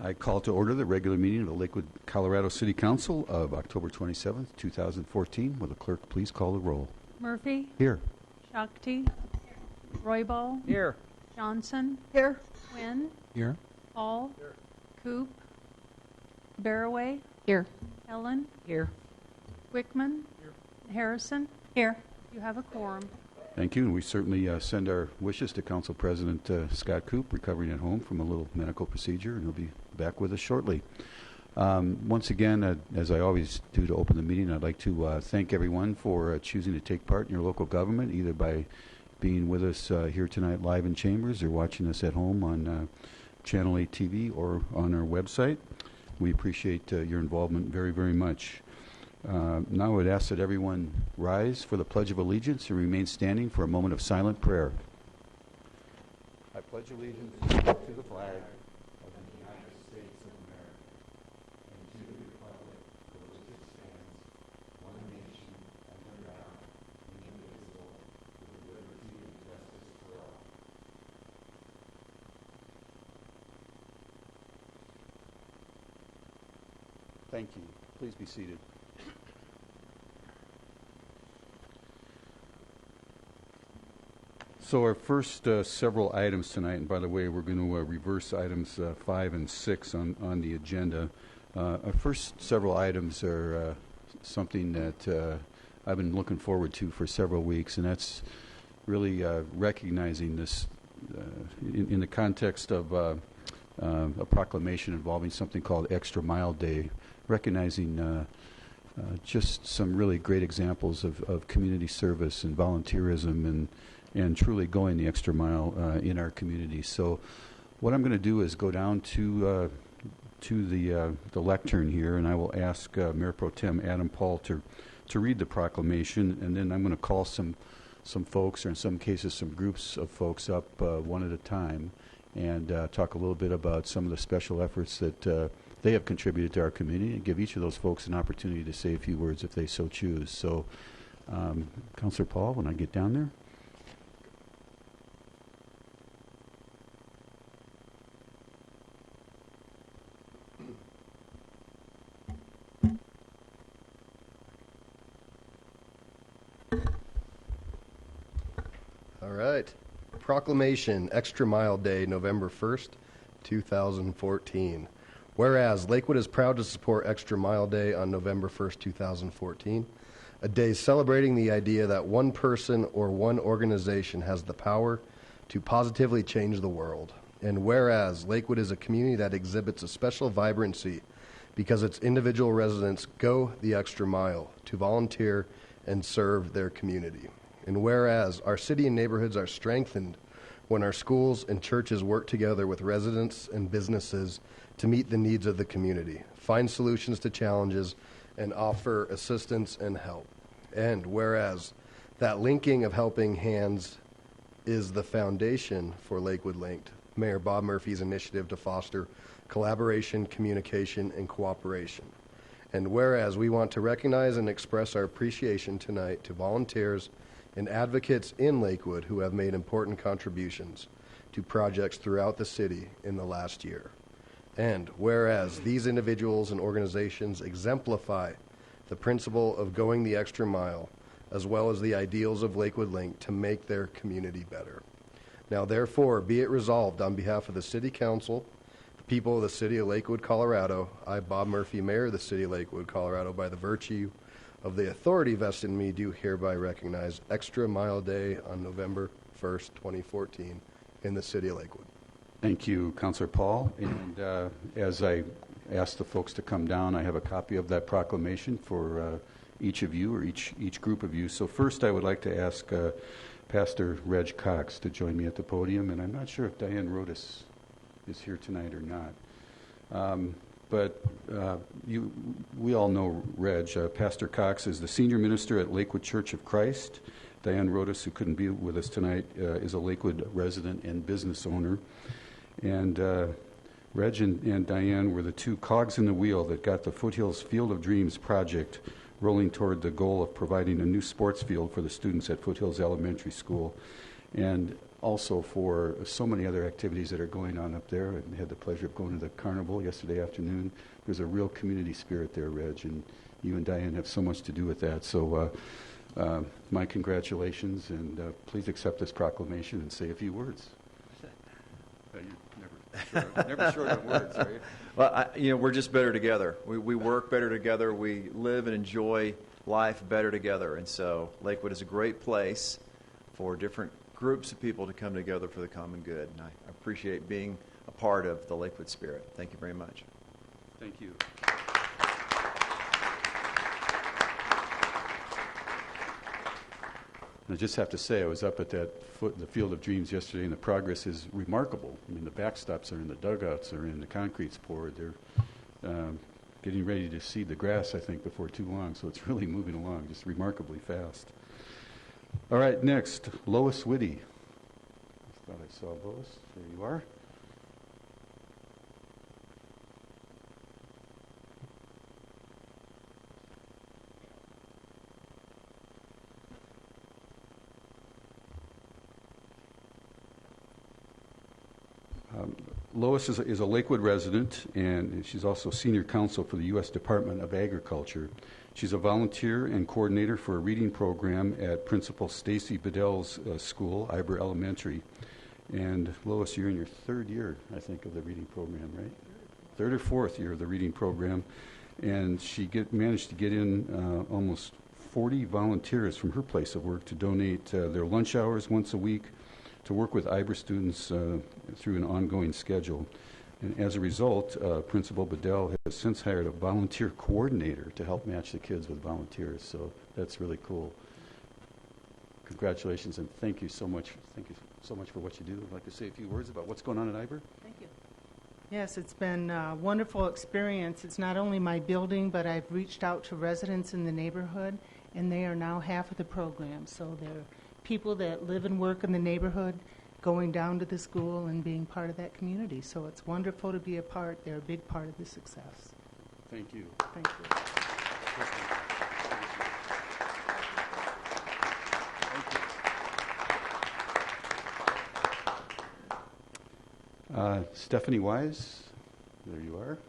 I call to order the regular meeting of the Lakewood, Colorado City Council of October 27th, 2014. Will the clerk please call the roll? Murphy. Here. Shakti. Roybal. Here. Johnson. Here. Quinn. Here. Hall. Here. Coop. Barraway. Here. Ellen. Here. Wickman. Here. Harrison. Here. You have a quorum. Thank you, and we certainly send our wishes to Council President Scott Coop, recovering at home from a little medical procedure, and he'll be back with us shortly. Once again, as I always do to open the meeting, I'd like to thank everyone for choosing to take part in your local government, either by being with us here tonight live in chambers or watching us at home on Channel 8 TV or on our website. We appreciate your involvement very, very much. Now I would ask that everyone rise for the Pledge of Allegiance and remain standing for a moment of silent prayer. I pledge allegiance to the flag of the United States of America and to the republic for which it stands, one nation, under God, indivisible, with liberty and justice for all. Thank you. Please be seated. So our first several items tonight, and by the way, we're going to reverse items 5 and 6 on the agenda. Our first several items are something that I've been looking forward to for several weeks, and that's really recognizing this in the context of a proclamation involving something called Extra Mile Day, recognizing just some really great examples of community service and volunteerism and truly going the extra mile in our community. So what I'm going to do is go down to the lectern here, and I will ask Mayor Pro Tem Adam Paul to read the proclamation, and then I'm going to call some folks, or in some cases some groups of folks, up one at a time, and talk a little bit about some of the special efforts that they have contributed to our community, and give each of those folks an opportunity to say a few words if they so choose. So, Councilor Paul, when I get down there. All right. Proclamation, Extra Mile Day, November 1st, 2014. Whereas Lakewood is proud to support Extra Mile Day on November 1st, 2014, a day celebrating the idea that one person or one organization has the power to positively change the world. And whereas Lakewood is a community that exhibits a special vibrancy because its individual residents go the extra mile to volunteer and serve their community. And whereas our city and neighborhoods are strengthened when our schools and churches work together with residents and businesses to meet the needs of the community, find solutions to challenges, and offer assistance and help. And whereas that linking of helping hands is the foundation for Lakewood Linked, Mayor Bob Murphy's initiative to foster collaboration, communication, and cooperation. And whereas we want to recognize and express our appreciation tonight to volunteers and advocates in Lakewood who have made important contributions to projects throughout the city in the last year. And whereas these individuals and organizations exemplify the principle of going the extra mile, as well as the ideals of Lakewood Link to make their community better. Now, therefore, be it resolved on behalf of the City Council, the people of the City of Lakewood, Colorado, I, Bob Murphy, Mayor of the City of Lakewood, Colorado, by the virtue of the authority vested in me, do hereby recognize Extra Mile Day on November 1st, 2014 in the City of Lakewood. Thank you, Councilor Paul. And as I ask the folks to come down, I have a copy of that proclamation for each of you, or each group of you. So first I would like to ask Pastor Reg Cox to join me at the podium, and I'm not sure if Diane Rodas is here tonight or not. But we all know Reg. Pastor Cox is the senior minister at Lakewood Church of Christ. Diane Rodas, who couldn't be with us tonight, is a Lakewood resident and business owner. And Reg and Diane were the two cogs in the wheel that got the Foothills Field of Dreams project rolling toward the goal of providing a new sports field for the students at Foothills Elementary School. and also for so many other activities that are going on up there. I had the pleasure of going to the carnival yesterday afternoon. There's a real community spirit there, Reg, and you and Diane have so much to do with that. So my congratulations, and please accept this proclamation and say a few words. You're never short on words, right? Well, we're just better together. We work better together. We live and enjoy life better together. And so Lakewood is a great place for different groups of people to come together for the common good. And I appreciate being a part of the Lakewood spirit. Thank you very much. Thank you. I just have to say, I was up at the Field of Dreams yesterday, and the progress is remarkable. I mean, the backstops are in, the dugouts are in, the concrete's poured. They're getting ready to seed the grass, I think, before too long. So it's really moving along, just remarkably fast. All right, next, Lois Whitty. I thought I saw Lois. There you are. Lois is a Lakewood resident, and she's also senior counsel for the U.S. Department of Agriculture. She's a volunteer and coordinator for a reading program at Principal Stacy Bedell's school, Iber Elementary. And Lois, you're in your third year, I think, of the reading program, right? Third or fourth year of the reading program. And she managed to get in almost 40 volunteers from her place of work to donate their lunch hours once a week to work with Iber students through an ongoing schedule. And as a result, Principal Bedell has since hired a volunteer coordinator to help match the kids with volunteers. So that's really cool. Congratulations, and thank you so much. Thank you so much for what you do. I'd like to say a few words about what's going on at Iber. Thank you. Yes, it's been a wonderful experience. It's not only my building, but I've reached out to residents in the neighborhood, and they are now half of the program. So they're people that live and work in the neighborhood, going down to the school and being part of that community. So it's wonderful to be a part. They're a big part of the success. Thank you. Thank you. Stephanie Wise, there you are.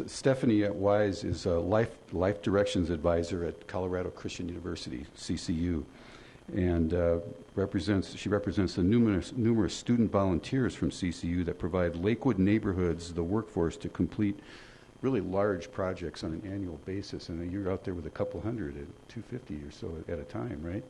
Stephanie Wise is a life directions advisor at Colorado Christian University, CCU, and she represents the numerous student volunteers from CCU that provide Lakewood neighborhoods the workforce to complete really large projects on an annual basis. And you're out there with a couple hundred, 250 or so at a time, right?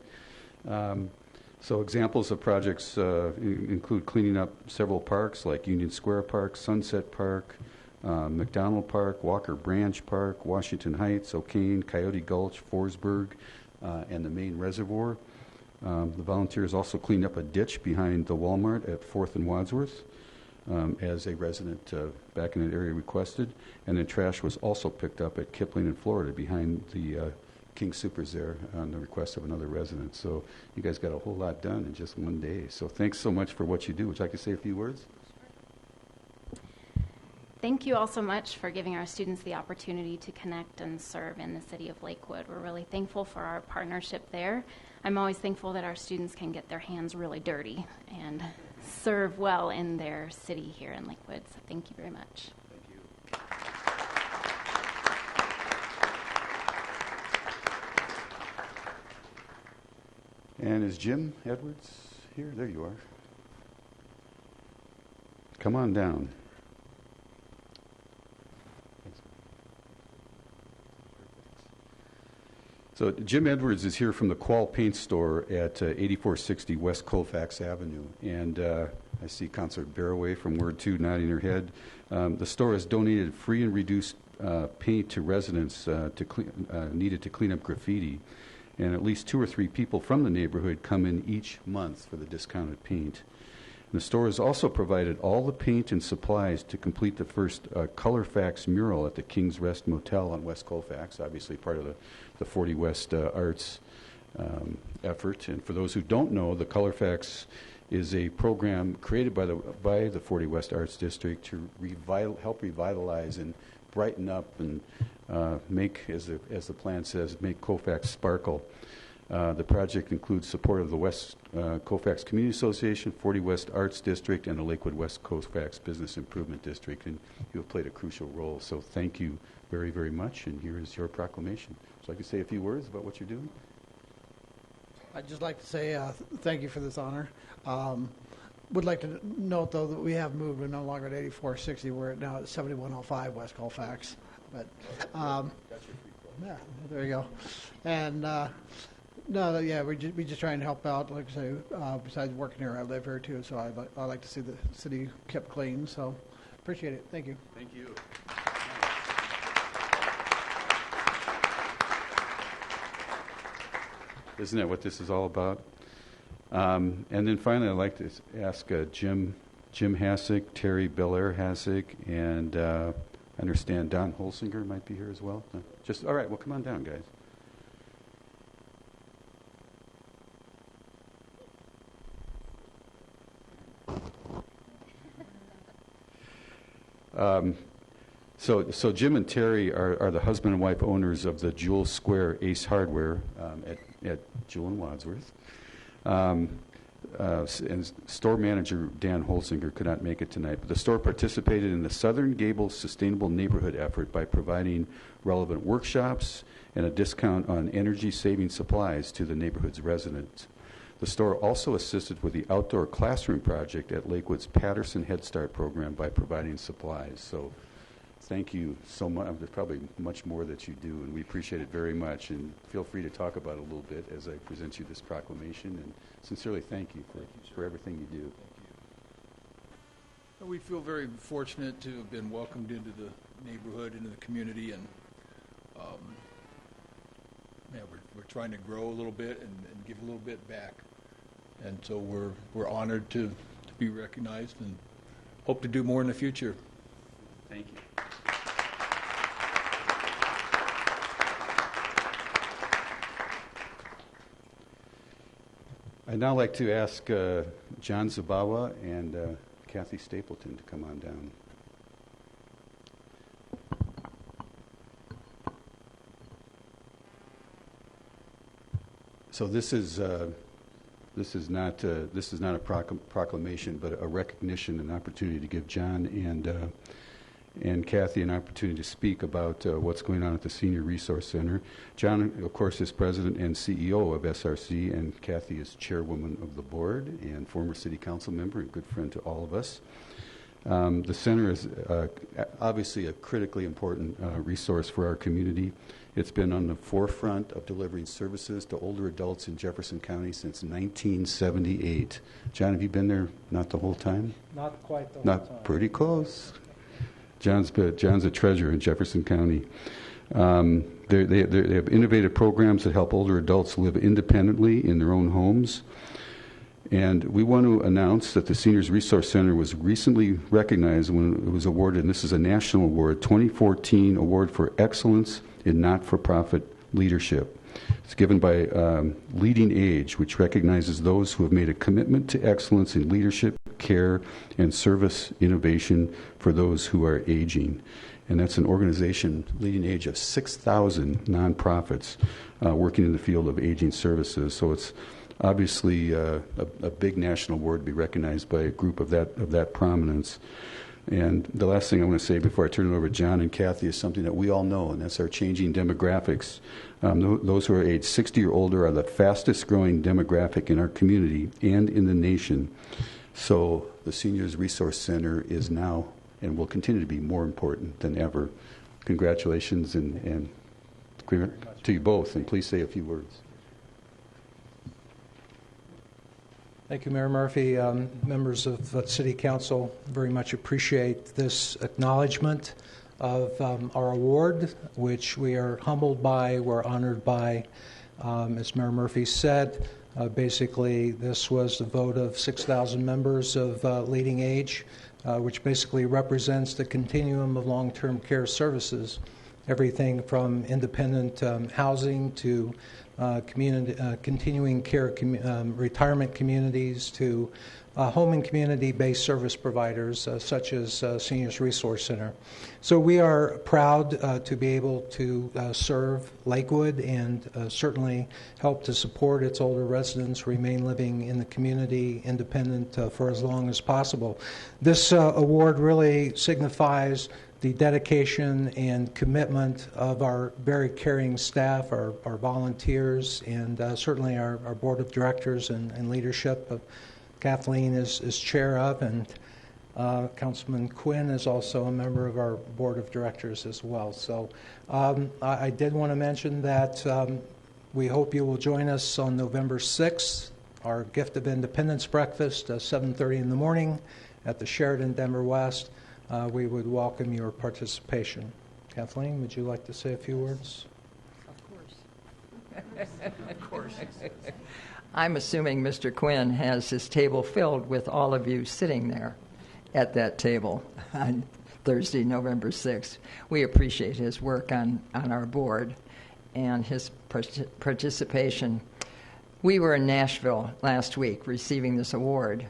So examples of projects include cleaning up several parks like Union Square Park, Sunset Park, McDonald Park, Walker Branch Park, Washington Heights, O'Kane, Coyote Gulch, Forsberg, and the main reservoir. The volunteers also cleaned up a ditch behind the Walmart at 4th and Wadsworth, as a resident back in that area requested. And then trash was also picked up at Kipling in Florida behind the King Supers there on the request of another resident. So you guys got a whole lot done in just one day. So thanks so much for what you do. Would you like to say a few words? Thank you all so much for giving our students the opportunity to connect and serve in the city of Lakewood. We're really thankful for our partnership there. I'm always thankful that our students can get their hands really dirty and serve well in their city here in Lakewood. So thank you very much. Thank you. And is Jim Edwards here? There you are. Come on down. So Jim Edwards is here from the Qual Paint Store at 8460 West Colfax Avenue. And I see Counselor Barraway from Ward 2 nodding her head. The store has donated free and reduced paint to residents needed to clean up graffiti. And at least 2 or 3 people from the neighborhood come in each month for the discounted paint. And the store has also provided all the paint and supplies to complete the first Colorfax mural at the King's Rest Motel on West Colfax, obviously part of the 40 West Arts effort. And for those who don't know, the Colorfax is a program created by the 40 West Arts District to help revitalize and brighten up and make, as the plan says, make Colfax sparkle. The project includes support of the West Colfax Community Association, 40 West Arts District, and the Lakewood West Colfax Business Improvement District, and you have played a crucial role. So thank you very, very much, and here is your proclamation. So I can say a few words about what you're doing. I'd just like to say thank you for this honor. Would like to note, though, that we have moved. We're no longer at 8460. We're now at 7105 West Colfax. But yeah, there you go. And no, yeah, we just try and help out. Like I say, besides working here, I live here too, so I like to see the city kept clean. So appreciate it. Thank you. Thank you. Isn't that what this is all about? And then finally, I'd like to ask Jim Hassick, Terry Belair Hassick, and I understand Don Holsinger might be here as well. All right, well, come on down, guys. So Jim and Terry are the husband and wife owners of the Jewel Square Ace Hardware at Jewel and Wadsworth. And store manager Dan Holsinger could not make it tonight, but the store participated in the Southern Gables Sustainable Neighborhood effort by providing relevant workshops and a discount on energy-saving supplies to the neighborhood's residents. The store also assisted with the outdoor classroom project at Lakewood's Patterson Head Start program by providing supplies. So thank you so much. There's probably much more that you do, and we appreciate it very much. And feel free to talk about it a little bit as I present you this proclamation. And sincerely thank you for everything you do. We feel very fortunate to have been welcomed into the neighborhood, into the community, and we're trying to grow a little bit and give a little bit back. And so we're honored to be recognized and hope to do more in the future. Thank you. I'd now like to ask John Zabawa and Kathy Stapleton to come on down. So this is not a proclamation, but a recognition, an opportunity to give John and Kathy an opportunity to speak about what's going on at the Senior Resource Center. John, of course, is president and CEO of SRC, and Kathy is chairwoman of the board and former city council member and good friend to all of us. The center is obviously a critically important resource for our community. It's been on the forefront of delivering services to older adults in Jefferson County since 1978. John, have you been there not the whole time? Not quite the whole time. Not pretty close. John's a treasure in Jefferson County. They have innovative programs that help older adults live independently in their own homes. And we want to announce that the Seniors Resource Center was recently recognized when it was awarded, and this is a national award, 2014 Award for Excellence in Not-for-Profit Leadership. It's given by Leading Age, which recognizes those who have made a commitment to excellence in leadership, care, and service innovation for those who are aging. And that's an organization, Leading Age, of 6,000 nonprofits working in the field of aging services. So it's obviously a big national award to be recognized by a group of that prominence. And the last thing I want to say before I turn it over to John and Kathy is something that we all know, and that's our changing demographics. Those who are age 60 or older are the fastest growing demographic in our community and in the nation. So the Seniors Resource Center is now and will continue to be more important than ever. Congratulations and to you both, and please say a few words. Thank you, Mayor Murphy. Members of City Council, very much appreciate this acknowledgement of our award, which we are humbled by, we're honored by. As Mayor Murphy said, basically this was the vote of 6,000 members of Leading Age, which basically represents the continuum of long-term care services, everything from independent housing to continuing care retirement communities to home and community-based service providers such as Seniors Resource Center. So we are proud to be able to serve Lakewood and certainly help to support its older residents remain living in the community independent for as long as possible. This award really signifies the dedication and commitment of our very caring staff, our volunteers, and certainly our board of directors and leadership. Kathleen is chair of, and Councilman Quinn is also a member of our board of directors as well. So I did want to mention that we hope you will join us on November 6th, our Gift of Independence breakfast, 7:30 in the morning at the Sheraton Denver West. We would welcome your participation. Kathleen, would you like to say a few words? Of course. I'm assuming Mr. Quinn has his table filled with all of you sitting there at that table on Thursday, November 6th. We appreciate his work on our board and his participation. We were in Nashville last week receiving this award,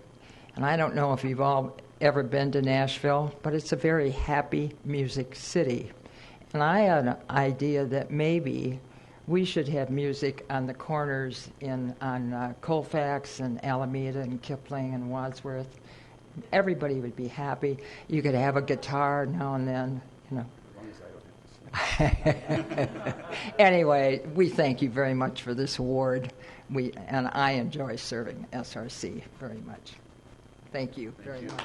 and I don't know if you've all ever been to Nashville, but it's a very happy music city. And I had an idea that maybe we should have music on the corners on Colfax and Alameda and Kipling and Wadsworth. Everybody would be happy. You could have a guitar now and then, you know. Anyway, we thank you very much for this award. And I enjoy serving SRC very much. Thank you very much.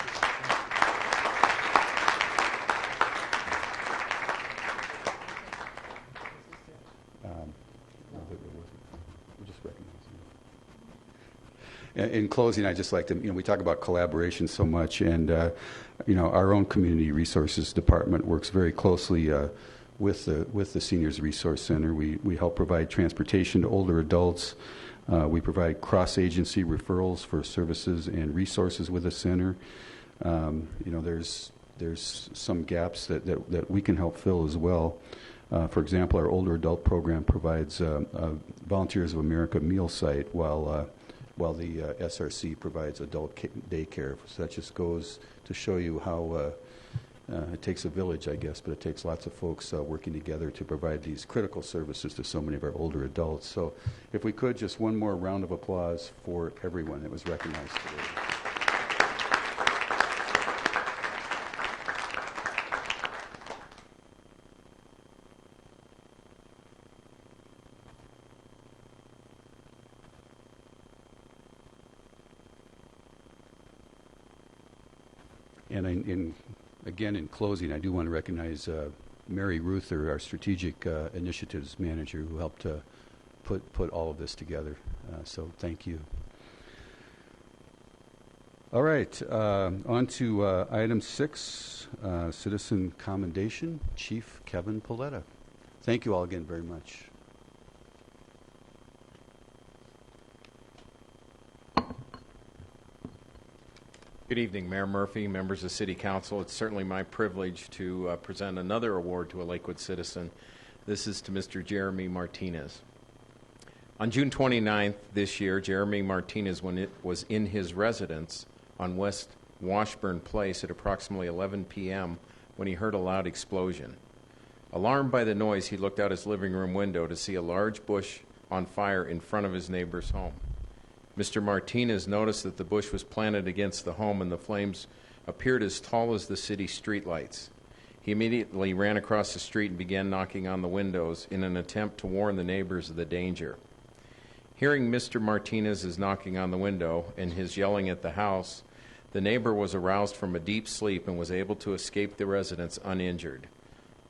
In closing, I'd just like to, we talk about collaboration so much, and, our own Community Resources Department works very closely with the Seniors Resource Center. We help provide transportation to older adults. We provide cross-agency referrals for services and resources with the center. There's some gaps that we can help fill as well. For example, our older adult program provides Volunteers of America meal site, while the SRC provides adult daycare. So that just goes to show you how it takes a village, I guess, but it takes lots of folks working together to provide these critical services to so many of our older adults. So if we could, just one more round of applause for everyone that was recognized today. And in closing, I do want to recognize Mary Ruther, our Strategic Initiatives Manager, who helped put all of this together. So thank you. All right, on to item 6, Citizen Commendation, Chief Kevin Paletta. Thank you all again very much. Good evening, Mayor Murphy, members of City Council. It's certainly my privilege to present another award to a Lakewood citizen. This is to Mr. Jeremy Martinez. On June 29th this year, Jeremy Martinez was in his residence on West Washburn Place at approximately 11 p.m. when he heard a loud explosion. Alarmed by the noise, he looked out his living room window to see a large bush on fire in front of his neighbor's home. Mr. Martinez noticed that the bush was planted against the home and the flames appeared as tall as the city streetlights. He immediately ran across the street and began knocking on the windows in an attempt to warn the neighbors of the danger. Hearing Mr. Martinez's knocking on the window and his yelling at the house, the neighbor was aroused from a deep sleep and was able to escape the residence uninjured.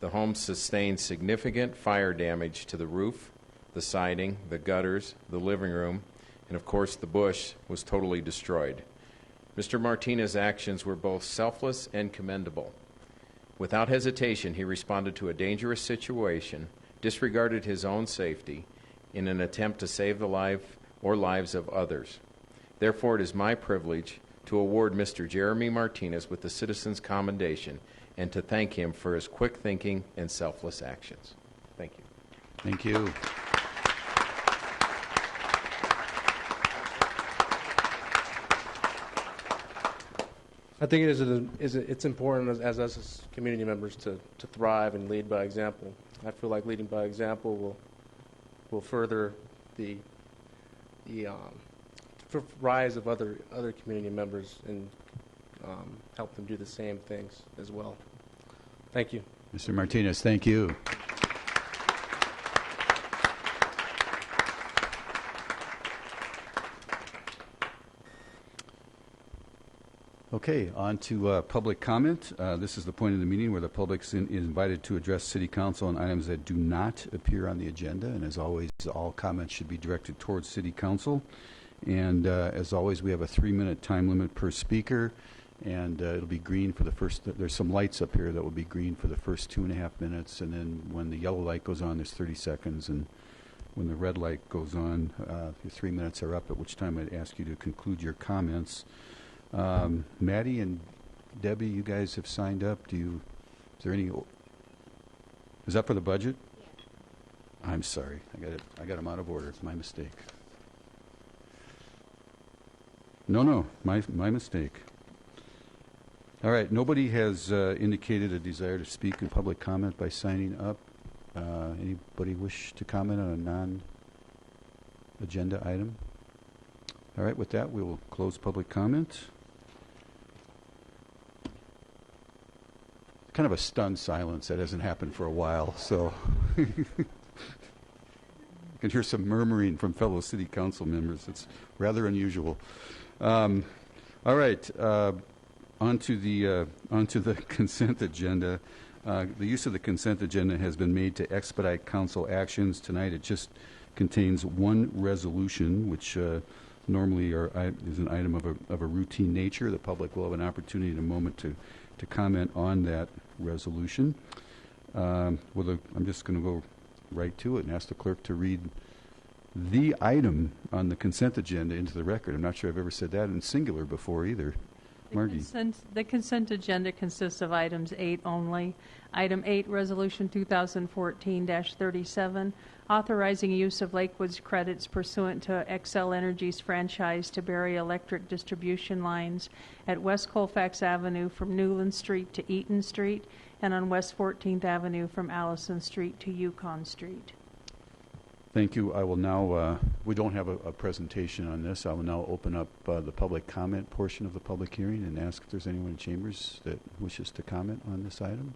The home sustained significant fire damage to the roof, the siding, the gutters, the living room, and of course the bush was totally destroyed. Mr. Martinez's actions were both selfless and commendable. Without hesitation, he responded to a dangerous situation, disregarded his own safety, in an attempt to save the life or lives of others. Therefore, it is my privilege to award Mr. Jeremy Martinez with the Citizen's Commendation and to thank him for his quick thinking and selfless actions. Thank you. Thank you. I think it's important as us as community members to thrive and lead by example. I feel like leading by example will further the rise of other community members and help them do the same things as well. Thank you. Mr. Martinez, thank you. Okay, on to public comment. This is the point of the meeting where the public is invited to address City Council on items that do not appear on the agenda. And as always, all comments should be directed towards City Council. And as always, we have a 3-minute time limit per speaker. And it'll be green for the first, there's some lights up here that will be green for the first 2.5 minutes. And then when the yellow light goes on, there's 30 seconds. And when the red light goes on, your 3 minutes are up, at which time I'd ask you to conclude your comments. Maddie and Debbie, you guys have signed up. Is there any? Is that for the budget? Yeah. I'm sorry. I got them out of order. It's my mistake. No, my mistake. All right. Nobody has indicated a desire to speak in public comment by signing up. Anybody wish to comment on a non-agenda item? All right. With that, we will close public comment. Kind of a stunned silence. That hasn't happened for a while, so I can hear some murmuring from fellow city council members. It's rather unusual. All right, onto the consent agenda. The use of the consent agenda has been made to expedite council actions. Tonight, it just contains one resolution, which normally is an item of a routine nature. The public will have an opportunity in a moment to comment on that resolution. I'm just going to go right to it and ask the clerk to read the item on the consent agenda into the record. I'm not sure I've ever said that in singular before either. Margie. The consent agenda consists of items 8 only. Item 8, Resolution 2014-37, authorizing use of Lakewood's credits pursuant to Xcel Energy's franchise to bury electric distribution lines at West Colfax Avenue from Newland Street to Eaton Street and on West 14th Avenue from Allison Street to Yukon Street. Thank you. I will now, we don't have a presentation on this. I will now open up the public comment portion of the public hearing and ask if there's anyone in chambers that wishes to comment on this item.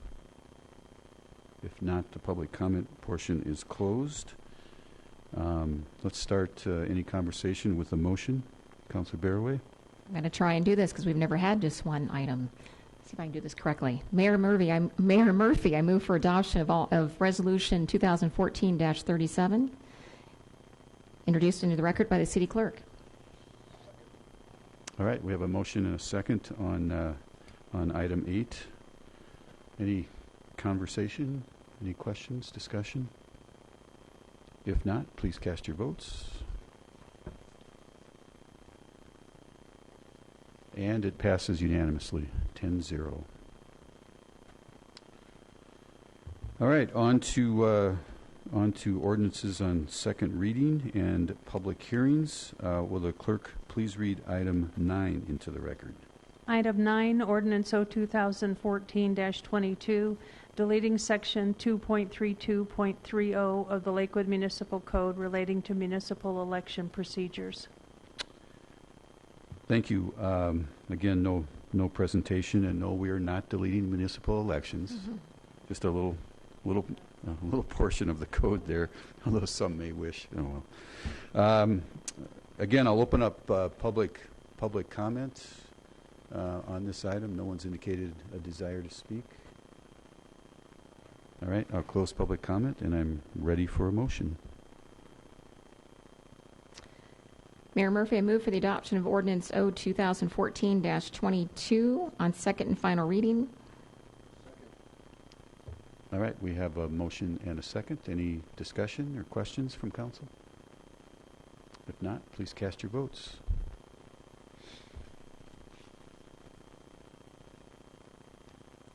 If not, the public comment portion is closed. Let's start any conversation with a motion. Councilor Barraway. I'm going to try and do this because we've never had just one item. Let's see if I can do this correctly. Mayor Murphy, I move for adoption of Resolution 2014-37, introduced into the record by the city clerk. All right, we have a motion and a second on item 8. Any conversation? Any questions, discussion? If not, please cast your votes. And it passes unanimously, 10-0. All right, on to ordinances on second reading and public hearings. Will the clerk please read item 9 into the record? Item 9, Ordinance O 2014-22, deleting Section 2.32.30 of the Lakewood Municipal Code relating to municipal election procedures. Thank you. Again, no presentation, and no, we are not deleting municipal elections. Mm-hmm. Just a little portion of the code there, although some may wish. Oh, well. Again, I'll open up public comment on this item. No one's indicated a desire to speak. All right, I'll close public comment, and I'm ready for a motion. Mayor Murphy, I move for the adoption of Ordinance O 2014-22 on second and final reading. All right, we have a motion and a second. Any discussion or questions from council? If not, please cast your votes.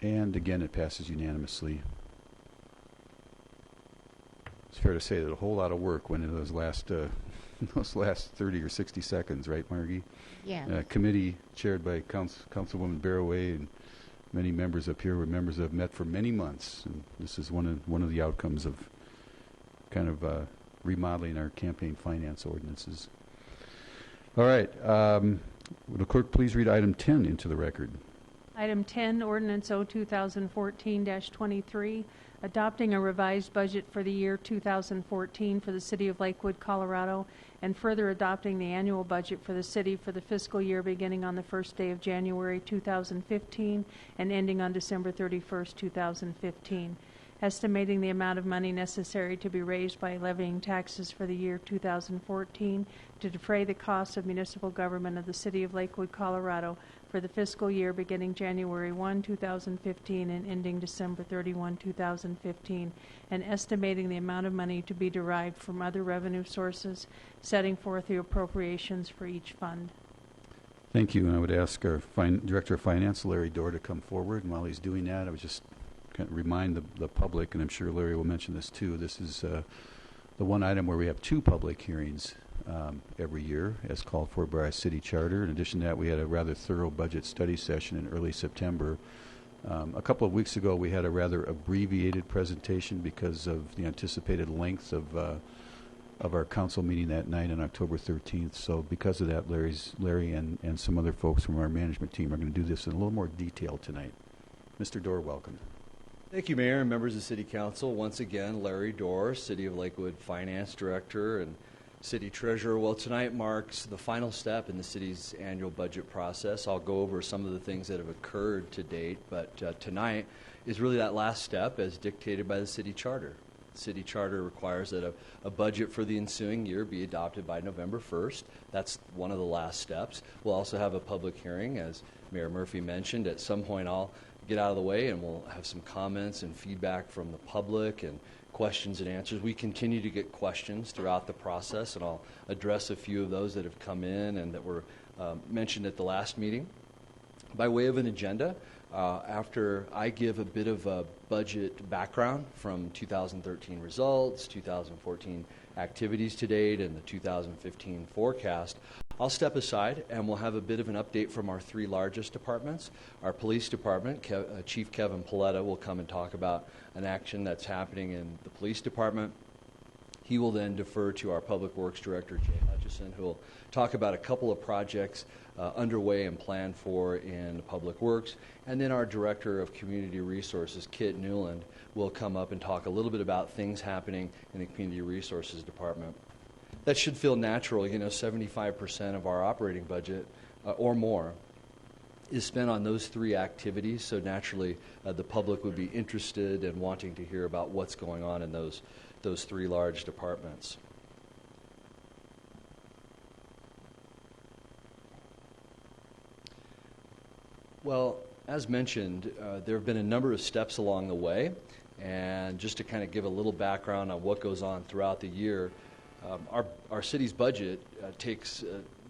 And again, it passes unanimously. It's fair to say that a whole lot of work went into those last those last 30 or 60 seconds, right, Margie? Yeah. Committee chaired by Councilwoman Barroway and many members up here were members that have met for many months. And this is one of the outcomes of kind of remodeling our campaign finance ordinances. All right. Will the clerk please read item 10 into the record? Item 10, Ordinance O 2014-23, adopting a revised budget for the year 2014 for the City of Lakewood, Colorado, and further adopting the annual budget for the city for the fiscal year beginning on the first day of January 2015 and ending on December 31st, 2015. Estimating the amount of money necessary to be raised by levying taxes for the year 2014 to defray the costs of municipal government of the City of Lakewood, Colorado for the fiscal year beginning January 1, 2015 and ending December 31, 2015, and estimating the amount of money to be derived from other revenue sources, setting forth the appropriations for each fund. Thank you. And I would ask our Director of Finance, Larry Dorr, to come forward. And while he's doing that, I would just kind of remind the public, and I'm sure Larry will mention this too, this is the one item where we have two public hearings every year as called for by our city charter. In addition to that, we had a rather thorough budget study session in early September. A couple of weeks ago, we had a rather abbreviated presentation because of the anticipated length of our council meeting that night on October 13th. So because of that, Larry and some other folks from our management team are going to do this in a little more detail tonight. Mr. Dorr, welcome. Thank you, Mayor and members of City Council. Once again, Larry Dorr, City of Lakewood Finance Director and City Treasurer. Well, tonight marks the final step in the city's annual budget process. I'll go over some of the things that have occurred to date, but tonight is really that last step as dictated by the city charter. The city charter requires that a budget for the ensuing year be adopted by November 1st. That's one of the last steps. We'll also have a public hearing, as Mayor Murphy mentioned. At some point, I'll get out of the way and we'll have some comments and feedback from the public and questions and answers. We continue to get questions throughout the process, and I'll address a few of those that have come in and that were mentioned at the last meeting. By way of an agenda, after I give a bit of a budget background from 2013 results, 2014 activities to date, and the 2015 forecast, I'll step aside and we'll have a bit of an update from our three largest departments. Our police department, Chief Kevin Paletta will come and talk about an action that's happening in the police department. He will then defer to our Public Works Director, Jay Hutchison, who will talk about a couple of projects underway and planned for in Public Works. And then our Director of Community Resources, Kit Newland, will come up and talk a little bit about things happening in the Community Resources Department. That should feel natural. 75% of our operating budget or more is spent on those three activities. So naturally, the public would be interested in wanting to hear about what's going on in those three large departments. Well, as mentioned, there have been a number of steps along the way. And just to kind of give a little background on what goes on throughout the year, our city's budget takes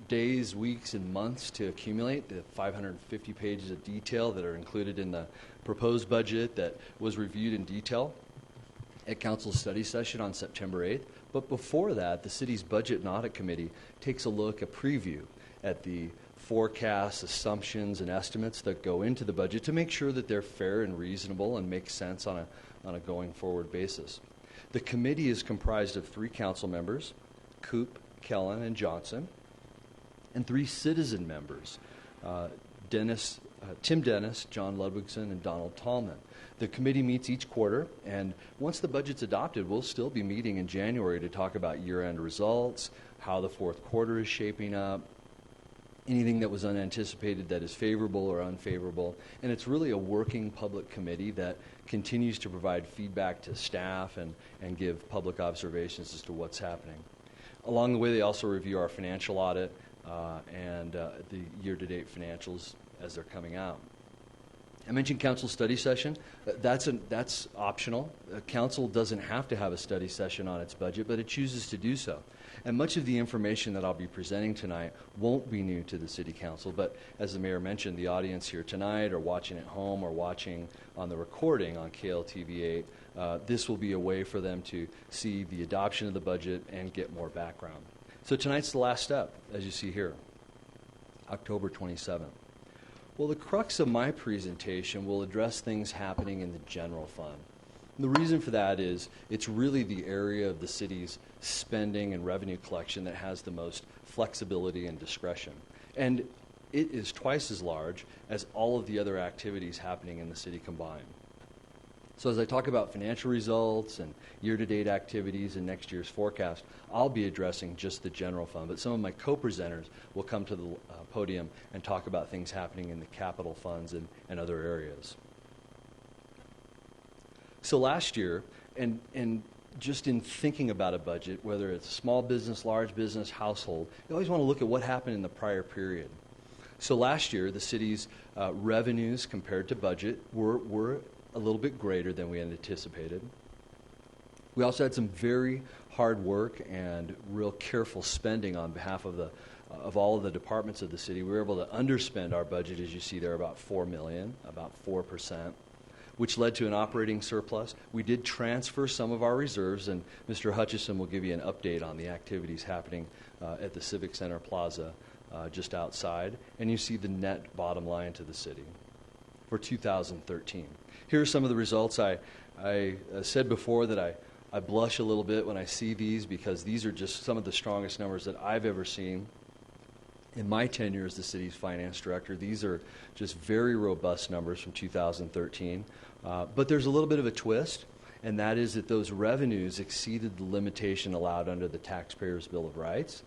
days, weeks, and months to accumulate. The 550 pages of detail that are included in the proposed budget that was reviewed in detail at Council's study session on September 8th. But before that, the city's Budget and Audit Committee takes a preview at the forecasts, assumptions, and estimates that go into the budget to make sure that they're fair and reasonable and make sense on a going forward basis. The committee is comprised of 3 council members, Coop, Kellen, and Johnson, and 3 citizen members, Tim Dennis, John Ludwigson, and Donald Tallman. The committee meets each quarter, and once the budget's adopted, we'll still be meeting in January to talk about year-end results, how the fourth quarter is shaping up, anything that was unanticipated that is favorable or unfavorable. And it's really a working public committee that continues to provide feedback to staff and give public observations as to what's happening. Along the way, they also review our financial audit and the year-to-date financials as they're coming out. I mentioned council study session. That's optional. Council doesn't have to have a study session on its budget, but it chooses to do so. And much of the information that I'll be presenting tonight won't be new to the City Council, but as the Mayor mentioned, the audience here tonight or watching at home or watching on the recording on KLTV 8, this will be a way for them to see the adoption of the budget and get more background. So tonight's the last step, as you see here, October 27th. Well, the crux of my presentation will address things happening in the general fund. And the reason for that is it's really the area of the city's spending and revenue collection that has the most flexibility and discretion. And it is twice as large as all of the other activities happening in the city combined. So as I talk about financial results and year-to-date activities and next year's forecast, I'll be addressing just the general fund, but some of my co-presenters will come to the podium and talk about things happening in the capital funds and other areas. So last year, and just in thinking about a budget, whether it's small business, large business, household, you always want to look at what happened in the prior period. So last year, the city's revenues compared to budget were a little bit greater than we had anticipated. We also had some very hard work and real careful spending on behalf of all of the departments of the city. We were able to underspend our budget, as you see there, about $4 million, about 4%, which led to an operating surplus. We did transfer some of our reserves, and Mr. Hutchison will give you an update on the activities happening at the Civic Center Plaza just outside. And you see the net bottom line to the city for 2013. Here are some of the results. I said before that I blush a little bit when I see these because these are just some of the strongest numbers that I've ever seen in my tenure as the city's finance director. These are just very robust numbers from 2013. But there's a little bit of a twist, and that is that those revenues exceeded the limitation allowed under the Taxpayers' Bill of Rights.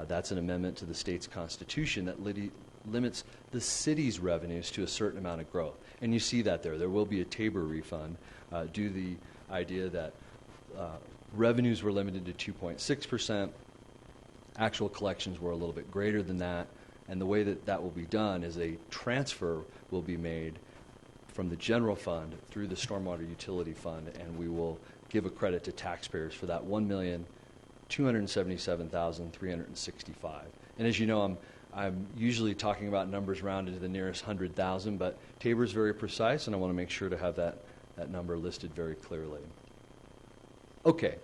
That's an amendment to the state's constitution that limits the city's revenues to a certain amount of growth. And you see that there. There will be a Tabor refund due to the idea that revenues were limited to 2.6%. Actual collections were a little bit greater than that. And the way that that will be done is a transfer will be made from the general fund through the stormwater utility fund, and we will give a credit to taxpayers for that $1,277,365. And as you know, I'm usually talking about numbers rounded to the nearest 100,000, but Tabor is very precise, and I want to make sure to have that number listed very clearly. Okay,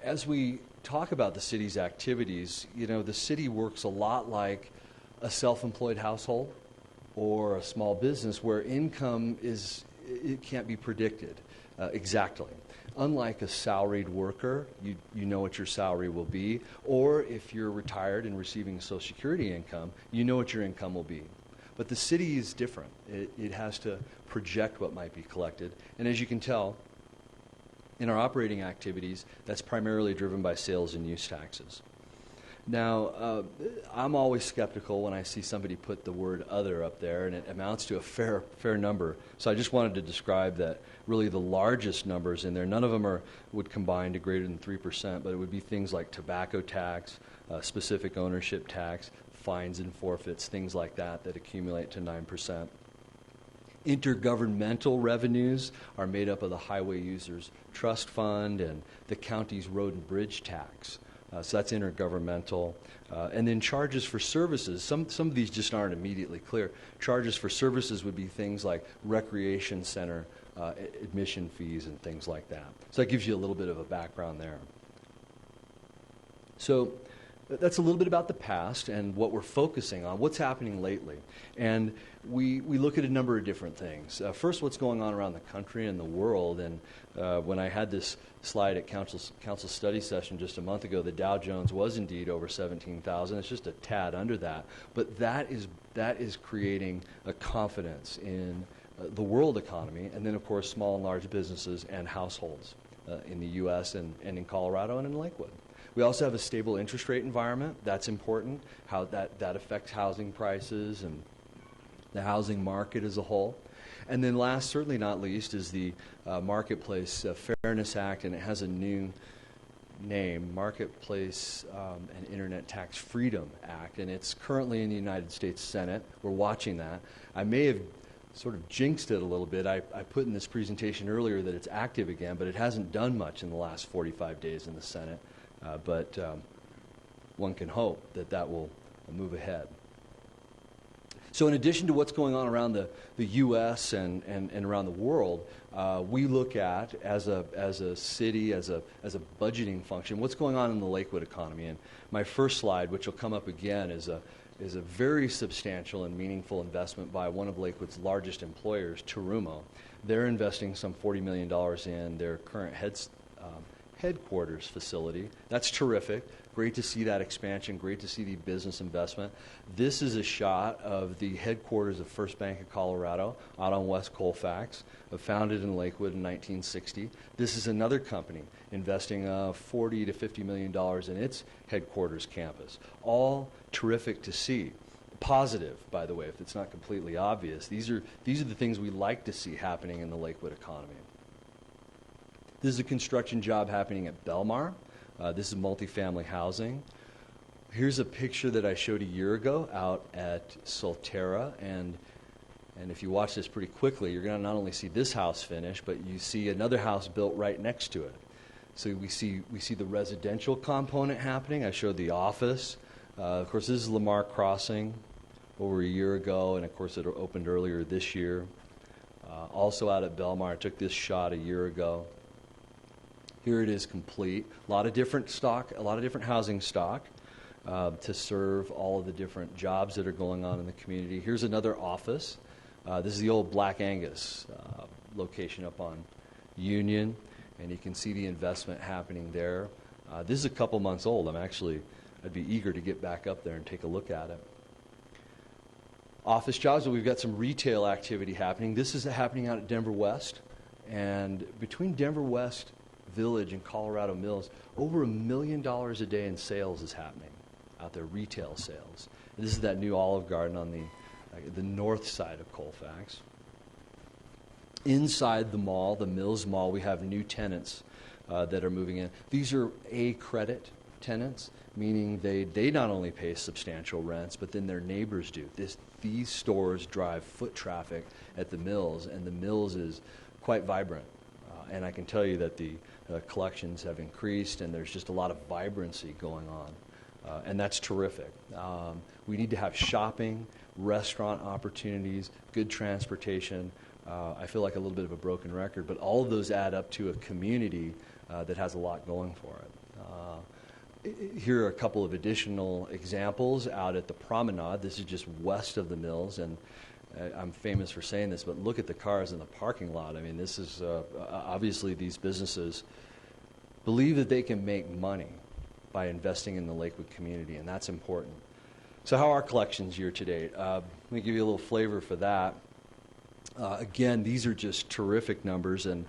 as we talk about the city's activities, you know, the city works a lot like a self-employed household or a small business where income it can't be predicted exactly. Unlike a salaried worker, you know what your salary will be, or if you're retired and receiving Social Security income, you know what your income will be. But the city is different. It has to project what might be collected. And as you can tell, in our operating activities, that's primarily driven by sales and use taxes. Now, I'm always skeptical when I see somebody put the word other up there, and it amounts to a fair number. So I just wanted to describe that really the largest numbers in there, none of them would combine to greater than 3%, but it would be things like tobacco tax, specific ownership tax, fines and forfeits, things like that accumulate to 9%. Intergovernmental revenues are made up of the Highway Users Trust Fund and the county's road and bridge tax. So that's intergovernmental. And then charges for services. Some of these just aren't immediately clear. Charges for services would be things like recreation center admission fees and things like that. So that gives you a little bit of a background there. So that's a little bit about the past and what we're focusing on, what's happening lately. And we look at a number of different things. First, what's going on around the country and the world. And when I had this slide at council study session just a month ago, the Dow Jones was indeed over 17,000. It's just a tad under that. But that is creating a confidence in the world economy, and then, of course, small and large businesses and households in the U.S. and in Colorado and in Lakewood. We also have a stable interest rate environment. That's important, how that affects housing prices and the housing market as a whole. And then last, certainly not least, is the Marketplace Fairness Act, and it has a new name, Marketplace and Internet Tax Freedom Act, and it's currently in the United States Senate. We're watching that. I may have sort of jinxed it a little bit. I put in this presentation earlier that it's active again, but it hasn't done much in the last 45 days in the Senate. But one can hope that will move ahead. So in addition to what's going on around the U.S. and around the world, we look at, as a city, as a budgeting function, what's going on in the Lakewood economy. And my first slide, which will come up again, is a very substantial and meaningful investment by one of Lakewood's largest employers, Terumo. They're investing some $40 million in their current headquarters facility. That's terrific. Great to see that expansion. Great to see the business investment. This is a shot of the headquarters of First Bank of Colorado out on West Colfax, founded in Lakewood in 1960. This is another company investing $40 to $50 million in its headquarters campus. All terrific to see. Positive, by the way, if it's not completely obvious. These are the things we like to see happening in the Lakewood economy. This is a construction job happening at Belmar. This is multifamily housing. Here's a picture that I showed a year ago out at Solterra, and if you watch this pretty quickly, you're going to not only see this house finished, but you see another house built right next to it. So we see the residential component happening. I showed the office. Of course, this is Lamar Crossing over a year ago, and of course it opened earlier this year. Also out at Belmar, I took this shot a year ago. Here it is complete. A lot of different stock, a lot of different housing stock to serve all of the different jobs that are going on in the community. Here's another office. This is the old Black Angus location up on Union, and you can see the investment happening there. This is a couple months old. I'd be eager to get back up there and take a look at it. Office jobs, we've got some retail activity happening. This is happening out at Denver West, and between Denver West Village and Colorado Mills, over $1 million a day in sales is happening out there, retail sales. And this is that new Olive Garden on the north side of Colfax. Inside the mall, the Mills Mall, we have new tenants that are moving in. These are A-credit tenants, meaning they not only pay substantial rents, but then their neighbors do. These stores drive foot traffic at the Mills, and the Mills is quite vibrant. And I can tell you that the collections have increased, and there's just a lot of vibrancy going on. And that's terrific. We need to have shopping, restaurant opportunities, good transportation. I feel like a little bit of a broken record, but all of those add up to a community that has a lot going for it. Here are a couple of additional examples out at the Promenade. This is just west of the Mills, and I'm famous for saying this, but look at the cars in the parking lot. I mean, this is obviously these businesses believe that they can make money by investing in the Lakewood community, and that's important. So how are collections year to date? Let me give you a little flavor for that. Again, these are just terrific numbers, and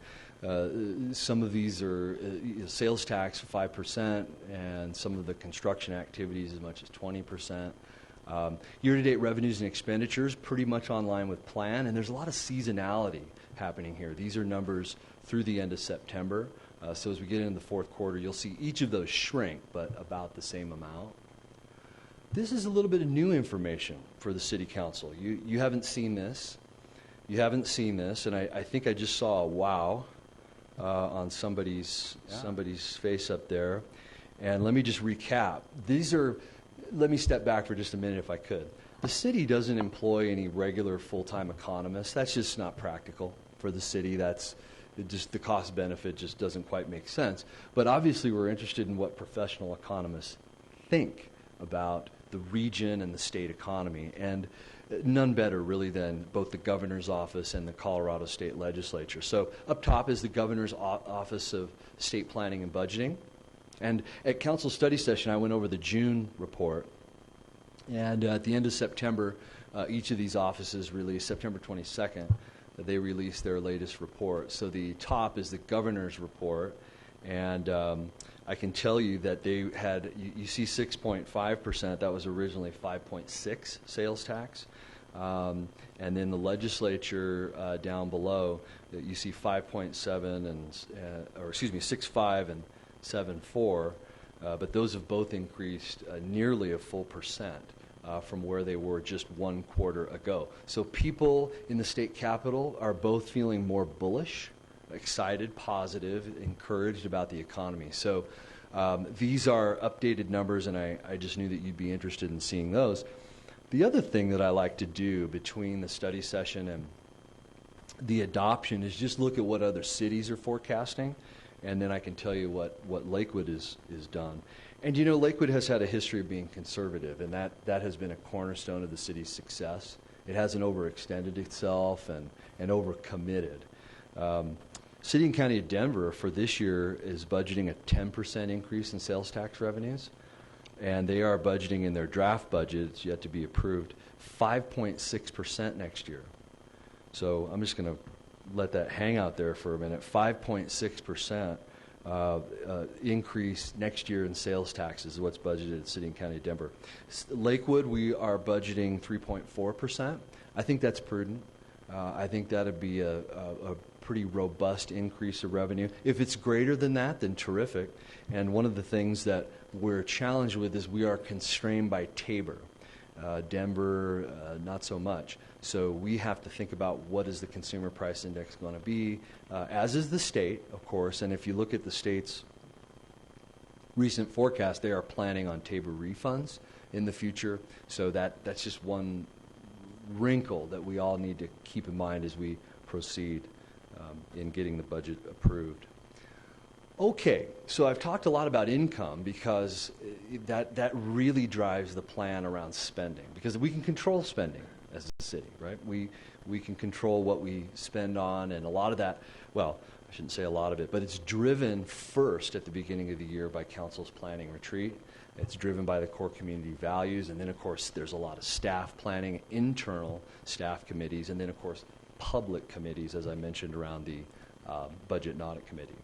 some of these are sales tax 5%, and some of the construction activities as much as 20%. Year-to-date revenues and expenditures pretty much on line with plan, and there's a lot of seasonality happening here. These are numbers through the end of September. So as we get into the fourth quarter, you'll see each of those shrink, but about the same amount. This is a little bit of new information for the City Council. You haven't seen this. You haven't seen this, and I think I just saw a wow on somebody's face up there. And let me just recap. Let me step back for just a minute if I could. The city doesn't employ any regular full-time economists. That's just not practical for the city. The cost benefit just doesn't quite make sense. But obviously we're interested in what professional economists think about the region and the state economy. And none better, really, than both the governor's office and the Colorado State Legislature. So up top is the governor's office of state planning and budgeting. And at council study session, I went over the June report. And at the end of September, each of these offices released, September 22nd, they released their latest report. So the top is the governor's report. And I can tell you that they had, you see 6.5%, that was originally 5.6 sales tax. And then the legislature down below, you see 5.7 6.5 and 7.4, but those have both increased nearly a full percent from where they were just 1 quarter ago. So people in the state capitol are both feeling more bullish, excited, positive, encouraged about the economy. So these are updated numbers, and I just knew that you'd be interested in seeing those. The other thing that I like to do between the study session and the adoption is just look at what other cities are forecasting, and then I can tell you what Lakewood is done. And you know, Lakewood has had a history of being conservative, and that has been a cornerstone of the city's success. It hasn't overextended itself and overcommitted. City and County of Denver for this year is budgeting a 10% increase in sales tax revenues, and they are budgeting in their draft budget, it's yet to be approved, 5.6% next year. So I'm just going to let that hang out there for a minute. 5.6% increase next year in sales taxes is what's budgeted at City and County of Denver. Lakewood, we are budgeting 3.4%. I think that's prudent. I think that would be a pretty robust increase of revenue. If it's greater than that, then terrific. And one of the things that we're challenged with is we are constrained by Tabor. Denver, not so much. So we have to think about what is the consumer price index going to be, as is the state, of course. And if you look at the state's recent forecast, they are planning on Tabor refunds in the future. So that's just one wrinkle that we all need to keep in mind as we proceed in getting the budget approved. Okay, so I've talked a lot about income because that really drives the plan around spending, because we can control spending as a city, right? We can control what we spend on, and a lot of that, well, I shouldn't say a lot of it, but it's driven first at the beginning of the year by council's planning retreat. It's driven by the core community values, and then, of course, there's a lot of staff planning, internal staff committees, and then, of course, public committees, as I mentioned, around the Budget and Audit Committee.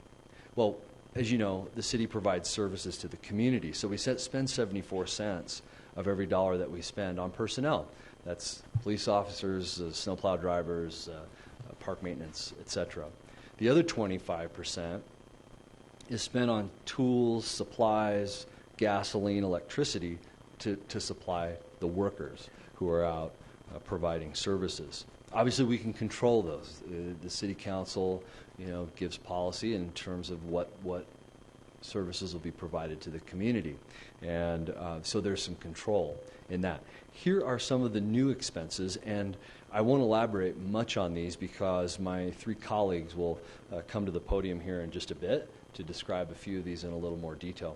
Well, as you know, the city provides services to the community, so we spend 74 cents of every dollar that we spend on personnel. That's police officers, snowplow drivers, park maintenance, etc. The other 25% is spent on tools, supplies, gasoline, electricity to supply the workers who are out providing services. Obviously, we can control those. The city council, gives policy in terms of what services will be provided to the community, and so there's some control in that. Here are some of the new expenses, and I won't elaborate much on these because my three colleagues will come to the podium here in just a bit to describe a few of these in a little more detail.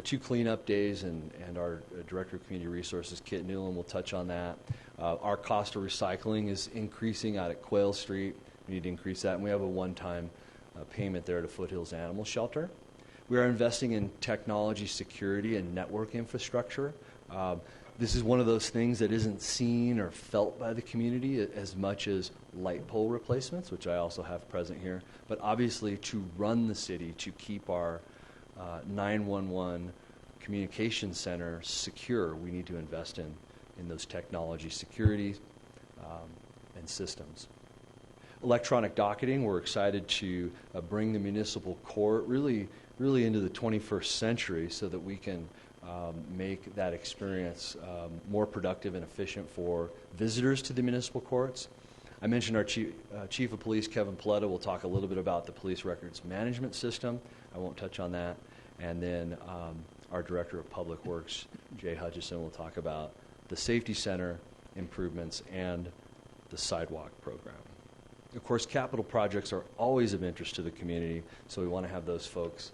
2 cleanup days, and our Director of Community Resources, Kit Newland, will touch on that. Our cost of recycling is increasing out at Quail Street. We need to increase that, and we have a one-time payment there to Foothills Animal Shelter. We are investing in technology security and network infrastructure. This is one of those things that isn't seen or felt by the community as much as light pole replacements, which I also have present here. But obviously, to run the city, to keep our 911 communication center secure, we need to invest in those technology security and systems. Electronic docketing, we're excited to bring the municipal court really into the 21st century so that we can make that experience more productive and efficient for visitors to the municipal courts. I mentioned our Chief of Police, Kevin Paletta, will talk a little bit about the police records management system. I won't touch on that. And then our Director of Public Works, Jay Hutchison, will talk about the safety center improvements and the sidewalk program. Of course, capital projects are always of interest to the community, so we want to have those folks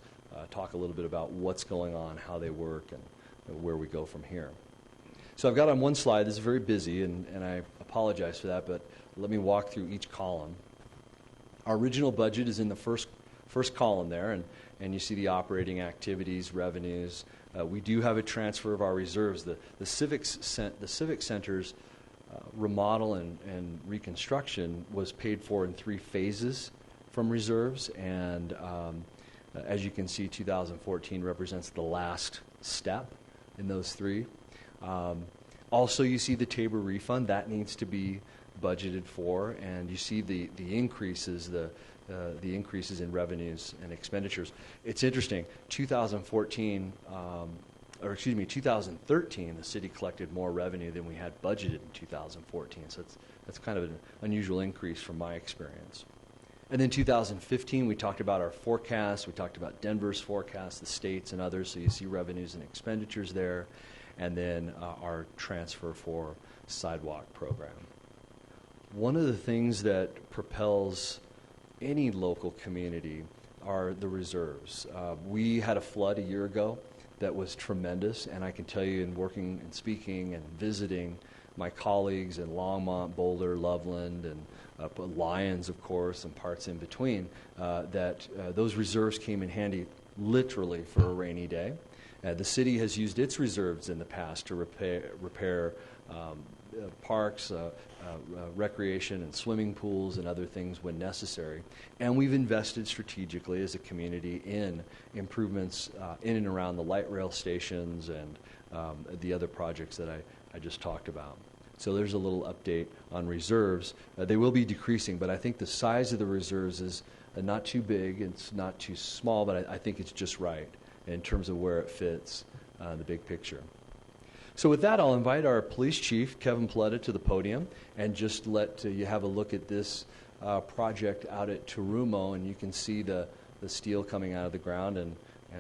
talk a little bit about what's going on, how they work, and where we go from here. So I've got on one slide, this is very busy, and I apologize for that, but let me walk through each column. Our original budget is in the first column there, and you see the operating activities, revenues. We do have a transfer of our reserves. The Civic Center's remodel and reconstruction was paid for in 3 phases from reserves, and as you can see, 2014 represents the last step in those 3. Also, you see the Tabor refund. That needs to be budgeted for, and you see the increases, the increases in revenues and expenditures. It's interesting, 2013, the city collected more revenue than we had budgeted in 2014. So that's kind of an unusual increase from my experience. And then 2015, we talked about our forecast. We talked about Denver's forecast, the states and others. So you see revenues and expenditures there. and then our transfer for sidewalk program. One of the things that propels any local community are the reserves. We had a flood a year ago that was tremendous, and I can tell you, in working and speaking and visiting my colleagues in Longmont, Boulder, Loveland, and Lyons, of course, and parts in between, that those reserves came in handy literally for a rainy day. The city has used its reserves in the past to repair parks, recreation and swimming pools and other things when necessary. And we've invested strategically as a community in improvements in and around the light rail stations and the other projects that I just talked about. So there's a little update on reserves. They will be decreasing, but I think the size of the reserves is not too big, it's not too small, but I think it's just right in terms of where it fits the big picture. So with that, I'll invite our police chief, Kevin Paletta, to the podium and just let you have a look at this project out at Tarumo, and you can see the steel coming out of the ground and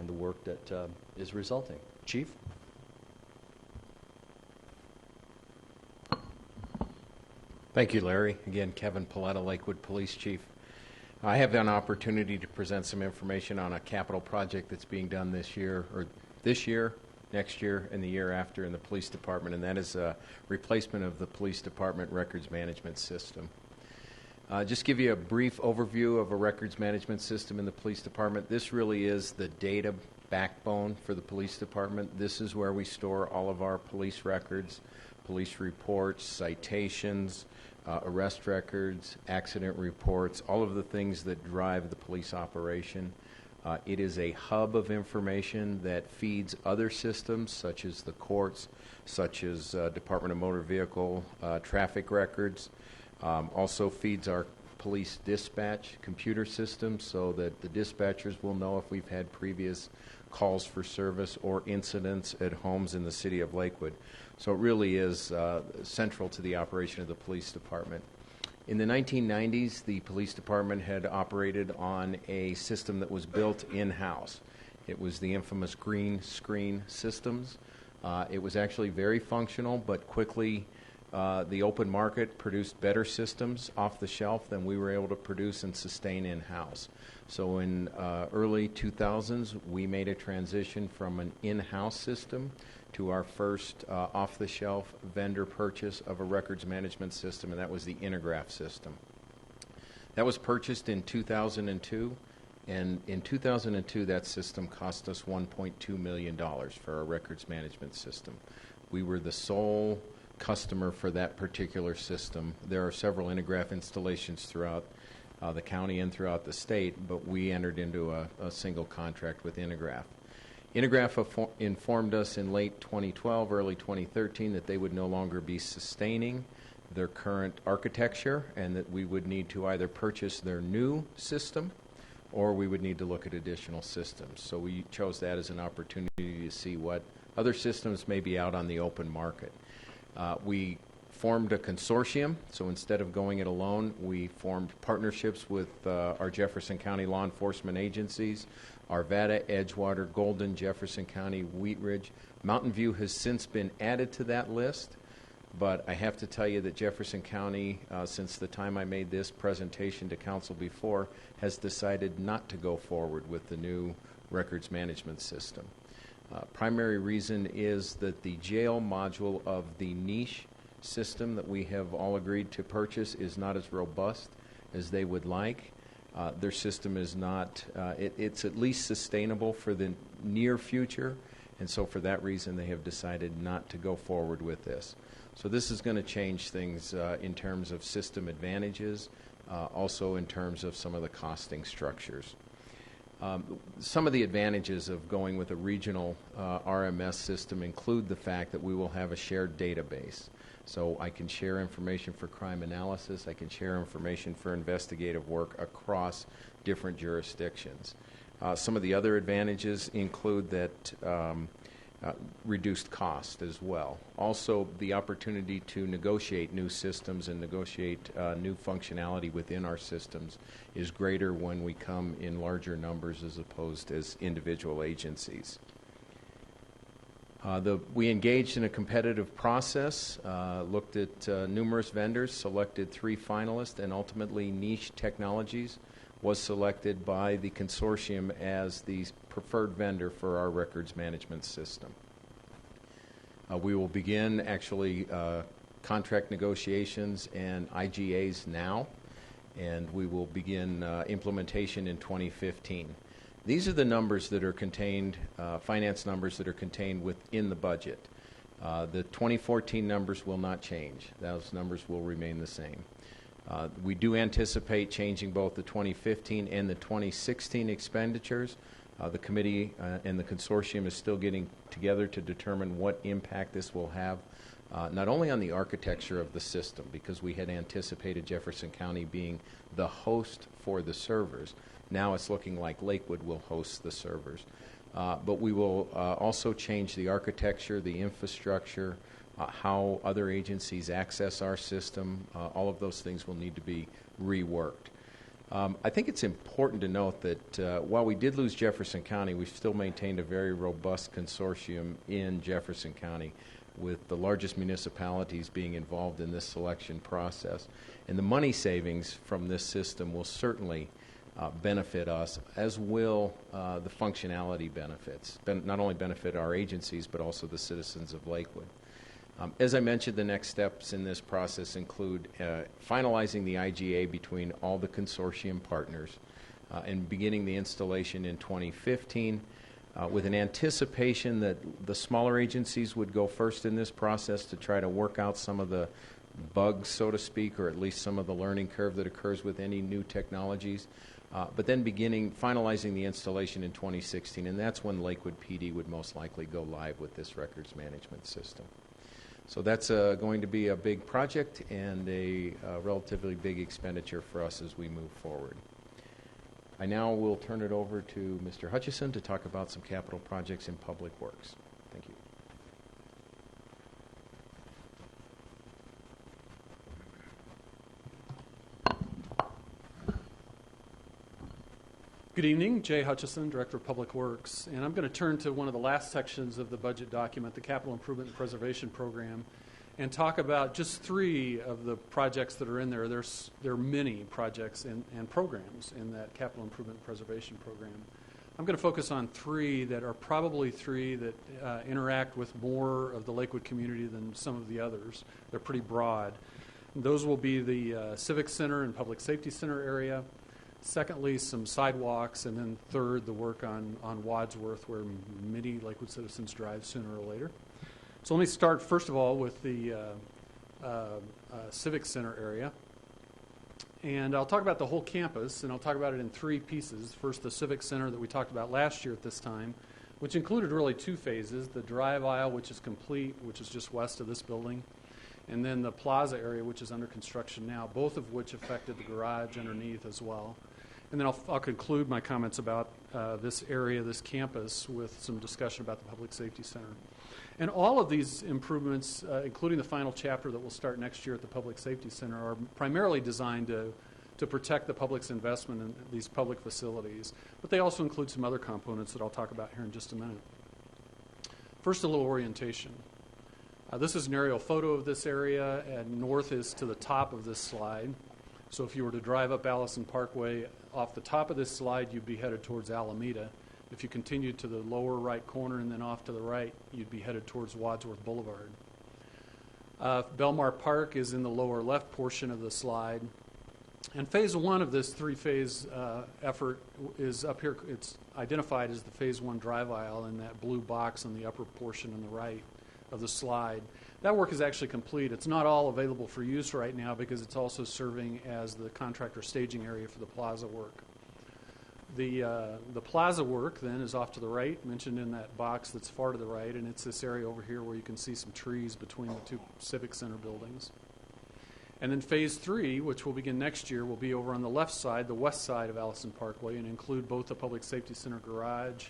the work that is resulting. Chief? Thank you, Larry. Again, Kevin Paletta, Lakewood Police Chief. I have an opportunity to present some information on a capital project that's being done this year, next year, and the year after in the police department, and that is a replacement of the police department records management system. Just give you a brief overview of a records management system in the police department. This really is the data backbone for the police department. This is where we store all of our police records, police reports, citations, arrest records, accident reports, all of the things that drive the police operation. It is a hub of information that feeds other systems, such as the courts, such as Department of Motor Vehicle traffic records. Also feeds our police dispatch computer system so that the dispatchers will know if we've had previous calls for service or incidents at homes in the city of Lakewood. So it really is central to the operation of the police department. In the 1990s, the police department had operated on a system that was built in-house. It was the infamous green screen systems. It was actually very functional, but quickly the open market produced better systems off the shelf than we were able to produce and sustain in-house. So in early 2000s, we made a transition from an in-house system to our first off-the-shelf vendor purchase of a records management system, and that was the Intergraph system. That was purchased in 2002, and in 2002 that system cost us $1.2 million for our records management system. We were the sole customer for that particular system. There are several Intergraph installations throughout the county and throughout the state, but we entered into a single contract with Intergraph. Intergraph informed us in late 2012, early 2013 that they would no longer be sustaining their current architecture and that we would need to either purchase their new system or we would need to look at additional systems. So we chose that as an opportunity to see what other systems may be out on the open market. We formed a consortium, so instead of going it alone, we formed partnerships with our Jefferson County law enforcement agencies, Arvada, Edgewater, Golden, Jefferson County, Wheat Ridge. Mountain View has since been added to that list, but I have to tell you that Jefferson County, since the time I made this presentation to council before, has decided not to go forward with the new records management system. Primary reason is that the jail module of the niche system that we have all agreed to purchase is not as robust as they would like. Their system is not, it's at least sustainable for the near future, and so for that reason they have decided not to go forward with this. So this is going to change things in terms of system advantages, also in terms of some of the costing structures. Some of the advantages of going with a regional RMS system include the fact that we will have a shared database. So I can share information for crime analysis, I can share information for investigative work across different jurisdictions. Some of the other advantages include that reduced cost as well. Also, the opportunity to negotiate new systems and negotiate new functionality within our systems is greater when we come in larger numbers as opposed as individual agencies. We engaged in a competitive process, looked at numerous vendors, selected 3 finalists, and ultimately Niche Technologies was selected by the consortium as the preferred vendor for our records management system. We will begin actually contract negotiations and IGAs now, and we will begin implementation in 2015. These are the numbers that are contained, finance numbers that are contained within the budget. The 2014 numbers will not change. Those numbers will remain the same. We do anticipate changing both the 2015 and the 2016 expenditures. The committee and the consortium is still getting together to determine what impact this will have, not only on the architecture of the system, because we had anticipated Jefferson County being the host for the servers. Now it's looking like Lakewood will host the servers. But we will also change the architecture, the infrastructure, how other agencies access our system. All of those things will need to be reworked. I think it's important to note that while we did lose Jefferson County, we've still maintained a very robust consortium in Jefferson County, with the largest municipalities being involved in this selection process. And the money savings from this system will certainly benefit us, as will the functionality benefits. Not only benefit our agencies, but also the citizens of Lakewood. As I mentioned, the next steps in this process include finalizing the IGA between all the consortium partners and beginning the installation in 2015 with an anticipation that the smaller agencies would go first in this process to try to work out some of the bugs, so to speak, or at least some of the learning curve that occurs with any new technologies. But then finalizing the installation in 2016, and that's when Lakewood PD would most likely go live with this records management system. So that's going to be a big project and a relatively big expenditure for us as we move forward. I now will turn it over to Mr. Hutchison to talk about some capital projects in Public Works. Thank you. Good evening. Jay Hutchison, Director of Public Works. And I'm going to turn to one of the last sections of the budget document, the Capital Improvement and Preservation Program, and talk about just 3 of the projects that are in there. There are many projects and programs in that Capital Improvement and Preservation Program. I'm going to focus on 3 that are probably 3 that interact with more of the Lakewood community than some of the others. They're pretty broad. Those will be the Civic Center and Public Safety Center area. Secondly, some sidewalks, and then third, the work on Wadsworth, where many Lakewood citizens drive sooner or later. So let me start, first of all, with the Civic Center area. And I'll talk about the whole campus, and I'll talk about it in 3 pieces. First, the Civic Center that we talked about last year at this time, which included really 2 phases, the drive aisle, which is complete, which is just west of this building, and then the plaza area, which is under construction now, both of which affected the garage underneath as well. And then I'll conclude my comments about this area, this campus, with some discussion about the Public Safety Center. And all of these improvements, including the final chapter that will start next year at the Public Safety Center, are primarily designed to protect the public's investment in these public facilities. But they also include some other components that I'll talk about here in just a minute. First, a little orientation. This is an aerial photo of this area, and north is to the top of this slide. So if you were to drive up Allison Parkway, off the top of this slide, you'd be headed towards Alameda. If you continued to the lower right corner and then off to the right, you'd be headed towards Wadsworth Boulevard. Belmar Park is in the lower left portion of the slide. And phase 1 of this 3-phase effort is up here. It's identified as the phase 1 drive aisle in that blue box on the upper portion on the right of the slide. That work is actually complete. It's not all available for use right now because it's also serving as the contractor staging area for the plaza work. The plaza work then is off to the right, mentioned in that box that's far to the right, and it's this area over here where you can see some trees between the 2 Civic Center buildings. And then phase 3, which will begin next year, will be over on the left side, the west side of Allison Parkway, and include both the Public Safety Center garage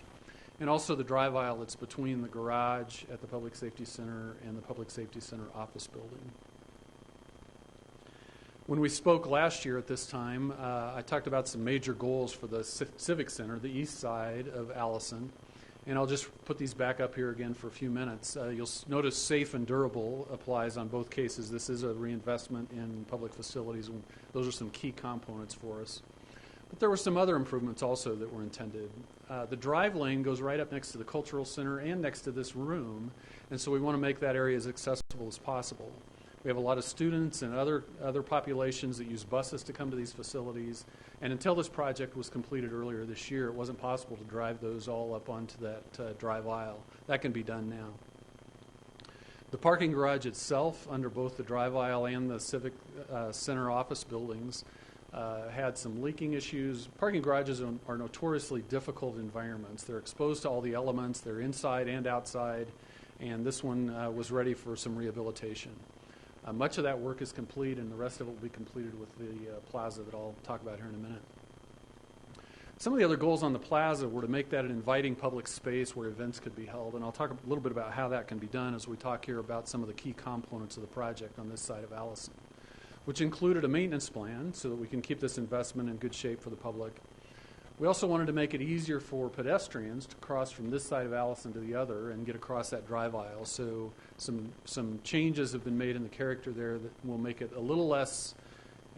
and also the drive aisle that's between the garage at the Public Safety Center and the Public Safety Center office building. When we spoke last year at this time, I talked about some major goals for the Civic Center, the east side of Allison, And I'll just put these back up here again for a few minutes. You'll notice safe and durable applies on both cases. This is a reinvestment in public facilities, and those are some key components for us. But there were some other improvements also that were intended. The drive lane goes right up next to the cultural center and next to this room, and so we want to make that area as accessible as possible. We have a lot of students and other populations that use buses to come to these facilities, and until this project was completed earlier this year, it wasn't possible to drive those all up onto that drive aisle. That can be done now. The parking garage itself, under both the drive aisle and the Civic Center office buildings, had some leaking issues. Parking garages are notoriously difficult environments. They're exposed to all the elements. They're inside and outside, and this one was ready for some rehabilitation. Much of that work is complete, and the rest of it will be completed with the plaza that I'll talk about here in a minute. Some of the other goals on the plaza were to make that an inviting public space where events could be held, and I'll talk a little bit about how that can be done as we talk here about some of the key components of the project on this side of Allison, which included a maintenance plan so that we can keep this investment in good shape for the public. We also wanted to make it easier for pedestrians to cross from this side of Allison to the other and get across that drive aisle. So some changes have been made in the character there that will make it a little less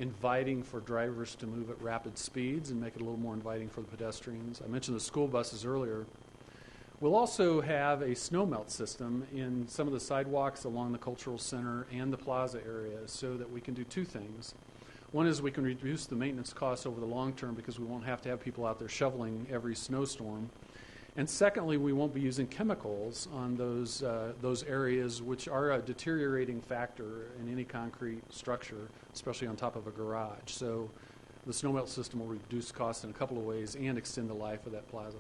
inviting for drivers to move at rapid speeds and make it a little more inviting for the pedestrians. I mentioned the school buses earlier. We'll also have a snow melt system in some of the sidewalks along the cultural center and the plaza area so that we can do two things. One is we can reduce the maintenance costs over the long term because we won't have to have people out there shoveling every snowstorm. And secondly, we won't be using chemicals on those areas which are a deteriorating factor in any concrete structure, especially on top of a garage. So the snow melt system will reduce costs in a couple of ways and extend the life of that plaza.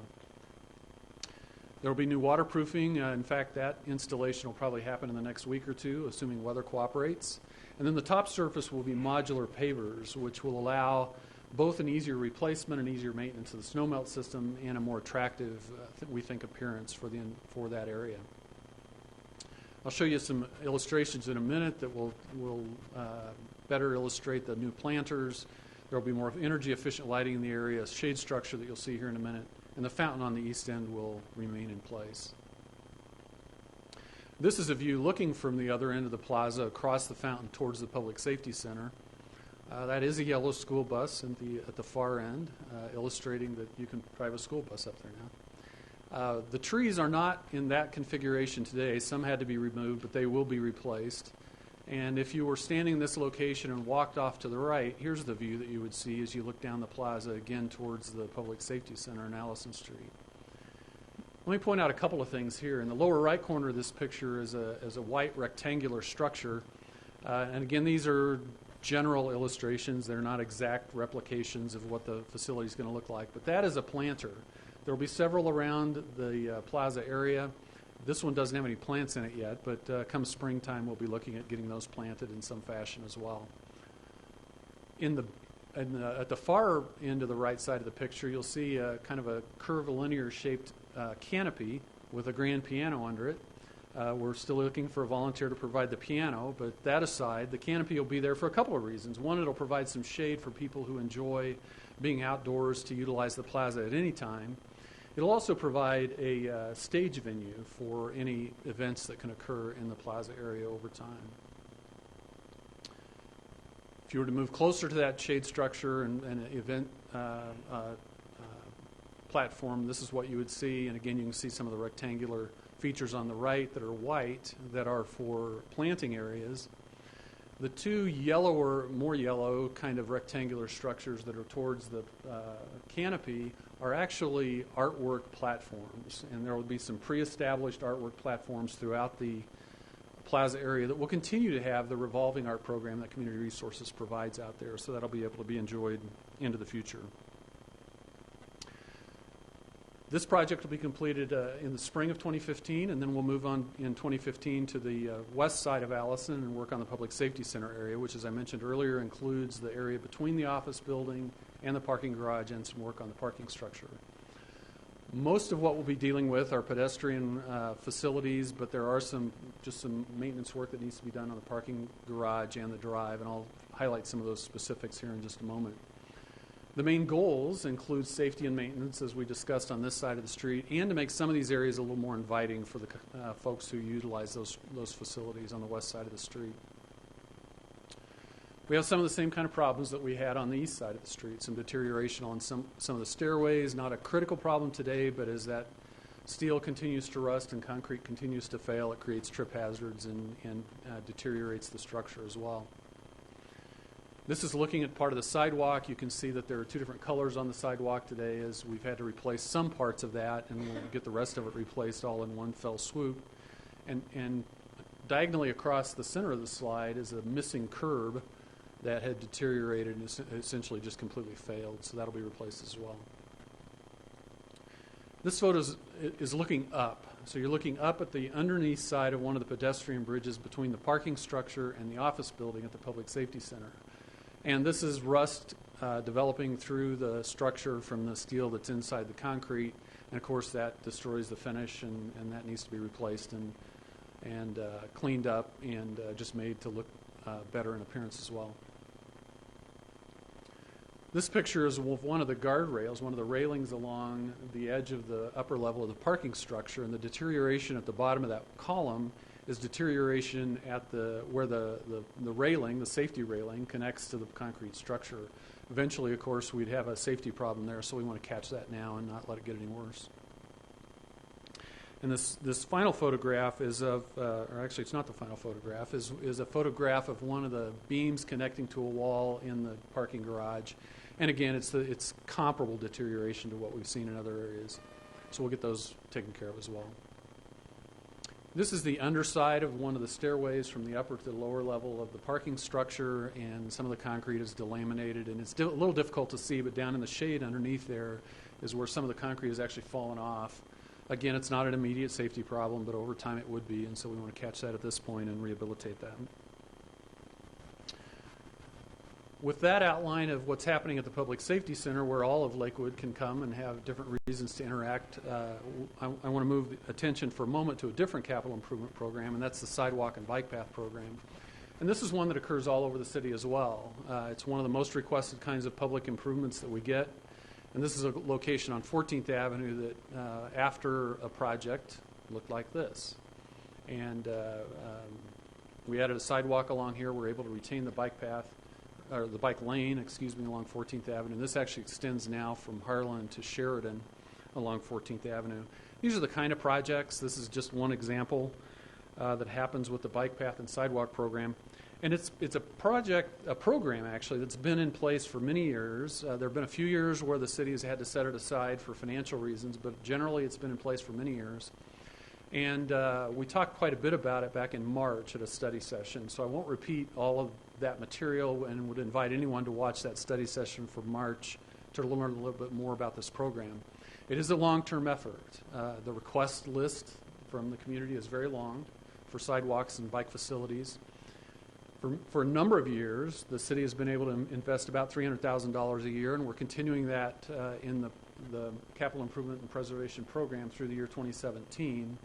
There will be new waterproofing. In fact, that installation will probably happen in the next week or two, assuming weather cooperates. And then the top surface will be modular pavers, which will allow both an easier replacement and easier maintenance of the snow melt system and a more attractive, we think, appearance for that area. I'll show you some illustrations in a minute that will better illustrate the new planters. There will be more energy-efficient lighting in the area, a shade structure that you'll see here in a minute, and the fountain on the east end will remain in place. This is a view looking from the other end of the plaza across the fountain towards the Public Safety Center. That is a yellow school bus at the far end, illustrating that you can drive a school bus up there now. The trees are not in that configuration today. Some had to be removed, but they will be replaced. And if you were standing in this location and walked off to the right, here's the view that you would see as you look down the plaza again towards the Public Safety Center on Allison Street. Let me point out a couple of things here. In the lower right corner of this picture is a white rectangular structure. And again, these are general illustrations. They're not exact replications of what the facility is going to look like. But that is a planter. There will be several around the plaza area. This one doesn't have any plants in it yet, but come springtime, we'll be looking at getting those planted in some fashion as well. At the far end of the right side of the picture, you'll see kind of a curvilinear-shaped canopy with a grand piano under it. We're still looking for a volunteer to provide the piano, but that aside, the canopy will be there for a couple of reasons. One, it'll provide some shade for people who enjoy being outdoors to utilize the plaza at any time. It'll also provide a stage venue for any events that can occur in the plaza area over time. If you were to move closer to that shade structure and an event platform, this is what you would see. And again, you can see some of the rectangular features on the right that are white that are for planting areas. The two more yellow kind of rectangular structures that are towards the canopy are actually artwork platforms. And there will be some pre-established artwork platforms throughout the plaza area that will continue to have the revolving art program that Community Resources provides out there. So that'll be able to be enjoyed into the future. This project will be completed in the spring of 2015, and then we'll move on in 2015 to the west side of Allison and work on the Public Safety Center area, which, as I mentioned earlier, includes the area between the office building and the parking garage and some work on the parking structure. Most of what we'll be dealing with are pedestrian facilities, but there are some maintenance work that needs to be done on the parking garage and the drive, and I'll highlight some of those specifics here in just a moment. The main goals include safety and maintenance, as we discussed on this side of the street, and to make some of these areas a little more inviting for the folks who utilize those facilities on the west side of the street. We have some of the same kind of problems that we had on the east side of the street, some deterioration on some of the stairways, not a critical problem today, but as that steel continues to rust and concrete continues to fail, it creates trip hazards and deteriorates the structure as well. This is looking at part of the sidewalk. You can see that there are two different colors on the sidewalk today, as we've had to replace some parts of that, and we'll get the rest of it replaced all in one fell swoop. And diagonally across the center of the slide is a missing curb that had deteriorated and essentially just completely failed, so that'll be replaced as well. This photo is looking up. So you're looking up at the underneath side of one of the pedestrian bridges between the parking structure and the office building at the Public Safety Center. And this is rust developing through the structure from the steel that's inside the concrete. And of course that destroys the finish, and that needs to be replaced and cleaned up and just made to look better in appearance as well. This picture is of one of the guardrails, one of the railings along the edge of the upper level of the parking structure, and the deterioration at the bottom of that column is deterioration at where the railing, the safety railing, connects to the concrete structure. Eventually, of course, we'd have a safety problem there, so we want to catch that now and not let it get any worse. And this final photograph is of, or actually it's not the final photograph, is a photograph of one of the beams connecting to a wall in the parking garage. And again, it's comparable deterioration to what we've seen in other areas. So we'll get those taken care of as well. This is the underside of one of the stairways from the upper to the lower level of the parking structure, and some of the concrete is delaminated, and it's a little difficult to see, but down in the shade underneath there is where some of the concrete has actually fallen off. Again, it's not an immediate safety problem, but over time it would be, and so we want to catch that at this point and rehabilitate that. With that outline of what's happening at the Public Safety Center, where all of Lakewood can come and have different reasons to interact, I want to move attention for a moment to a different capital improvement program, and that's the sidewalk and bike path program. And this is one that occurs all over the city as well. It's one of the most requested kinds of public improvements that we get. And this is a location on 14th Avenue that, after a project, looked like this. And we added a sidewalk along here. We're able to retain the bike path, or the bike lane, along 14th Avenue. This actually extends now from Harlan to Sheridan along 14th Avenue. These are the kind of projects. This is just one example that happens with the bike path and sidewalk program. And it's a program actually that's been in place for many years. There have been a few years where the city has had to set it aside for financial reasons, but generally it's been in place for many years. And we talked quite a bit about it back in March at a study session, so I won't repeat all of that material, and would invite anyone to watch that study session for March to learn a little bit more about this program. It is a long-term effort. The request list from the community is very long for sidewalks and bike facilities. For a number of years, the city has been able to invest about $300,000 a year, and we're continuing that in the Capital Improvement and Preservation Program through the year 2017.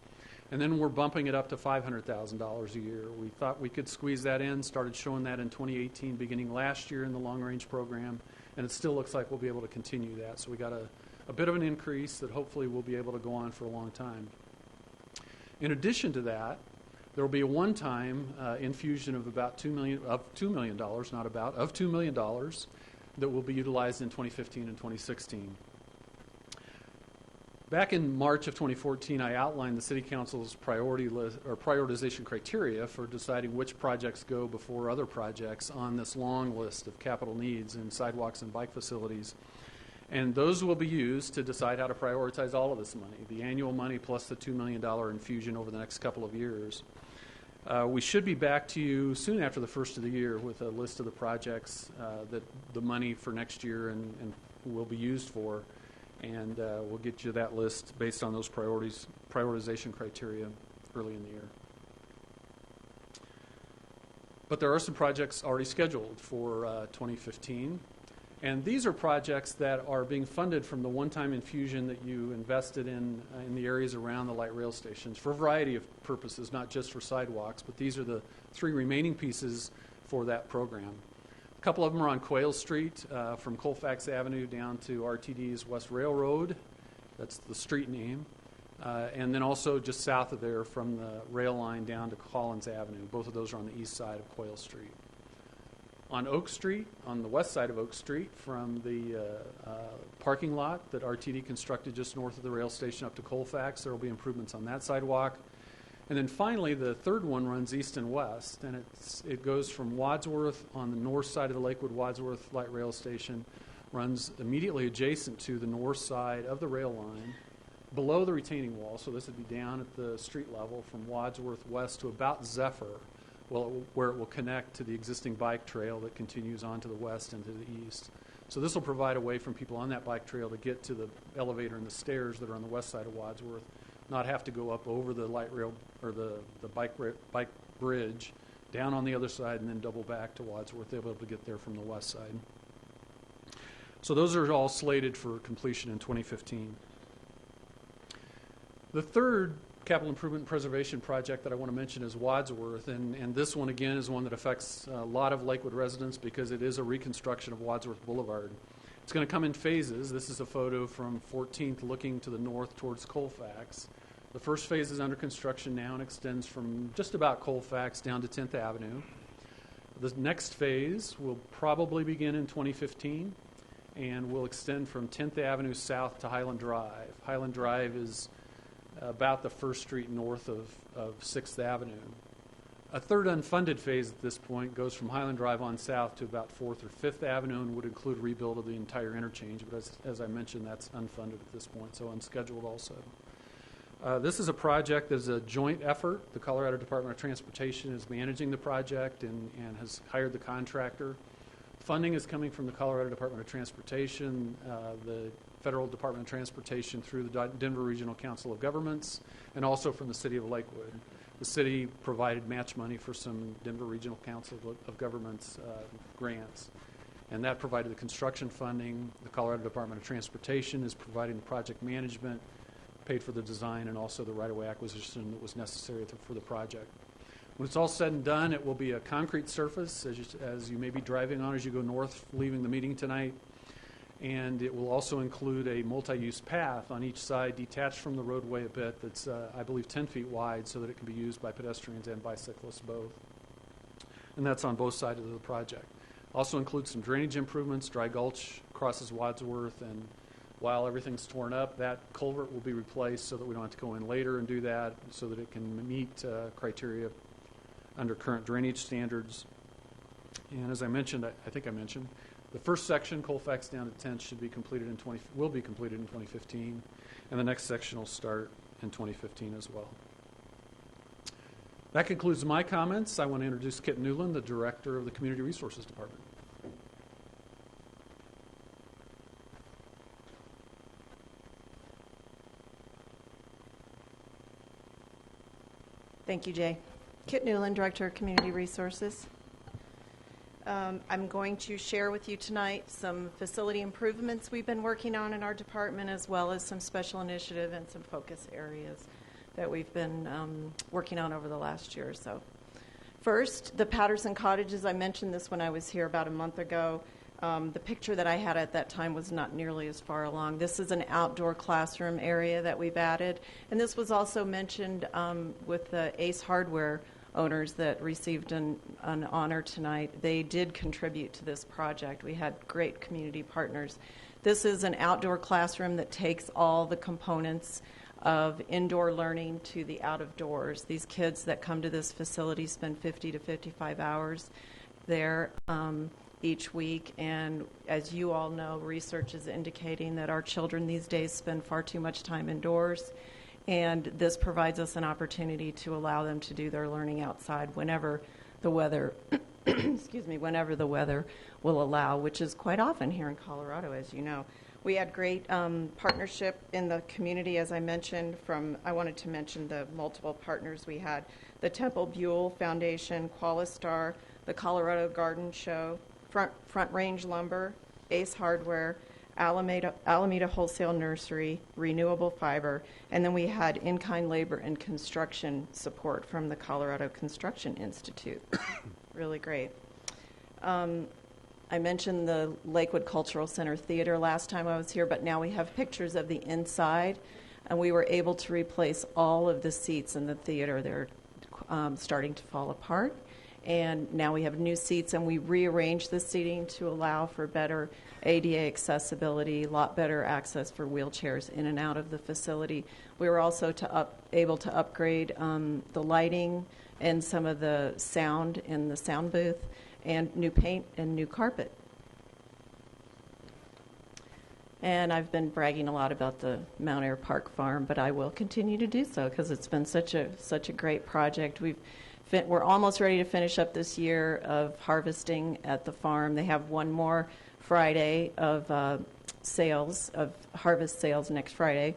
And then we're bumping it up to $500,000 a year. We thought we could squeeze that in, started showing that in 2018, beginning last year in the long-range program, and it still looks like we'll be able to continue that. So we got a bit of an increase that hopefully will be able to go on for a long time. In addition to that, there will be a one-time infusion of about $2 million that will be utilized in 2015 and 2016. Back in March of 2014, I outlined the City Council's priority list or prioritization criteria for deciding which projects go before other projects on this long list of capital needs in sidewalks and bike facilities. And those will be used to decide how to prioritize all of this money, the annual money plus the $2 million infusion over the next couple of years. We should be back to you soon after the first of the year with a list of the projects that the money for next year and will be used for. And we'll get you that list based on those prioritization criteria early in the year. But there are some projects already scheduled for 2015. And these are projects that are being funded from the one-time infusion that you invested in the areas around the light rail stations for a variety of purposes, not just for sidewalks, but these are the three remaining pieces for that program. A couple of them are on Quail Street, from Colfax Avenue down to RTD's West Railroad. That's the street name. And then also just south of there from the rail line down to Collins Avenue. Both of those are on the east side of Quail Street. On Oak Street, on the west side of Oak Street, from the parking lot that RTD constructed just north of the rail station up to Colfax, there will be improvements on that sidewalk. And then finally, the third one runs east and west, and it goes from Wadsworth on the north side of the Lakewood Wadsworth Light Rail Station, runs immediately adjacent to the north side of the rail line, below the retaining wall. So this would be down at the street level from Wadsworth west to about Zephyr, where it will connect to the existing bike trail that continues on to the west and to the east. So this will provide a way for people on that bike trail to get to the elevator and the stairs that are on the west side of Wadsworth, not have to go up over the light rail or the bike bridge, down on the other side, and then double back to Wadsworth. They'll be able to get there from the west side. So those are all slated for completion in 2015. The third capital improvement and preservation project that I want to mention is Wadsworth, and this one again is one that affects a lot of Lakewood residents because it is a reconstruction of Wadsworth Boulevard. It's going to come in phases. This is a photo from 14th looking to the north towards Colfax. The first phase is under construction now and extends from just about Colfax down to 10th Avenue. The next phase will probably begin in 2015 and will extend from 10th Avenue south to Highland Drive. Highland Drive is about the first street north of 6th Avenue. A third unfunded phase at this point goes from Highland Drive on south to about 4th or 5th Avenue and would include rebuild of the entire interchange, but as I mentioned, that's unfunded at this point, so unscheduled also. This is a project that is a joint effort. The Colorado Department of Transportation is managing the project and has hired the contractor. Funding is coming from the Colorado Department of Transportation, the Federal Department of Transportation through the Denver Regional Council of Governments, and also from the City of Lakewood. The city provided match money for some Denver Regional Council of Governments grants, and that provided the construction funding. The Colorado Department of Transportation is providing the project management, paid for the design, and also the right-of-way acquisition that was necessary for the project. When it's all said and done, it will be a concrete surface as you may be driving on as you go north leaving the meeting tonight. And it will also include a multi-use path on each side detached from the roadway a bit that's, I believe, 10 feet wide so that it can be used by pedestrians and bicyclists both. And that's on both sides of the project. Also includes some drainage improvements. Dry Gulch crosses Wadsworth, and while everything's torn up, that culvert will be replaced so that we don't have to go in later and do that, so that it can meet criteria under current drainage standards. And as I mentioned, I think I mentioned, the first section, Colfax down to 10th, will be completed in 2015, and the next section will start in 2015 as well. That concludes my comments. I want to introduce Kit Newland, the Director of the Community Resources Department. Thank you, Jay. Kit Newland, Director of Community Resources. I'm going to share with you tonight some facility improvements we've been working on in our department, as well as some special initiative and some focus areas that we've been working on over the last year or so. First, the Patterson Cottages. I mentioned this when I was here about a month ago. The picture that I had at that time was not nearly as far along. This is an outdoor classroom area that we've added, and this was also mentioned with the Ace Hardware owners that received an honor tonight. They did contribute to this project. We had great community partners. This is an outdoor classroom that takes all the components of indoor learning to the out of doors. These kids that come to this facility spend 50 to 55 hours there each week, and as you all know, research is indicating that our children these days spend far too much time indoors, and this provides us an opportunity to allow them to do their learning outside whenever the weather whenever the weather will allow, which is quite often here in Colorado, as you know. We had great partnership in the community, as I mentioned. I wanted to mention the multiple partners we had: the Temple Buell Foundation, Qualistar, the Colorado Garden Show, Front Range Lumber, Ace Hardware, Alameda Wholesale Nursery, Renewable Fiber, and then we had in-kind labor and construction support from the Colorado Construction Institute. Really great. I mentioned the Lakewood Cultural Center Theater last time I was here, but now we have pictures of the inside, and we were able to replace all of the seats in the theater. They're starting to fall apart, and now we have new seats, and we rearranged the seating to allow for better ADA accessibility, a lot better access for wheelchairs in and out of the facility. We were also able to upgrade the lighting and some of the sound in the sound booth, and new paint and new carpet. And I've been bragging a lot about the Mount Air Park Farm, but I will continue to do so because it's been such a great project. We're almost ready to finish up this year of harvesting at the farm. They have one more Friday of harvest sales next Friday.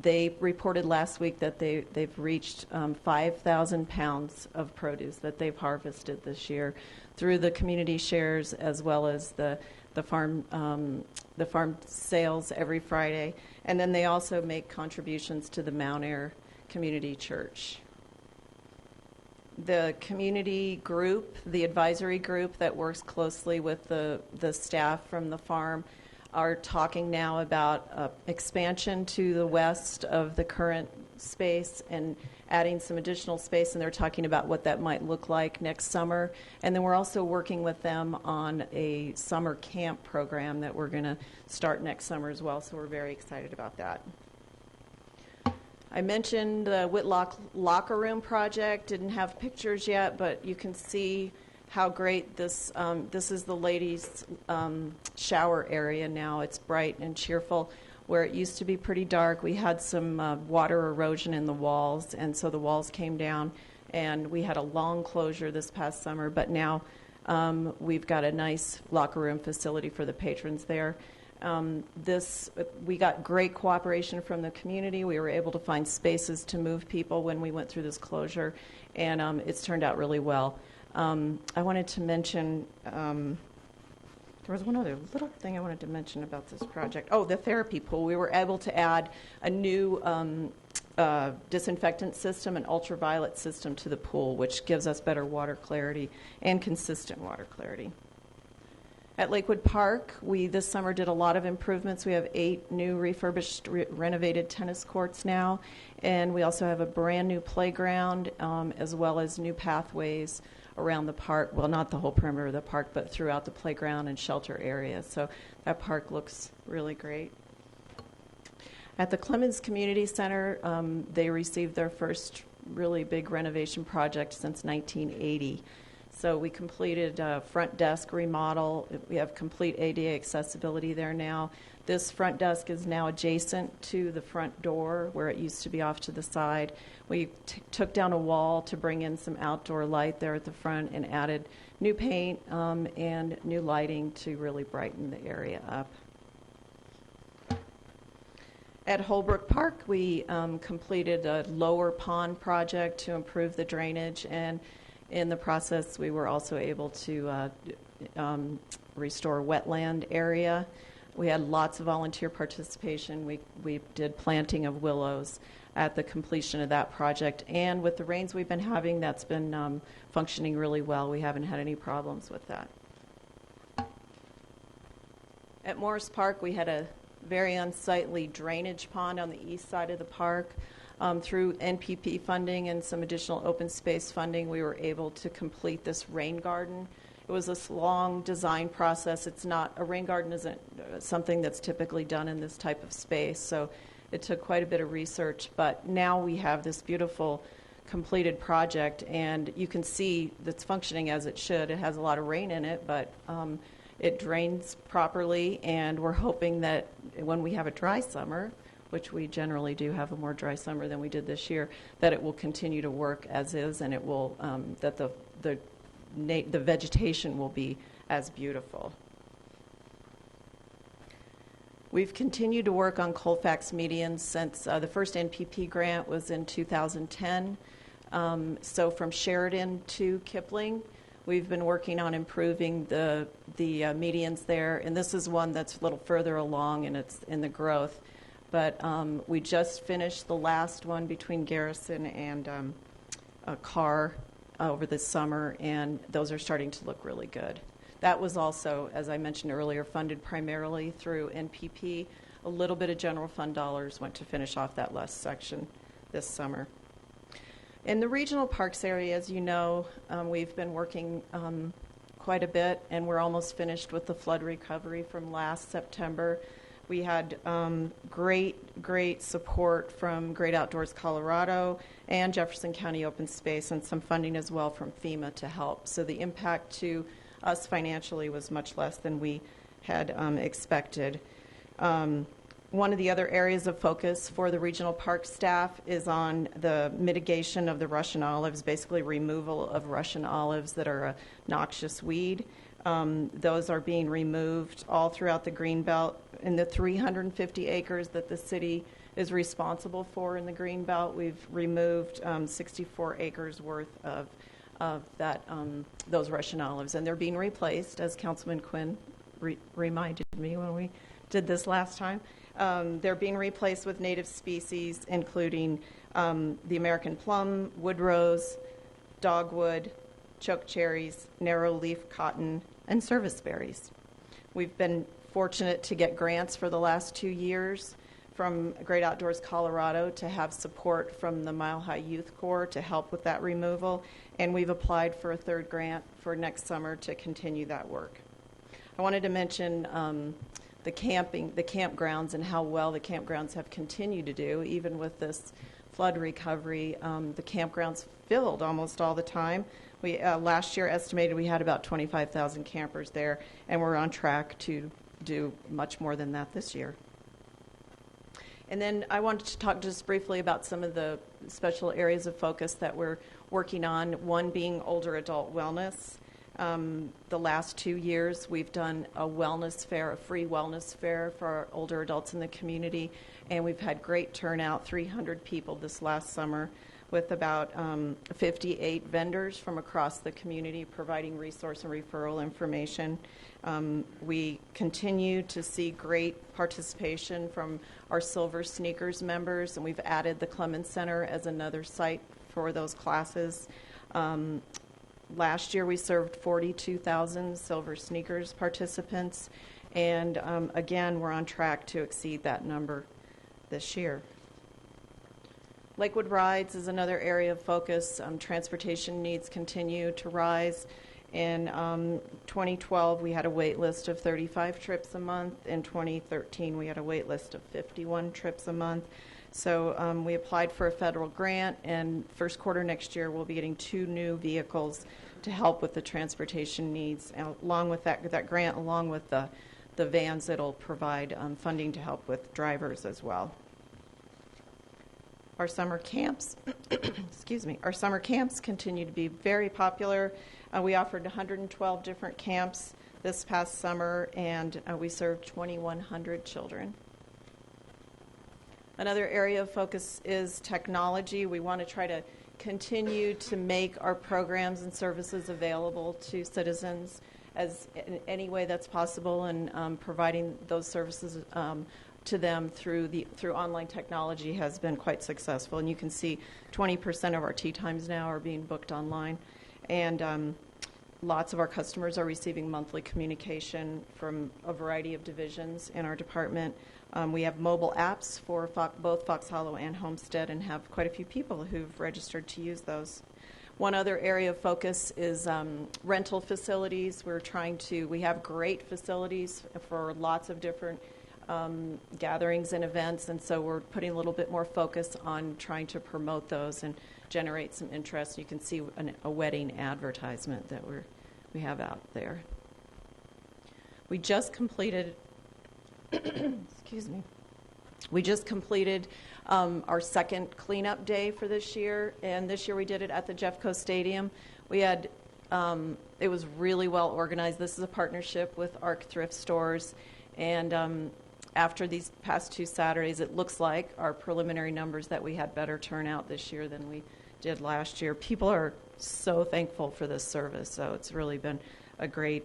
They reported last week that they've reached 5,000 pounds of produce that they've harvested this year through the community shares as well as the farm sales every Friday. And then they also make contributions to the Mount Air Community Church. The community group, the advisory group that works closely with the staff from the farm, are talking now about expansion to the west of the current space and adding some additional space, and they're talking about what that might look like next summer. And then we're also working with them on a summer camp program that we're going to start next summer as well, so we're very excited about that. I mentioned the Whitlock Locker Room project. Didn't have pictures yet, but you can see how great this is. The ladies' shower area now. It's bright and cheerful. Where it used to be pretty dark, we had some water erosion in the walls, and so the walls came down, and we had a long closure this past summer. But now we've got a nice locker room facility for the patrons there. We got great cooperation from the community. We were able to find spaces to move people when we went through this closure, and it's turned out really well. I wanted to mention, there was one other little thing I wanted to mention about this project. Oh, the therapy pool. We were able to add a new disinfectant system, an ultraviolet system to the pool, which gives us better water clarity and consistent water clarity. At Lakewood Park, we this summer did a lot of improvements. We have 8 new refurbished, renovated tennis courts now, and we also have a brand new playground as well as new pathways around the park. Well, not the whole perimeter of the park, but throughout the playground and shelter area. So that park looks really great. At the Clemens Community Center, they received their first really big renovation project since 1980. So we completed a front desk remodel. We have complete ADA accessibility there now. This front desk is now adjacent to the front door where it used to be off to the side. We took down a wall to bring in some outdoor light there at the front and added new paint and new lighting to really brighten the area up. At Holbrook Park, we completed a lower pond project to improve the drainage, and in the process, we were also able to restore wetland area. We had lots of volunteer participation. We did planting of willows at the completion of that project. And with the rains we've been having, that's been functioning really well. We haven't had any problems with that. At Morris Park, we had a very unsightly drainage pond on the east side of the park. Through NPP funding and some additional open space funding, we were able to complete this rain garden. It was this long design process. A rain garden isn't something that's typically done in this type of space, so it took quite a bit of research. But now we have this beautiful completed project, and you can see that's functioning as it should. It has a lot of rain in it, but it drains properly, and we're hoping that when we have a dry summer, which we generally do have a more dry summer than we did this year, that it will continue to work as is, and it will that the vegetation will be as beautiful. We've continued to work on Colfax medians since the first NPP grant was in 2010. So from Sheridan to Kipling, we've been working on improving the medians there, and this is one that's a little further along and it's in the growth. But we just finished the last one between Garrison and Carr over the summer, and those are starting to look really good. That was also, as I mentioned earlier, funded primarily through NPP. A little bit of general fund dollars went to finish off that last section this summer. In the regional parks area, as you know, we've been working quite a bit, and we're almost finished with the flood recovery from last September. We had great support from Great Outdoors Colorado and Jefferson County Open Space, and some funding as well from FEMA to help. So the impact to us financially was much less than we had expected. One of the other areas of focus for the regional park staff is on the mitigation of the Russian olives, basically removal of Russian olives that are a noxious weed. Those are being removed all throughout the Greenbelt. In the 350 acres that the city is responsible for in the Greenbelt, we've removed 64 acres worth of that those Russian olives, and they're being replaced, as Councilman Quinn reminded me when we did this last time. They're being replaced with native species, including the American plum, wood rose, dogwood, choke cherries, narrow leaf cotton, and service berries. We've been fortunate to get grants for the last 2 years from Great Outdoors Colorado to have support from the Mile High Youth Corps to help with that removal, and we've applied for a third grant for next summer to continue that work. I wanted to mention the campgrounds, and how well the campgrounds have continued to do, even with this flood recovery. The campgrounds filled almost all the time. We last year estimated we had about 25,000 campers there, and we're on track to do much more than that this year. And then I wanted to talk just briefly about some of the special areas of focus that we're working on, one being older adult wellness. The last 2 years, we've done a wellness fair, a free wellness fair for our older adults in the community, and we've had great turnout, 300 people this last summer, with about 58 vendors from across the community providing resource and referral information. We continue to see great participation from our Silver Sneakers members, and we've added the Clemens Center as another site for those classes. Last year, we served 42,000 Silver Sneakers participants, and again, we're on track to exceed that number this year. Lakewood Rides is another area of focus. Transportation needs continue to rise. In 2012, we had a wait list of 35 trips a month. In 2013, we had a wait list of 51 trips a month. So we applied for a federal grant, and first quarter next year we'll be getting 2 new vehicles to help with the transportation needs, along with that grant, along with the vans that'll provide funding to help with drivers as well. Our summer camps, our summer camps continue to be very popular. We offered 112 different camps this past summer, and we served 2,100 children. Another area of focus is technology. We want to try to continue to make our programs and services available to citizens as in any way that's possible, and providing those services to them through online technology has been quite successful. And you can see 20% of our tea times now are being booked online, and lots of our customers are receiving monthly communication from a variety of divisions in our department. We have mobile apps for both Fox Hollow and Homestead, and have quite a few people who've registered to use those. One other area of focus is rental facilities. We have great facilities for lots of different gatherings and events, and so we're putting a little bit more focus on trying to promote those and generate some interest. You can see a wedding advertisement that we have out there. We just completed excuse me. We just completed our second cleanup day for this year, and this year we did it at the Jeffco Stadium. We had it was really well organized. This is a partnership with ARC Thrift Stores, and after these past 2 Saturdays, it looks like our preliminary numbers that we had better turnout this year than we did last year. People are so thankful for this service, so it's really been a great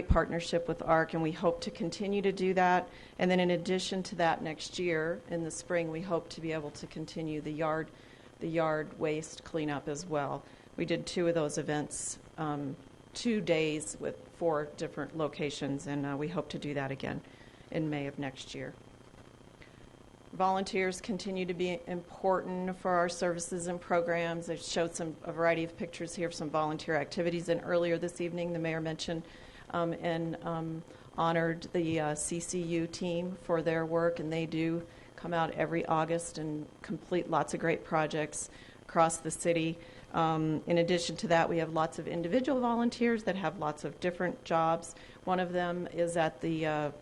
partnership with ARC, and we hope to continue to do that. And then in addition to that, next year in the spring, we hope to be able to continue the yard waste cleanup as well. We did 2 of those events 2 days with 4 different locations, and we hope to do that again in May of next year. Volunteers continue to be important for our services and programs. I showed a variety of pictures here of some volunteer activities, and earlier this evening the mayor mentioned and honored the CCU team for their work, and they do come out every August and complete lots of great projects across the city. In addition to that, we have lots of individual volunteers that have lots of different jobs. One of them is at the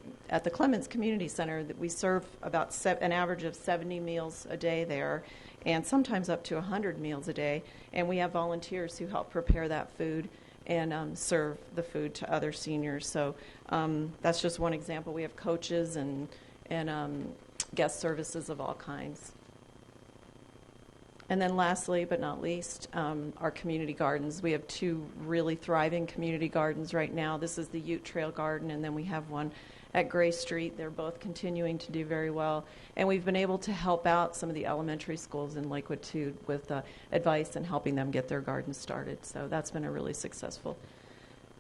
Clemens Community Center. That we serve about an average of 70 meals a day there, and sometimes up to 100 meals a day. And we have volunteers who help prepare that food and serve the food to other seniors. So that's just one example. We have coaches and guest services of all kinds. And then lastly, but not least, our community gardens. We have 2 really thriving community gardens right now. This is the Ute Trail Garden, and then we have one at Gray Street. They're both continuing to do very well. And we've been able to help out some of the elementary schools in Lakewood, too, with advice and helping them get their gardens started. So that's been a really successful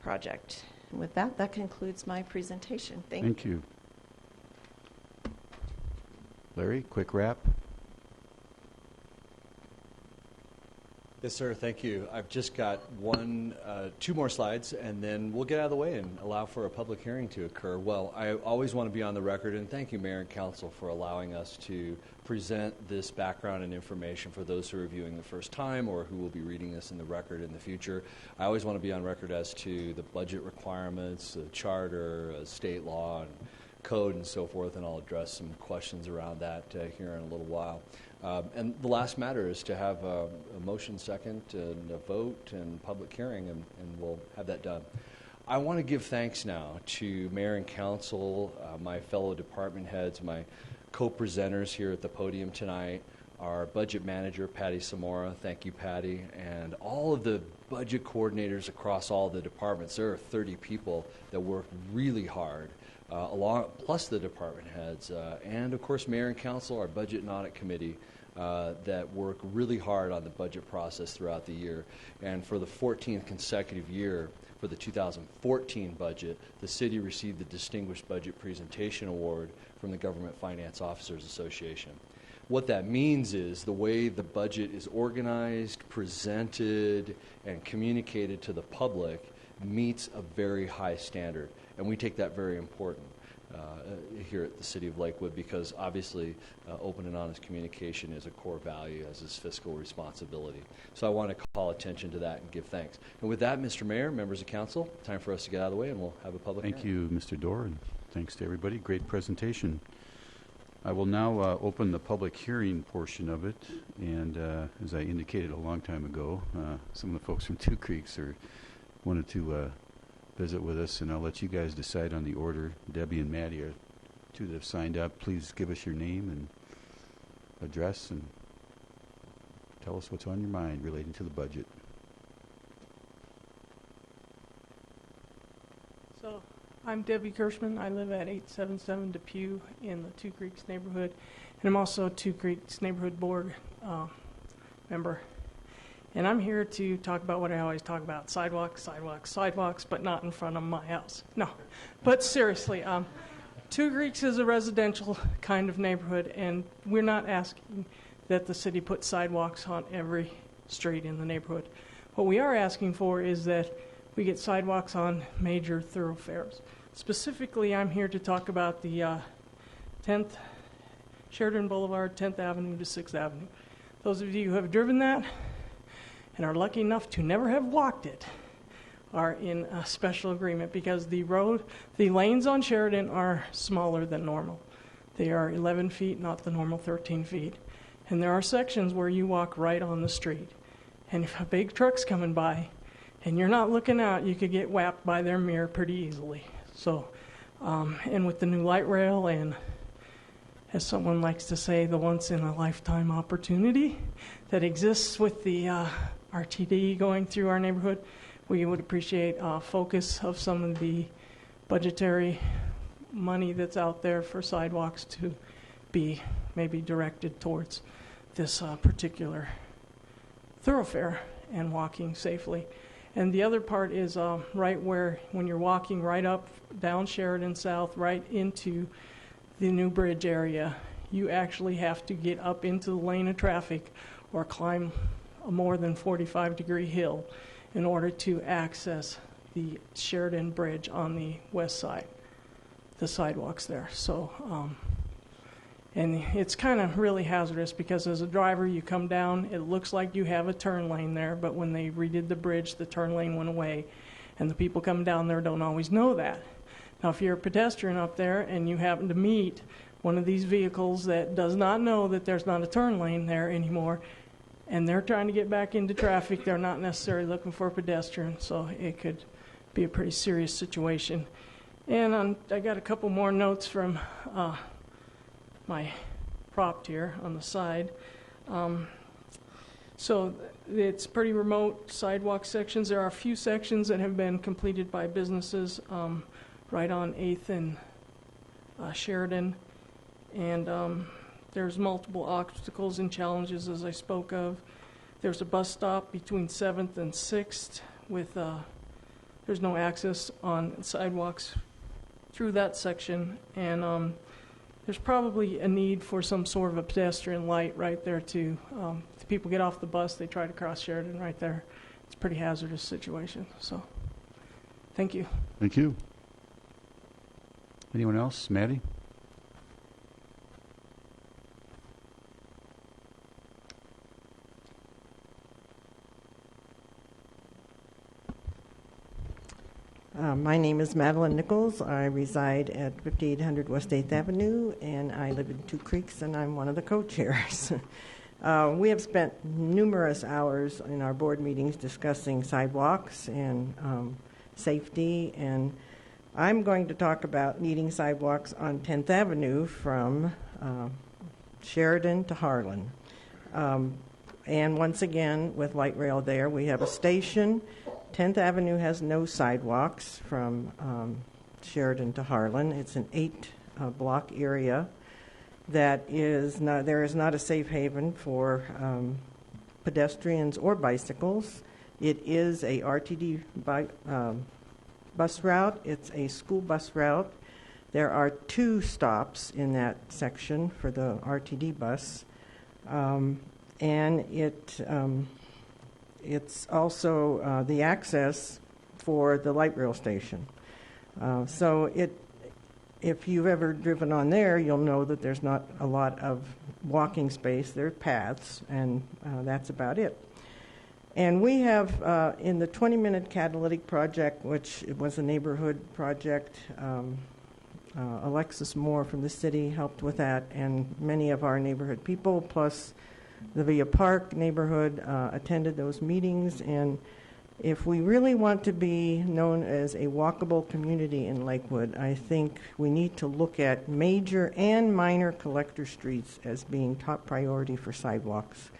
project. And with that, that concludes my presentation. Thank you. Larry, quick wrap. Yes, sir. Thank you. I've just got 2 more slides, and then we'll get out of the way and allow for a public hearing to occur. Well, I always want to be on the record, and thank you, Mayor and Council, for allowing us to present this background and information for those who are viewing the first time or who will be reading this in the record in the future. I always want to be on record as to the budget requirements, the charter, state law, and code and so forth, and I'll address some questions around that here in a little while. And the last matter is to have a motion second and a vote and public hearing, and we'll have that done. I want to give thanks now to Mayor and Council, my fellow department heads, my co-presenters here at the podium tonight, our budget manager, Patty Samora. Thank you, Patty. And all of the budget coordinators across all the departments. There are 30 people that work really hard, plus the department heads. And, of course, Mayor and Council, our Budget and Audit Committee, that work really hard on the budget process throughout the year. And for the 14th consecutive year, for the 2014 budget, the city received the Distinguished Budget Presentation Award from the Government Finance Officers Association. What that means is the way the budget is organized, presented, and communicated to the public meets a very high standard. And we take that very important here at the City of Lakewood, because obviously open and honest communication is a core value, as is fiscal responsibility. So I want to call attention to that and give thanks. And with that, Mr. Mayor, members of council, time for us to get out of the way, and we'll have a public hearing. Thank you, Mr. Dorr, and thanks to everybody. Great presentation. I will now open the public hearing portion of it, and as I indicated a long time ago, some of the folks from Two Creeks wanted to visit with us, and I'll let you guys decide on the order. Debbie and Maddie are 2 that have signed up. Please give us your name and address and tell us what's on your mind relating to the budget. So, I'm Debbie Kirschman. I live at 877 Depew in the Two Creeks neighborhood, and I'm also a Two Creeks neighborhood board member. And I'm here to talk about what I always talk about: sidewalks, sidewalks, sidewalks, but not in front of my house. No, but seriously, Two Creeks is a residential kind of neighborhood, and we're not asking that the city put sidewalks on every street in the neighborhood. What we are asking for is that we get sidewalks on major thoroughfares. Specifically, I'm here to talk about the 10th Sheridan Boulevard, 10th Avenue to 6th Avenue. Those of you who have driven that and are lucky enough to never have walked it are in a special agreement, because the lanes on Sheridan are smaller than normal. They are 11 feet, not the normal 13 feet. And there are sections where you walk right on the street. And if a big truck's coming by and you're not looking out, you could get whapped by their mirror pretty easily. So, and with the new light rail and, as someone likes to say, the once-in-a-lifetime opportunity that exists with the RTD going through our neighborhood, we would appreciate focus of some of the budgetary money that's out there for sidewalks to be maybe directed towards this particular thoroughfare and walking safely. And the other part is right where, when you're walking right up down Sheridan South, right into the new bridge area, you actually have to get up into the lane of traffic or climb a more than 45-degree hill in order to access the Sheridan Bridge on the west side, the sidewalks there. So, and it's kind of really hazardous because as a driver, you come down, it looks like you have a turn lane there, but when they redid the bridge, the turn lane went away, and the people coming down there don't always know that. Now, if you're a pedestrian up there and you happen to meet one of these vehicles that does not know that there's not a turn lane there anymore, and they're trying to get back into traffic, they're not necessarily looking for a pedestrian, so it could be a pretty serious situation. And I got a couple more notes from my prop here on the side. So it's pretty remote sidewalk sections. There are a few sections that have been completed by businesses right on 8th and Sheridan. And there's multiple obstacles and challenges, as I spoke of. There's a bus stop between 7th and 6th with there's no access on sidewalks through that section. And there's probably a need for some sort of a pedestrian light right there too. If people get off the bus, they try to cross Sheridan right there. It's a pretty hazardous situation. So, thank you. Thank you. Anyone else? Maddie? My name is Madeline Nichols. I reside at 5800 West 8th Avenue, and I live in Two Creeks, and I'm one of the co-chairs. We have spent numerous hours in our board meetings discussing sidewalks and safety, and I'm going to talk about needing sidewalks on 10th Avenue from Sheridan to Harlan. And once again, with light rail there, we have a station. 10th Avenue has no sidewalks from Sheridan to Harlan. It's an 8-block area that is not, there is not a safe haven for pedestrians or bicycles. It is a RTD bus route. It's a school bus route. There are 2 stops in that section for the RTD bus, and it's also the access for the light rail station. So if you've ever driven on there, you'll know that there's not a lot of walking space. There are paths, and that's about it. And we have, in the 20-minute catalytic project, which was a neighborhood project, Alexis Moore from the city helped with that, and many of our neighborhood people, plus the Villa Park neighborhood, attended those meetings. And if we really want to be known as a walkable community in Lakewood, I think we need to look at major and minor collector streets as being top priority for sidewalks.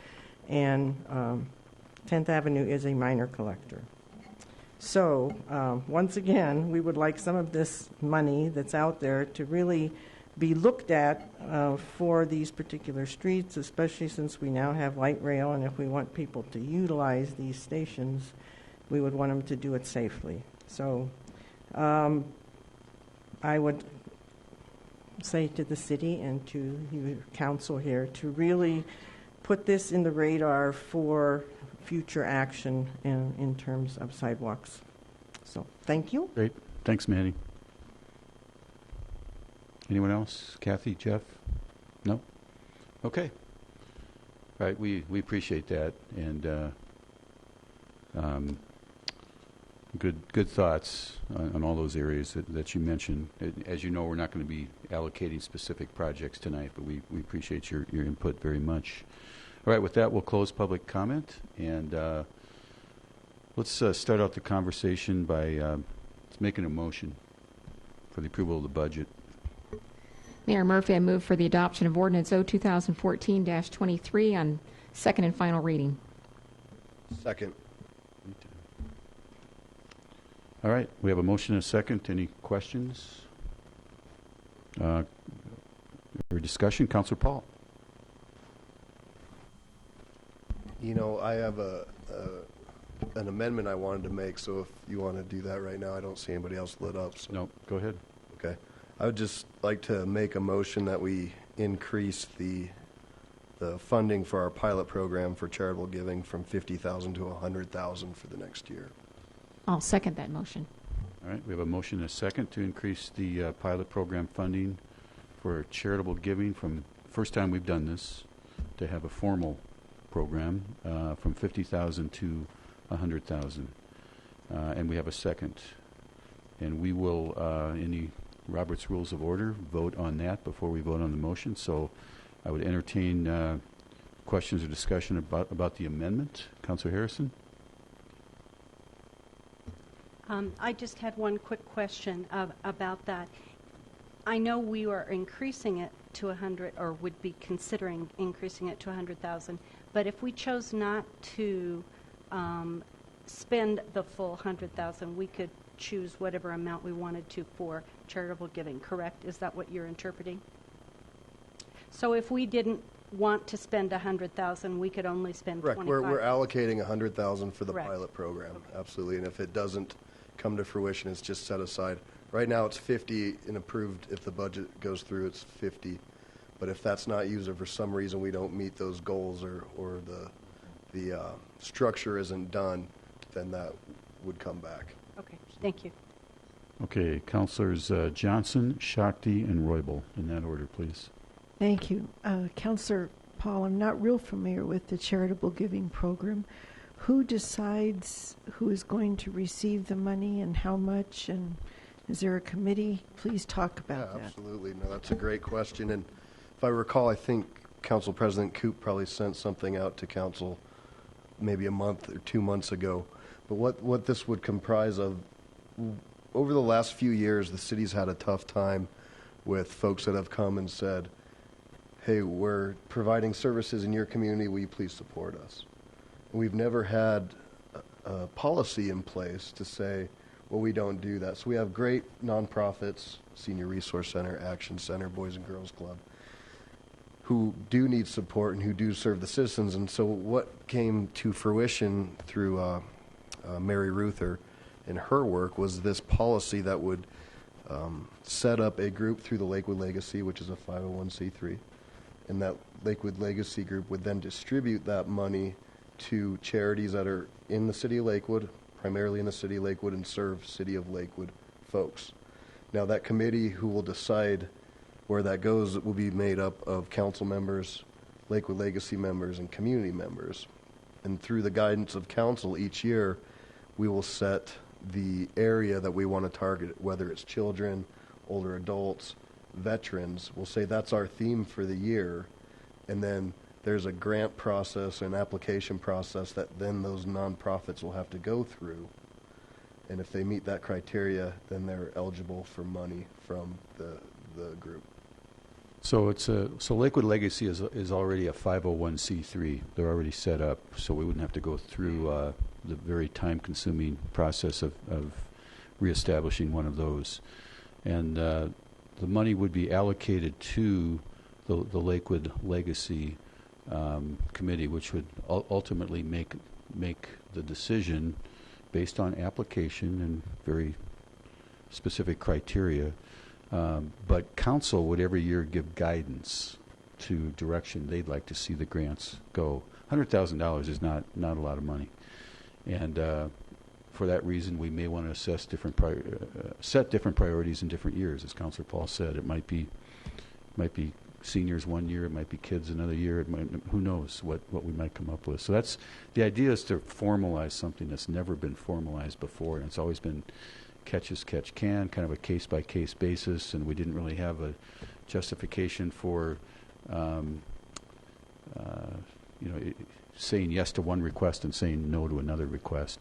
And 10th Avenue is a minor collector. So, once again, we would like some of this money that's out there to really be looked at for these particular streets, especially since we now have light rail, and if we want people to utilize these stations, we would want them to do it safely. So I would say to the city and to you council here to really put this in the radar for future action in terms of sidewalks. So thank you. Great. Thanks, Manny. Anyone else? Kathy, Jeff? No? Okay. All right, we appreciate that, and good thoughts on all those areas that you mentioned. As you know, we're not going to be allocating specific projects tonight, but we appreciate your input very much. All right, with that, we'll close public comment, and let's start out the conversation by making a motion for the approval of the budget. Mayor Murphy, I move for the adoption of Ordinance O 2014-23 on second and final reading. Second. All right, we have a motion and a second. Any questions or discussion? Councilor Paul. You know, I have an amendment I wanted to make, so if you want to do that right now, I don't see anybody else lit up. So. No, go ahead. Okay. I would just like to make a motion that we increase the funding for our pilot program for charitable giving from $50,000 to $100,000 for the next year. I'll second that motion. All right, we have a motion and a second to increase the pilot program funding for charitable giving from, first time we've done this, to have a formal program from $50,000 to $100,000. And we have a second. And we will, in the Robert's Rules of Order, vote on that before we vote on the motion. So I would entertain questions or discussion about the amendment. Councilor Harrison? I just had one quick question about that. I know we are increasing it to 100, or would be considering increasing it to 100,000. But if we chose not to spend the full 100,000, we could choose whatever amount we wanted to for charitable giving. Correct? Is that what you're interpreting? So if we didn't want to spend 100,000, we could only spend 25,000. We're allocating 100,000 for the Correct. pilot program, absolutely. And if it doesn't come to fruition, it's just set aside. Right now, it's 50 and approved. If the budget goes through, it's 50. But if that's not used, or for some reason we don't meet those goals, or the structure isn't done, then that would come back. Okay, thank you. Okay, Councilors Johnson, Shakti, and Roybal. In that order, please. Thank you. Councillor Paul, I'm not real familiar with the charitable giving program. Who decides who is going to receive the money and how much, and is there a committee? Please talk about that. Absolutely. No, that's a great question. And if I recall, I think Council President Coop probably sent something out to Council maybe a month or 2 months ago. But what this would comprise of, over the last few years, the city's had a tough time with folks that have come and said, hey, we're providing services in your community, will you please support us? And we've never had a policy in place to say, well, we don't do that. So we have great nonprofits, Senior Resource Center, Action Center, Boys and Girls Club, who do need support and who do serve the citizens. And so what came to fruition through Mary Ruther and her work was this policy that would set up a group through the Lakewood Legacy, which is a 501c3. And that Lakewood Legacy group would then distribute that money to charities that are in the city of Lakewood, primarily in the city of Lakewood, and serve city of Lakewood folks. Now, that committee who will decide where that goes will be made up of council members, Lakewood Legacy members, and community members. And through the guidance of council each year, we will set the area that we want to target, whether it's children, older adults, veterans. We'll say that's our theme for the year, and then there's a grant process, an application process that then those nonprofits will have to go through. And if they meet that criteria, then they're eligible for money from the group. So so Lakewood Legacy is already a 501c3. They're already set up, so we wouldn't have to go through the very time-consuming process of reestablishing one of those. And the money would be allocated to the Lakewood Legacy committee, which would ultimately make the decision based on application and very specific criteria. But council would every year give guidance to direction they'd like to see the grants go. $100,000 is not a lot of money, and for that reason, we may want to assess set different priorities in different years. As Councilor Paul said, it might be seniors one year, it might be kids another year. Who knows what we might come up with? So that's the idea, is to formalize something that's never been formalized before, and it's always been catch as catch can, kind of a case-by-case basis, and we didn't really have a justification for saying yes to one request and saying no to another request.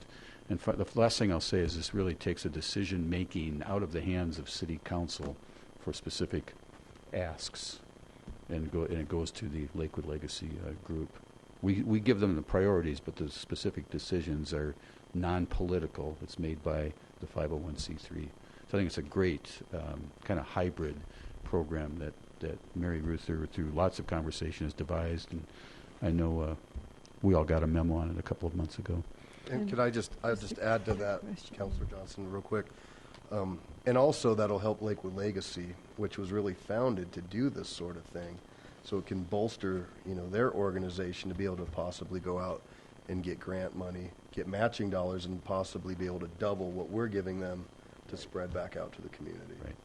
And the last thing I'll say is this really takes a decision-making out of the hands of City Council for specific asks, and it goes to the Lakewood Legacy group. We give them the priorities, but the specific decisions are non-political. It's made by the 501c3. So I think it's a great kind of hybrid program that Mary Ruther, through lots of conversation, has devised, and I know we all got a memo on it a couple of months ago. And could I'll just add to that, Councilor Johnson, real quick. And also that'll help Lakewood Legacy, which was really founded to do this sort of thing. So it can bolster, their organization to be able to possibly go out and get grant money, get matching dollars, and possibly be able to double what we're giving them to spread back out to the community. Right.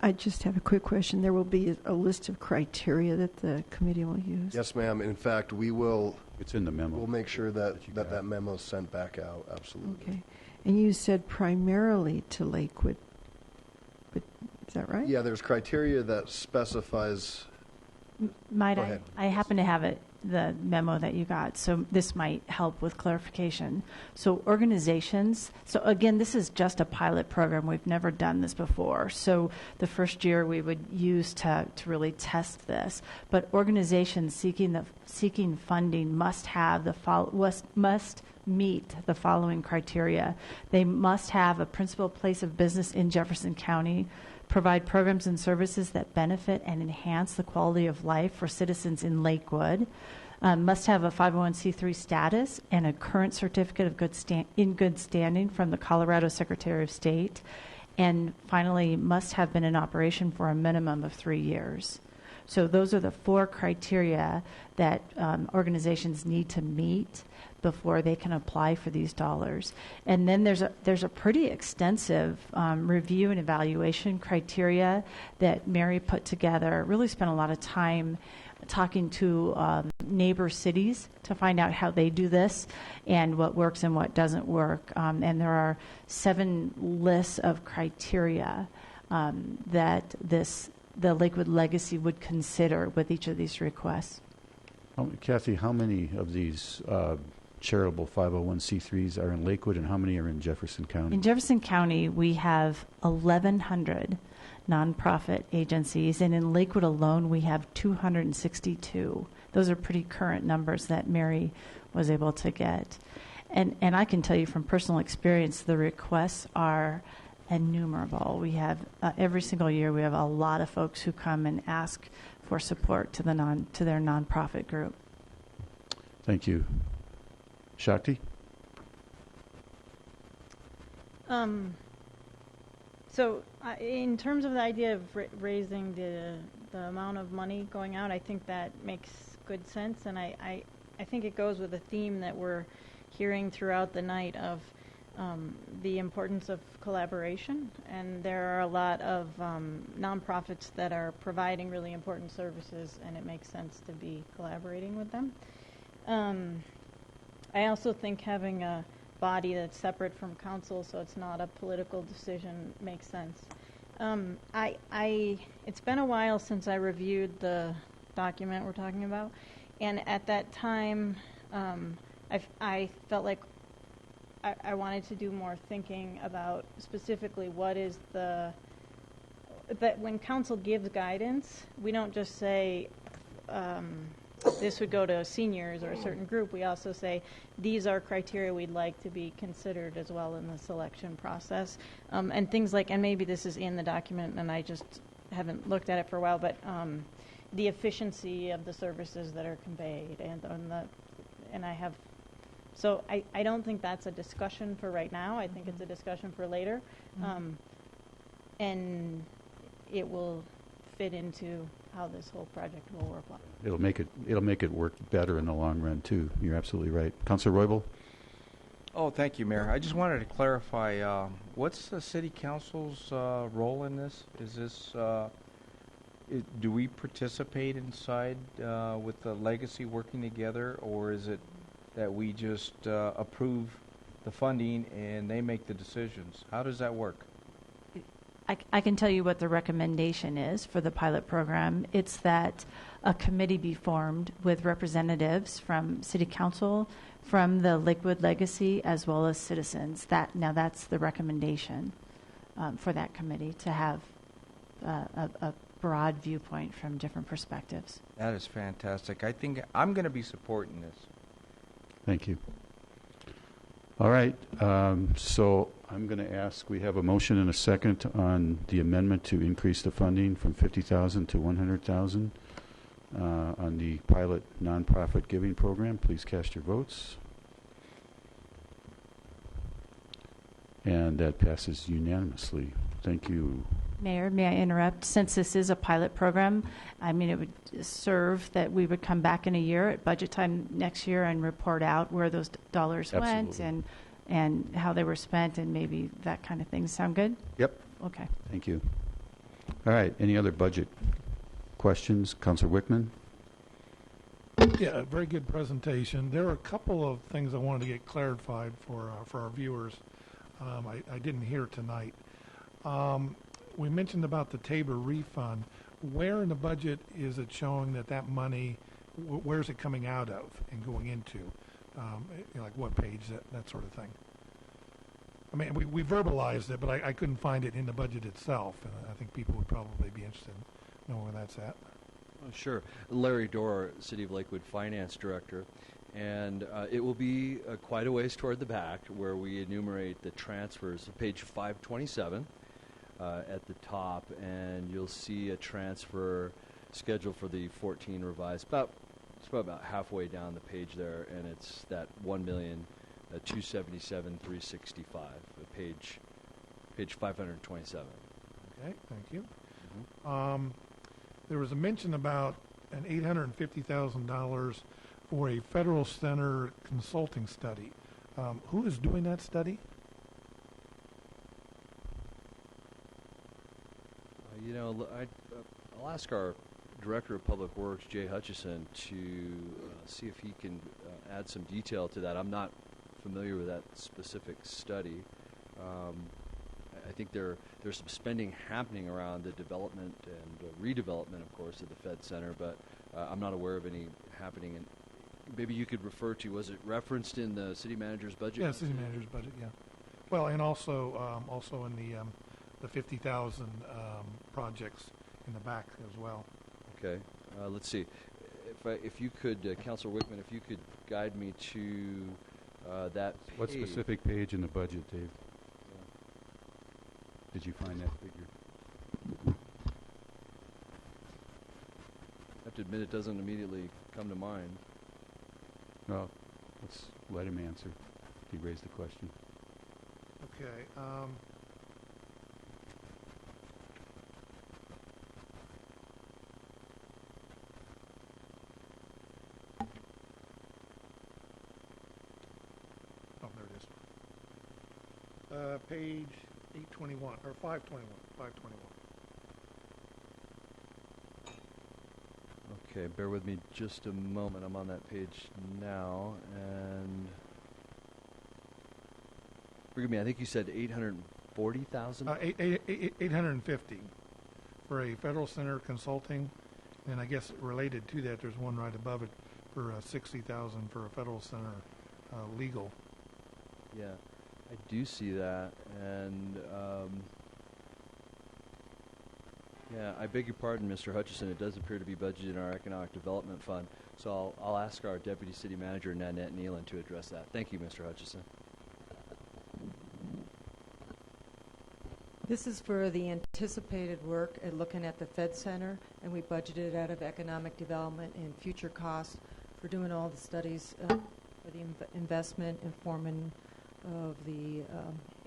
I just have a quick question. There will be a list of criteria that the committee will use? Yes, ma'am. In fact, we will. It's in the memo. We'll make sure that memo is sent back out. Absolutely. Okay. And you said primarily to Lakewood, but is that right? Yeah, there's criteria that specifies. Might Go I? ahead. I happen to have the memo that you got, so this might help with clarification. So organizations, so again, this is just a pilot program. We've never done this before. So the first year we would use to really test this. But organizations seeking funding must have must meet the following criteria. They must have a principal place of business in Jefferson County, provide programs and services that benefit and enhance the quality of life for citizens in Lakewood, must have a 501c3 status and a current certificate of in good standing from the Colorado Secretary of State, and finally must have been in operation for a minimum of 3 years. So those are the 4 criteria that organizations need to meet before they can apply for these dollars. And then there's a pretty extensive review and evaluation criteria that Mary put together. Really spent a lot of time talking to neighbor cities to find out how they do this and what works and what doesn't work. And there are 7 lists of criteria that the Lakewood Legacy would consider with each of these requests. Kathy, how many of these charitable 501c3s are in Lakewood, and how many are in Jefferson County? In Jefferson County, we have 1,100 nonprofit agencies, and in Lakewood alone, we have 262. Those are pretty current numbers that Mary was able to get. And I can tell you from personal experience, the requests are innumerable. We have every single year we have a lot of folks who come and ask for support to their nonprofit group. Thank you. Shakti? So in terms of the idea of raising the amount of money going out, I think that makes good sense, and I think it goes with a theme that we're hearing throughout the night of the importance of collaboration, and there are a lot of nonprofits that are providing really important services, and it makes sense to be collaborating with them. I also think having a body that's separate from council, so it's not a political decision, makes sense. It's been a while since I reviewed the document we're talking about, and at that time, I felt like I wanted to do more thinking about specifically what is that when council gives guidance, we don't just say this would go to seniors or a certain group. We also say these are criteria we'd like to be considered as well in the selection process, and things like, and maybe this is in the document and I just haven't looked at it for a while, but the efficiency of the services that are conveyed, and I have. So I don't think that's a discussion for right now. I think it's a discussion for later, and it will fit into how this whole project will work. It'll make it work better in the long run too. You're absolutely right, Councilor Roybal. Oh, thank you, Mayor. I just wanted to clarify. What's the City Council's role in this? Is this do we participate inside with the Legacy working together, or is it that we just approve the funding and they make the decisions? How does that work? I can tell you what the recommendation is for the pilot program. It's that a committee be formed with representatives from City Council, from the Lakewood Legacy, as well as citizens. That's the recommendation for that committee, to have a broad viewpoint from different perspectives. That is fantastic. I think I'm going to be supporting this. Thank you. All right, so I'm going to ask, we have a motion and a second on the amendment to increase the funding from $50,000 to $100,000 on the pilot nonprofit giving program. Please cast your votes. And that passes unanimously. Thank you. Mayor, may I interrupt? Since this is a pilot program, I mean, it would serve that we would come back in a year at budget time next year and report out where those dollars went and how they were spent and maybe that kind of thing. Sound good? Yep. Okay. Thank you. All right. Any other budget questions? Councilor Wickman? Yeah, very good presentation. There are a couple of things I wanted to get clarified for our viewers. I didn't hear tonight. We mentioned about the Tabor refund. Where in the budget is it showing that money, where's it coming out of and going into? Like what page, that sort of thing. I mean, we verbalized it, but I couldn't find it in the budget itself, and I think people would probably be interested in knowing where that's at. Oh, sure. Larry Dorr, City of Lakewood Finance Director. And it will be quite a ways toward the back where we enumerate the transfers. Page 527 at the top, and you'll see a transfer scheduled for the 14 revised. It's about halfway down the page there, and it's that $1,277,365. Page 527. Okay, thank you. Mm-hmm. There was a mention about an $850,000 for a federal center consulting study. Who is doing that study? I'll ask our Director of Public Works, Jay Hutchison, to see if he can add some detail to that. I'm not familiar with that specific study. I think there's some spending happening around the development and redevelopment, of course, of the Fed Center, but I'm not aware of any happening. And maybe you could refer to, was it referenced in the city manager's budget? Yeah, city manager's budget, yeah. Well, and also in the 50,000 projects in the back as well. Okay, let's see. If you could, Councilor Wickman, if you could guide me to that page. What specific page in the budget, Dave? Did you find that figure? I have to admit it doesn't immediately come to mind. Well, let's let him answer if he raised the question. Okay. Oh, there it is. Page 821, or 521, 521. Okay, bear with me just a moment. I'm on that page now, and forgive me, I think you said 840,000? 850 for a federal center consulting, and I guess related to that, there's one right above it for 60,000 for a federal center legal. Yeah, I do see that, and yeah, I beg your pardon, Mr. Hutchison. It does appear to be budgeted in our Economic Development Fund, so I'll ask our Deputy City Manager, Nanette Nealon, to address that. Thank you, Mr. Hutchison. This is for the anticipated work at looking at the Fed Center, and we budgeted out of Economic Development and future costs for doing all the studies for the investment and forming of the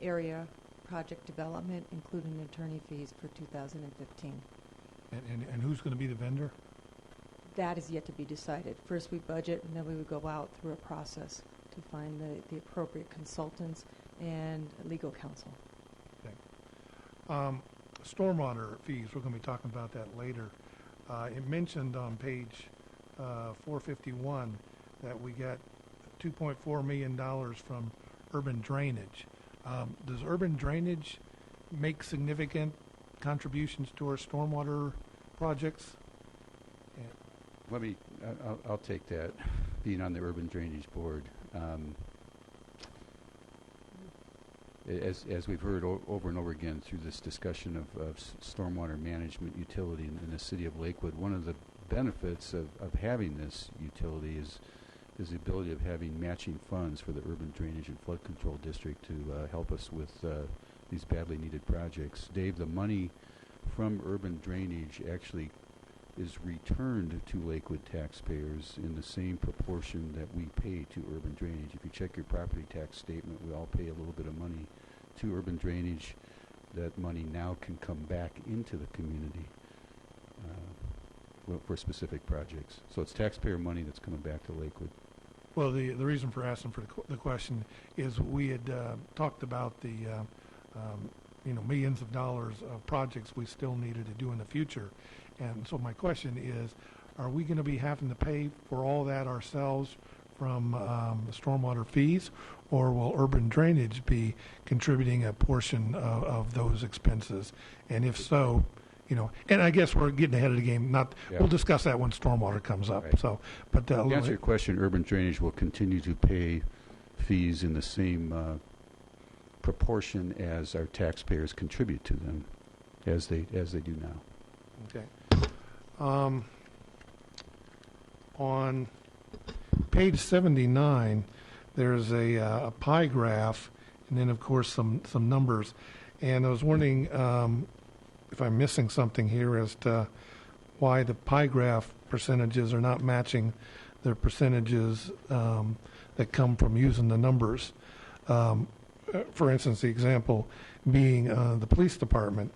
area project development, including attorney fees for 2015. And who's going to be the vendor? That is yet to be decided. First we budget, and then we would go out through a process to find the appropriate consultants and legal counsel. Okay. Stormwater fees, we're going to be talking about that later. It mentioned on page 451 that we got $2.4 million from urban drainage. Does urban drainage make significant contributions to our stormwater projects? I'll take that, being on the Urban Drainage Board. As we've heard over and over again through this discussion of stormwater management utility in the city of Lakewood, one of the benefits of having this utility is the ability of having matching funds for the Urban Drainage and Flood Control District to help us with these badly needed projects. Dave, the money from urban drainage actually is returned to Lakewood taxpayers in the same proportion that we pay to urban drainage. If you check your property tax statement, we all pay a little bit of money to urban drainage, that money now can come back into the community for specific projects. So it's taxpayer money that's coming back to Lakewood. Well, the reason for asking for the question is we had talked about the millions of dollars of projects we still needed to do in the future, and so my question is, are we going to be having to pay for all that ourselves from stormwater fees, or will urban drainage be contributing a portion of those expenses? And if so, and I guess we're getting ahead of the game. We'll discuss that when stormwater comes up. Right. So, but to answer your question, urban drainage will continue to pay fees in the same proportion as our taxpayers contribute to them, as they do now. Okay. On page 79, there's a pie graph, and then of course some numbers. And I was wondering if I'm missing something here as to why the pie graph percentages are not matching the percentages that come from using the numbers. For instance, the example being the police department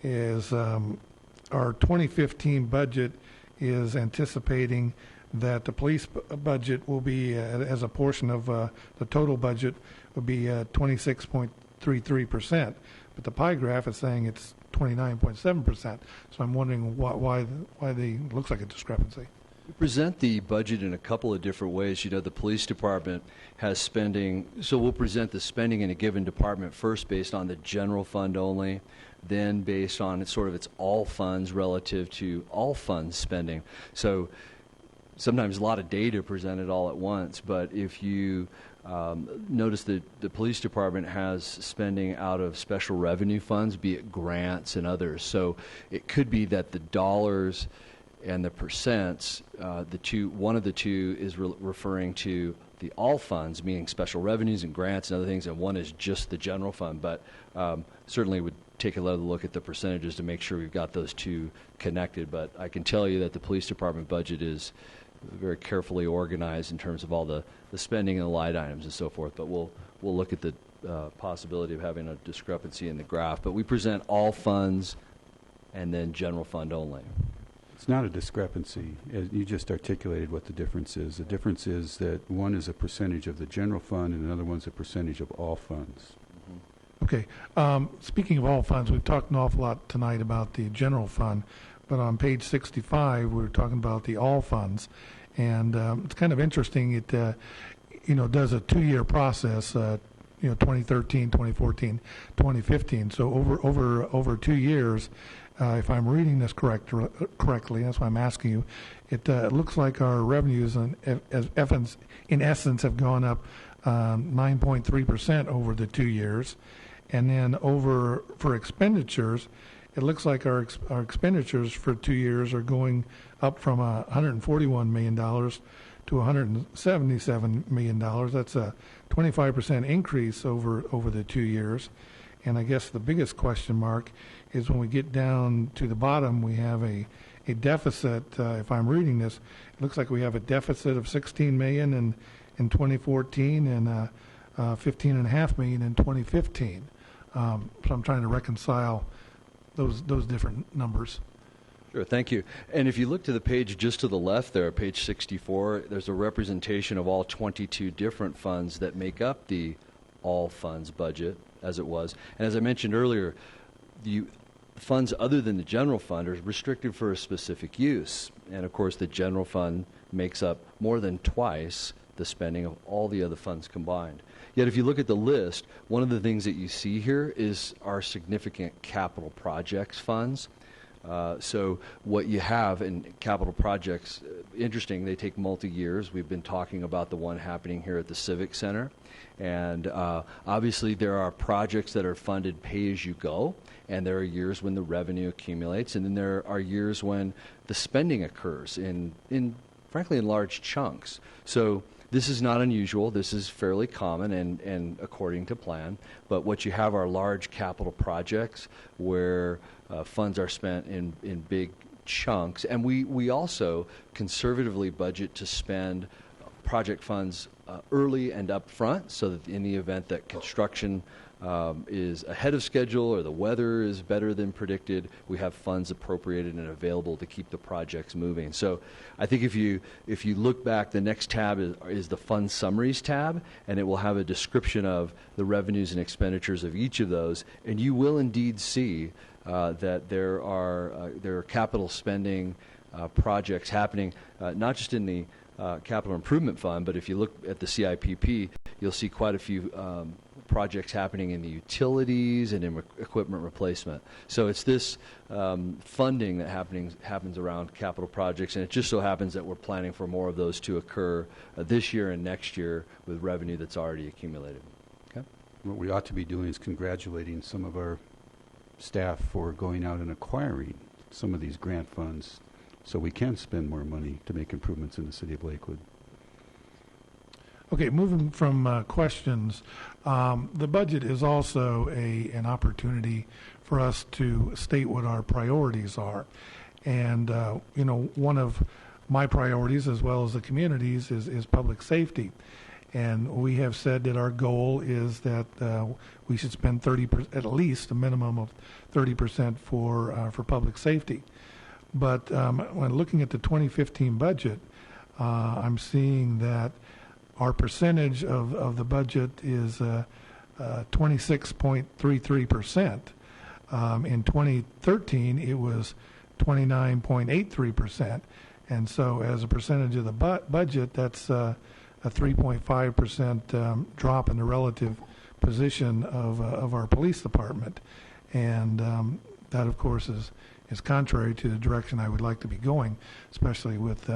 is our 2015 budget is anticipating that the police budget will be, as a portion of the total budget, will be 26.33%. But the pie graph is saying it's 29.7%. So I'm wondering why looks like a discrepancy. We present the budget in a couple of different ways. The police department has spending, so we'll present the spending in a given department first based on the general fund only, then based on its all funds relative to all funds spending. So sometimes a lot of data presented all at once, but if you notice that the police department has spending out of special revenue funds, be it grants and others. So it could be that the dollars and the percents, one of the two is referring to the all funds, meaning special revenues and grants and other things, and one is just the general fund. But certainly would take a look at the percentages to make sure we've got those two connected. But I can tell you that the police department budget is very carefully organized in terms of all the spending and the line items and so forth. But we'll look at the possibility of having a discrepancy in the graph. But we present all funds and then general fund only. It's not a discrepancy. You just articulated what the difference is. The difference is that one is a percentage of the general fund and another one's a percentage of all funds. Okay. Speaking of all funds, we've talked an awful lot tonight about the general fund, but on page 65, we're talking about the all funds. And it's kind of interesting. It, does a 2-year process, 2013, 2014, 2015. So over 2 years, if I'm reading this correctly, that's why I'm asking you, it looks like our revenues in essence have gone up 9.3% over the 2 years. And then for expenditures, it looks like our expenditures for 2 years are going up from $141 million to $177 million. That's a 25% increase over the 2 years. And I guess the biggest question mark is when we get down to the bottom, we have a deficit. If I'm reading this, it looks like we have a deficit of $16 million in 2014 and $15.5 million in 2015. So I'm trying to reconcile those different numbers. Sure, thank you. And if you look to the page just to the left there, page 64, there's a representation of all 22 different funds that make up the all funds budget, as it was. And as I mentioned earlier, the funds other than the general fund are restricted for a specific use. And of course, the general fund makes up more than twice the spending of all the other funds combined. Yet if you look at the list, one of the things that you see here is our significant capital projects funds. So what you have in capital projects, interesting, they take multi-years. We've been talking about the one happening here at the Civic Center. And obviously there are projects that are funded pay-as-you-go, and there are years when the revenue accumulates, and then there are years when the spending occurs frankly, in large chunks. So this is not unusual. This is fairly common and according to plan. But what you have are large capital projects where funds are spent in big chunks. And we also conservatively budget to spend project funds early and up front, so that in the event that construction is ahead of schedule or the weather is better than predicted, we have funds appropriated and available to keep the projects moving. So I think if you look back, the next tab is the fund summaries tab, and it will have a description of the revenues and expenditures of each of those, and you will indeed see that there are capital spending projects happening, not just in the capital improvement fund, but if you look at the CIPP, you'll see quite a few projects happening in the utilities and in equipment replacement. So it's this funding that happens around capital projects, and it just so happens that we're planning for more of those to occur this year and next year with revenue that's already accumulated. Okay. What we ought to be doing is congratulating some of our staff for going out and acquiring some of these grant funds so we can spend more money to make improvements in the city of Lakewood. Okay, moving from questions, the budget is also an opportunity for us to state what our priorities are. And, one of my priorities, as well as the community's, is public safety. And we have said that our goal is that we should spend 30%, at least a minimum of 30% for public safety. But when looking at the 2015 budget, I'm seeing that our percentage of the budget is 26.33%. In 2013, it was 29.83%. And so as a percentage of the budget, that's a 3.5% drop in the relative position of our police department. And that, of course, is contrary to the direction I would like to be going, especially with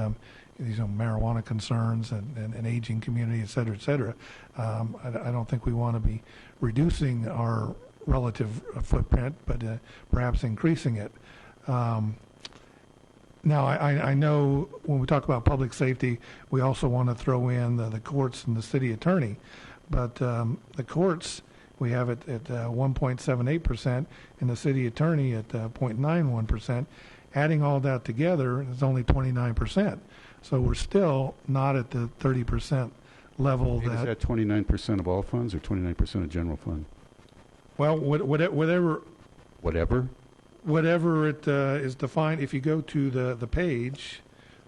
marijuana concerns and aging community, et cetera, et cetera. I don't think we want to be reducing our relative footprint, but perhaps increasing it. Now, I know when we talk about public safety, we also want to throw in the courts and the city attorney. But the courts, we have it at 1.78%, and the city attorney at 0.91%. Adding all that together is only 29%. So we're still not at the 30% level. Is that 29% of all funds or 29% of general fund? Well, whatever it is defined. If you go to the page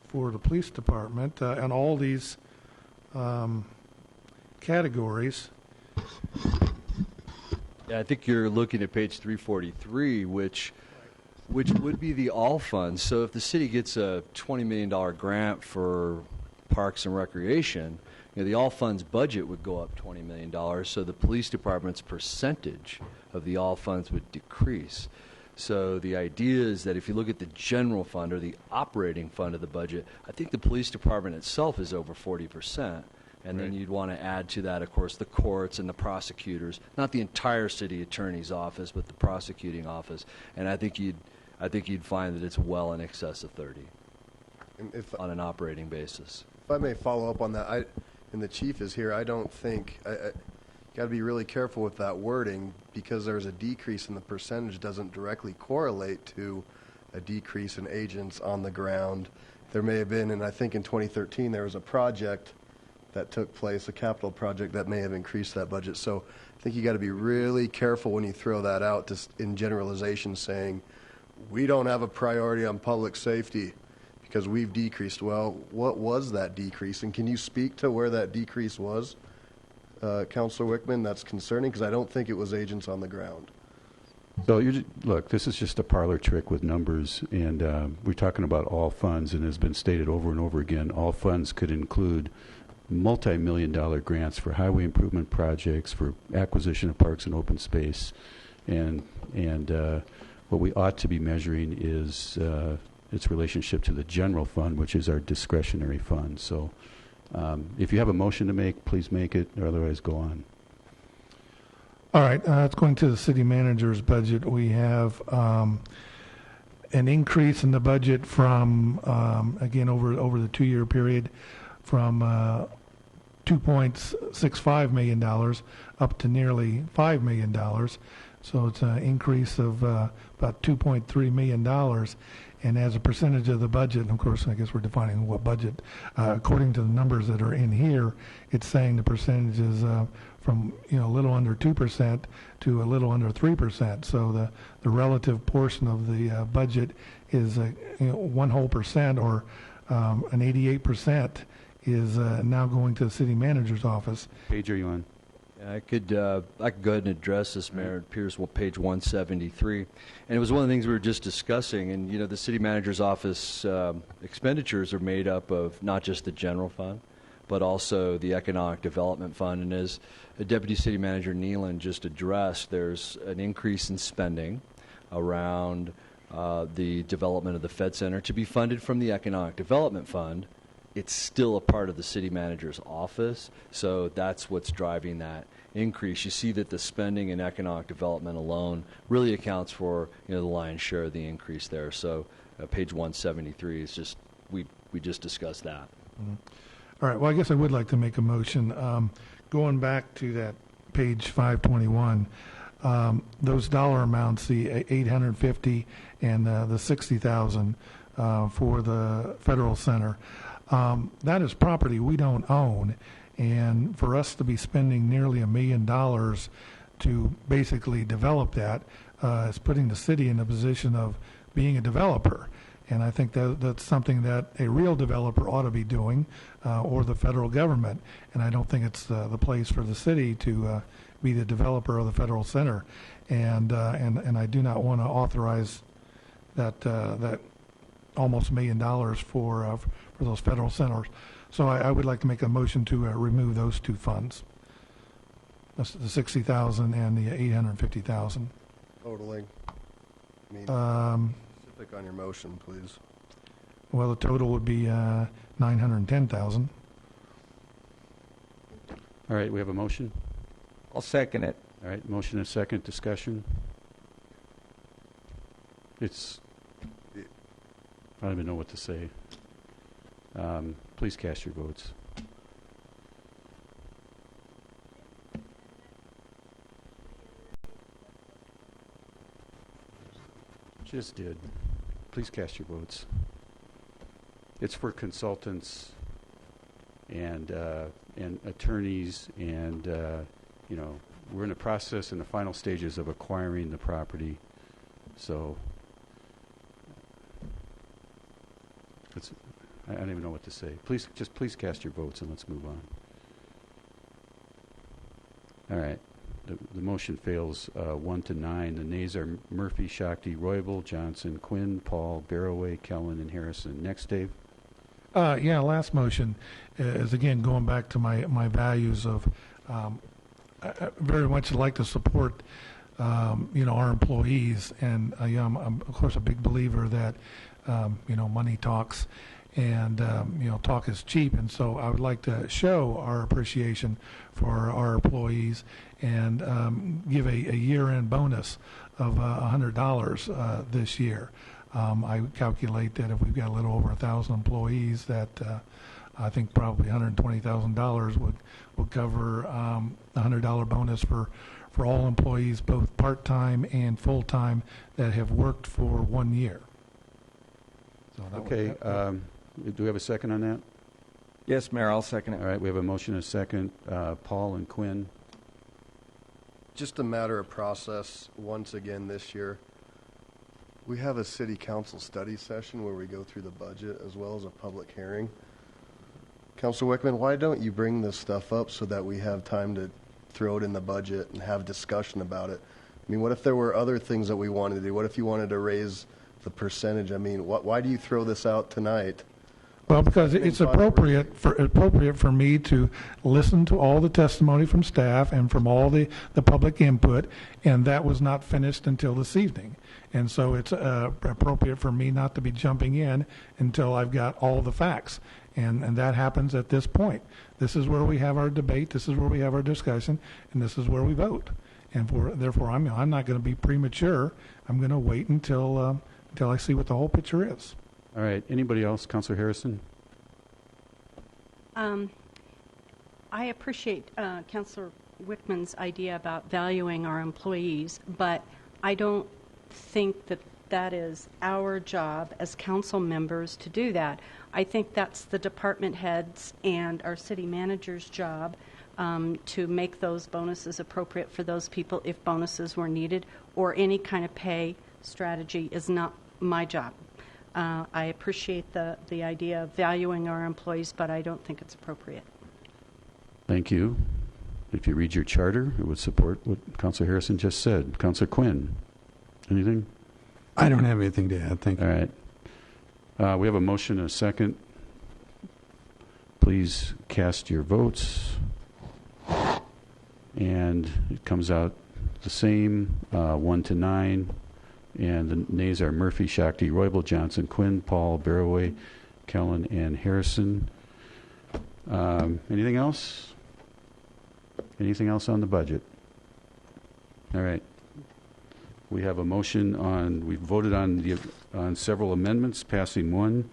for the police department and all these categories. Yeah, I think you're looking at page 343, which would be the all funds. So if the city gets a $20 million grant for parks and recreation, the all funds budget would go up $20 million. So the police department's percentage of the all funds would decrease. So the idea is that if you look at the general fund or the operating fund of the budget, I think the police department itself is over 40%. And then you'd want to add to that, of course, the courts and the prosecutors, not the entire city attorney's office, but the prosecuting office. And I think you'd find that it's well in excess of 30 on an operating basis. If I may follow up on that, and the chief is here, I don't think got to be really careful with that wording, because there's a decrease in the percentage doesn't directly correlate to a decrease in agents on the ground. There may have been, and I think in 2013 there was a project that took place, a capital project that may have increased that budget. So I think you got to be really careful when you throw that out in generalization, saying we don't have a priority on public safety because we've decreased. Well, what was that decrease? And can you speak to where that decrease was, Councilor Wickman? That's concerning because I don't think it was agents on the ground. So, look, this is just a parlor trick with numbers, and we're talking about all funds, and as has been stated over and over again, all funds could include multi-million-dollar grants for highway improvement projects, for acquisition of parks and open space, and what we ought to be measuring is its relationship to the general fund, which is our discretionary fund. So if you have a motion to make, please make it, or otherwise go on. All right, it's going to the city manager's budget. We have an increase in the budget from, again, over the 2-year period, from $2.65 million up to nearly $5 million. So it's an increase of about $2.3 million. and as a percentage of the budget, and of course, I guess we're defining what budget. According to the numbers that are in here, it's saying the percentage is from a little under 2% to a little under 3%. So the relative portion of the budget is 1% or an 88% is now going to the city manager's office. Page are you on? I could go ahead and address this, Mayor. It appears page 173. And it was one of the things we were just discussing. And, the city manager's office expenditures are made up of not just the general fund, but also the economic development fund. And as Deputy City Manager Nealon just addressed, there's an increase in spending around the development of the Fed Center to be funded from the economic development fund. It's still a part of the city manager's office, so that's what's driving that increase. You see that the spending in economic development alone really accounts for the lion's share of the increase there. So page 173 is just we just discussed that. Mm-hmm. All right. Well, I guess I would like to make a motion. Going back to that page 521, those dollar amounts, the $850 and the $60,000 for the federal center. That is property we don't own, and for us to be spending nearly $1 million to basically develop that is putting the city in a position of being a developer. And I think that's something that a real developer ought to be doing, or the federal government. And I don't think it's the place for the city to be the developer of the federal center. And I do not want to authorize that almost $1 million for those federal centers. So I would like to make a motion to remove those two funds, the $60,000 and the $850,000. Totaling. Specific on your motion, please. Well, the total would be $910,000. All right, we have a motion. I'll second it. All right, motion and second. Discussion. I don't even know what to say. Please cast your votes. Just did. Please cast your votes. It's for consultants and attorneys, and we're in the process in the final stages of acquiring the property. So I don't even know what to say. Please cast your votes and let's move on. All right. The motion fails 1-9. The nays are Murphy, Shakti, Roybal, Johnson, Quinn, Paul, Barroway, Kellen, and Harrison. Next, Dave. Last motion is, again, going back to my values of I very much like to support our employees, and I'm of course a big believer that money talks, and talk is cheap, and so I would like to show our appreciation for our employees and give a year-end bonus of $100 this year. I calculate that if we've got a little over 1,000 employees, that I think probably $120,000 would cover a $100 bonus for all employees, both part-time and full-time, that have worked for 1 year. So okay. Do we have a second on that? Yes, Mayor, I'll second it. All right, we have a motion and a second. Paul and Quinn. Just a matter of process. Once again this year, we have a city council study session where we go through the budget as well as a public hearing. Councilor Wickman, why don't you bring this stuff up so that we have time to throw it in the budget and have discussion about it? I mean, what if there were other things that we wanted to do? What if you wanted to raise the percentage? I mean, why do you throw this out tonight? Well, because it's appropriate for me to listen to all the testimony from staff and from all the public input, and that was not finished until this evening. And so it's appropriate for me not to be jumping in until I've got all the facts. And that happens at this point. This is where we have our debate, this is where we have our discussion, and this is where we vote. And therefore, I'm not going to be premature. I'm going to wait until I see what the whole picture is. All right. Anybody else? Councilor Harrison? I appreciate Councilor Wickman's idea about valuing our employees, but I don't think that that is our job as council members to do that. I think that's the department heads and our city manager's job to make those bonuses appropriate for those people if bonuses were needed, or any kind of pay strategy is not my job. I appreciate the idea of valuing our employees, but I don't think it's appropriate. Thank you. If you read your charter, it would support what Councilor Harrison just said. Councilor Quinn, anything? I don't have anything to add. Thank you. All right. We have a motion and a second. Please cast your votes. And it comes out the same, 1 to 9. And the nays are Murphy, Shakti, Roybal, Johnson, Quinn, Paul, Barroway, Kellen, and Harrison. Anything else? Anything else on the budget? All right. We have a motion on, we voted on several amendments, passing one.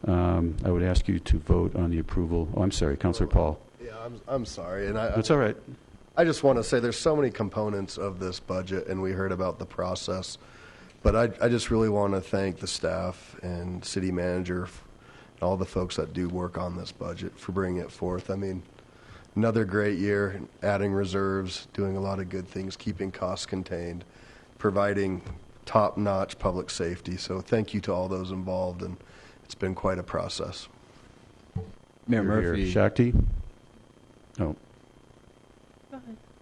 I would ask you to vote on the approval. Oh, I'm sorry, Councilor Paul. Yeah, I'm sorry. And That's all right. I just want to say there's so many components of this budget, and we heard about the process. But I just really want to thank the staff and city manager, and all the folks that do work on this budget for bringing it forth. I mean, another great year, adding reserves, doing a lot of good things, keeping costs contained, providing top-notch public safety. So thank you to all those involved, and it's been quite a process. Mayor Murphy. Shakti? Oh.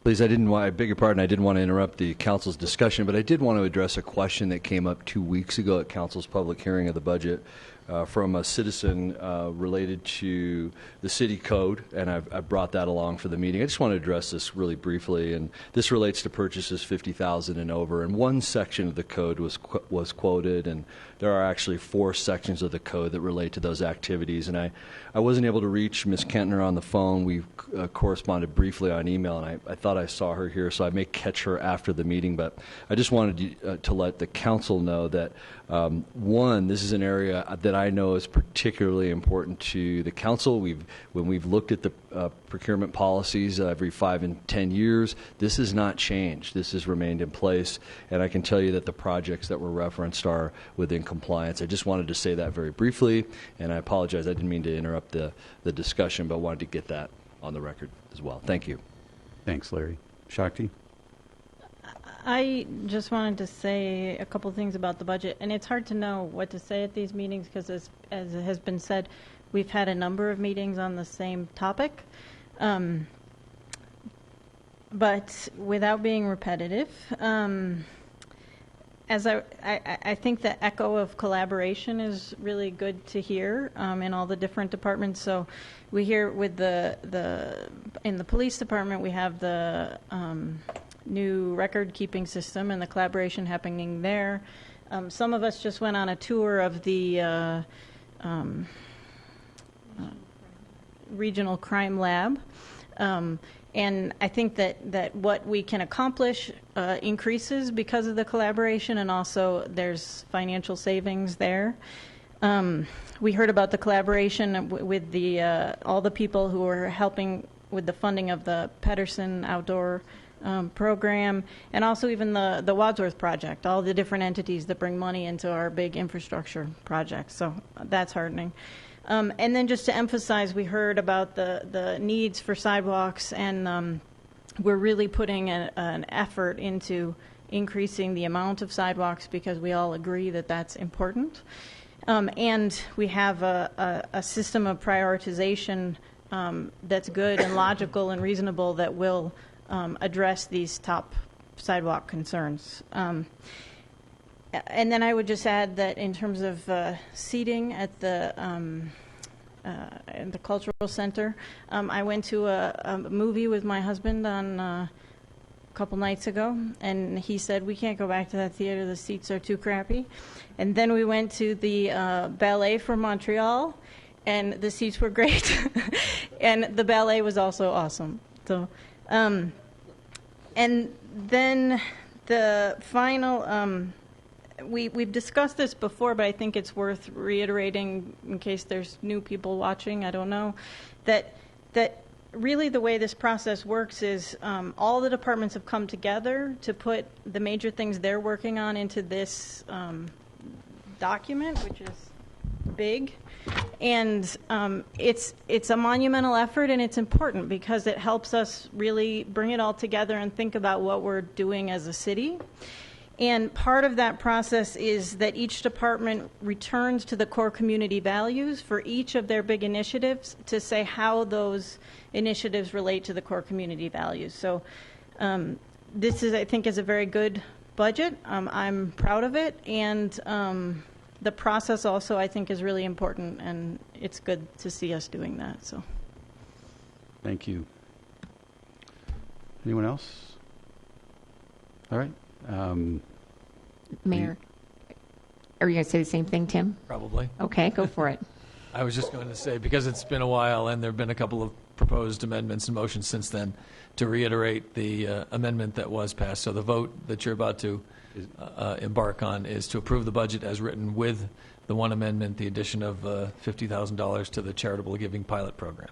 Please, I beg your pardon, I didn't want to interrupt the council's discussion, but I did want to address a question that came up 2 weeks ago at council's public hearing of the budget from a citizen related to the city code, and I've brought that along for the meeting. I just want to address this really briefly, and this relates to purchases $50,000 and over. And one section of the code was quoted, and there are actually 4 sections of the code that relate to those activities. And I wasn't able to reach Ms. Kentner on the phone. We corresponded briefly on email, and I thought I saw her here, so I may catch her after the meeting. But I just wanted to let the council know that, one, this is an area that I know is particularly important to the council. When we've looked at the procurement policies every 5 and 10 years, this has not changed. This has remained in place, and I can tell you that the projects that were referenced are within compliance. I just wanted to say that very briefly, and I apologize. I didn't mean to interrupt the discussion, but wanted to get that on the record as well. Thank you. Thanks, Larry. Shakti? I just wanted to say a couple things about the budget, and it's hard to know what to say at these meetings because, as it has been said, we've had a number of meetings on the same topic. But without being repetitive, as I think the echo of collaboration is really good to hear in all the different departments. So we hear with in the police department, we have the new record keeping system and the collaboration happening there. Some of us just went on a tour of the regional crime lab. And I think that what we can accomplish increases because of the collaboration, and also there's financial savings there. We heard about the collaboration with all the people who are helping with the funding of the Pedersen Outdoor program, and also even the Wadsworth project, all the different entities that bring money into our big infrastructure projects. So that's heartening. And then just to emphasize, we heard about the needs for sidewalks, and we're really putting an effort into increasing the amount of sidewalks because we all agree that that's important. And we have a system of prioritization that's good and logical and reasonable that will address these top sidewalk concerns. And then I would just add that in terms of seating at the cultural center, I went to a movie with my husband on a couple nights ago, and he said, we can't go back to that theater, the seats are too crappy. And then we went to the ballet from Montreal, and the seats were great. And the ballet was also awesome. So, and then the final, we've discussed this before, but I think it's worth reiterating in case there's new people watching. I don't know that really the way this process works is all the departments have come together to put the major things they're working on into this document, which is big. And it's a monumental effort, and it's important because it helps us really bring it all together and think about what we're doing as a city. And part of that process is that each department returns to the core community values for each of their big initiatives to say how those initiatives relate to the core community values. So this is, I think, is a very good budget. I'm proud of it, and the process also, I think, is really important, and it's good to see us doing that. So, thank you. Anyone else? All right. Mayor, are you going to say the same thing, Tim? Probably. Okay, go for it. I was just going to say, because it's been a while and there have been a couple of proposed amendments and motions since then, to reiterate the amendment that was passed. So the vote that you're about to embark on is to approve the budget as written with the one amendment, the addition of $50,000 to the charitable giving pilot program.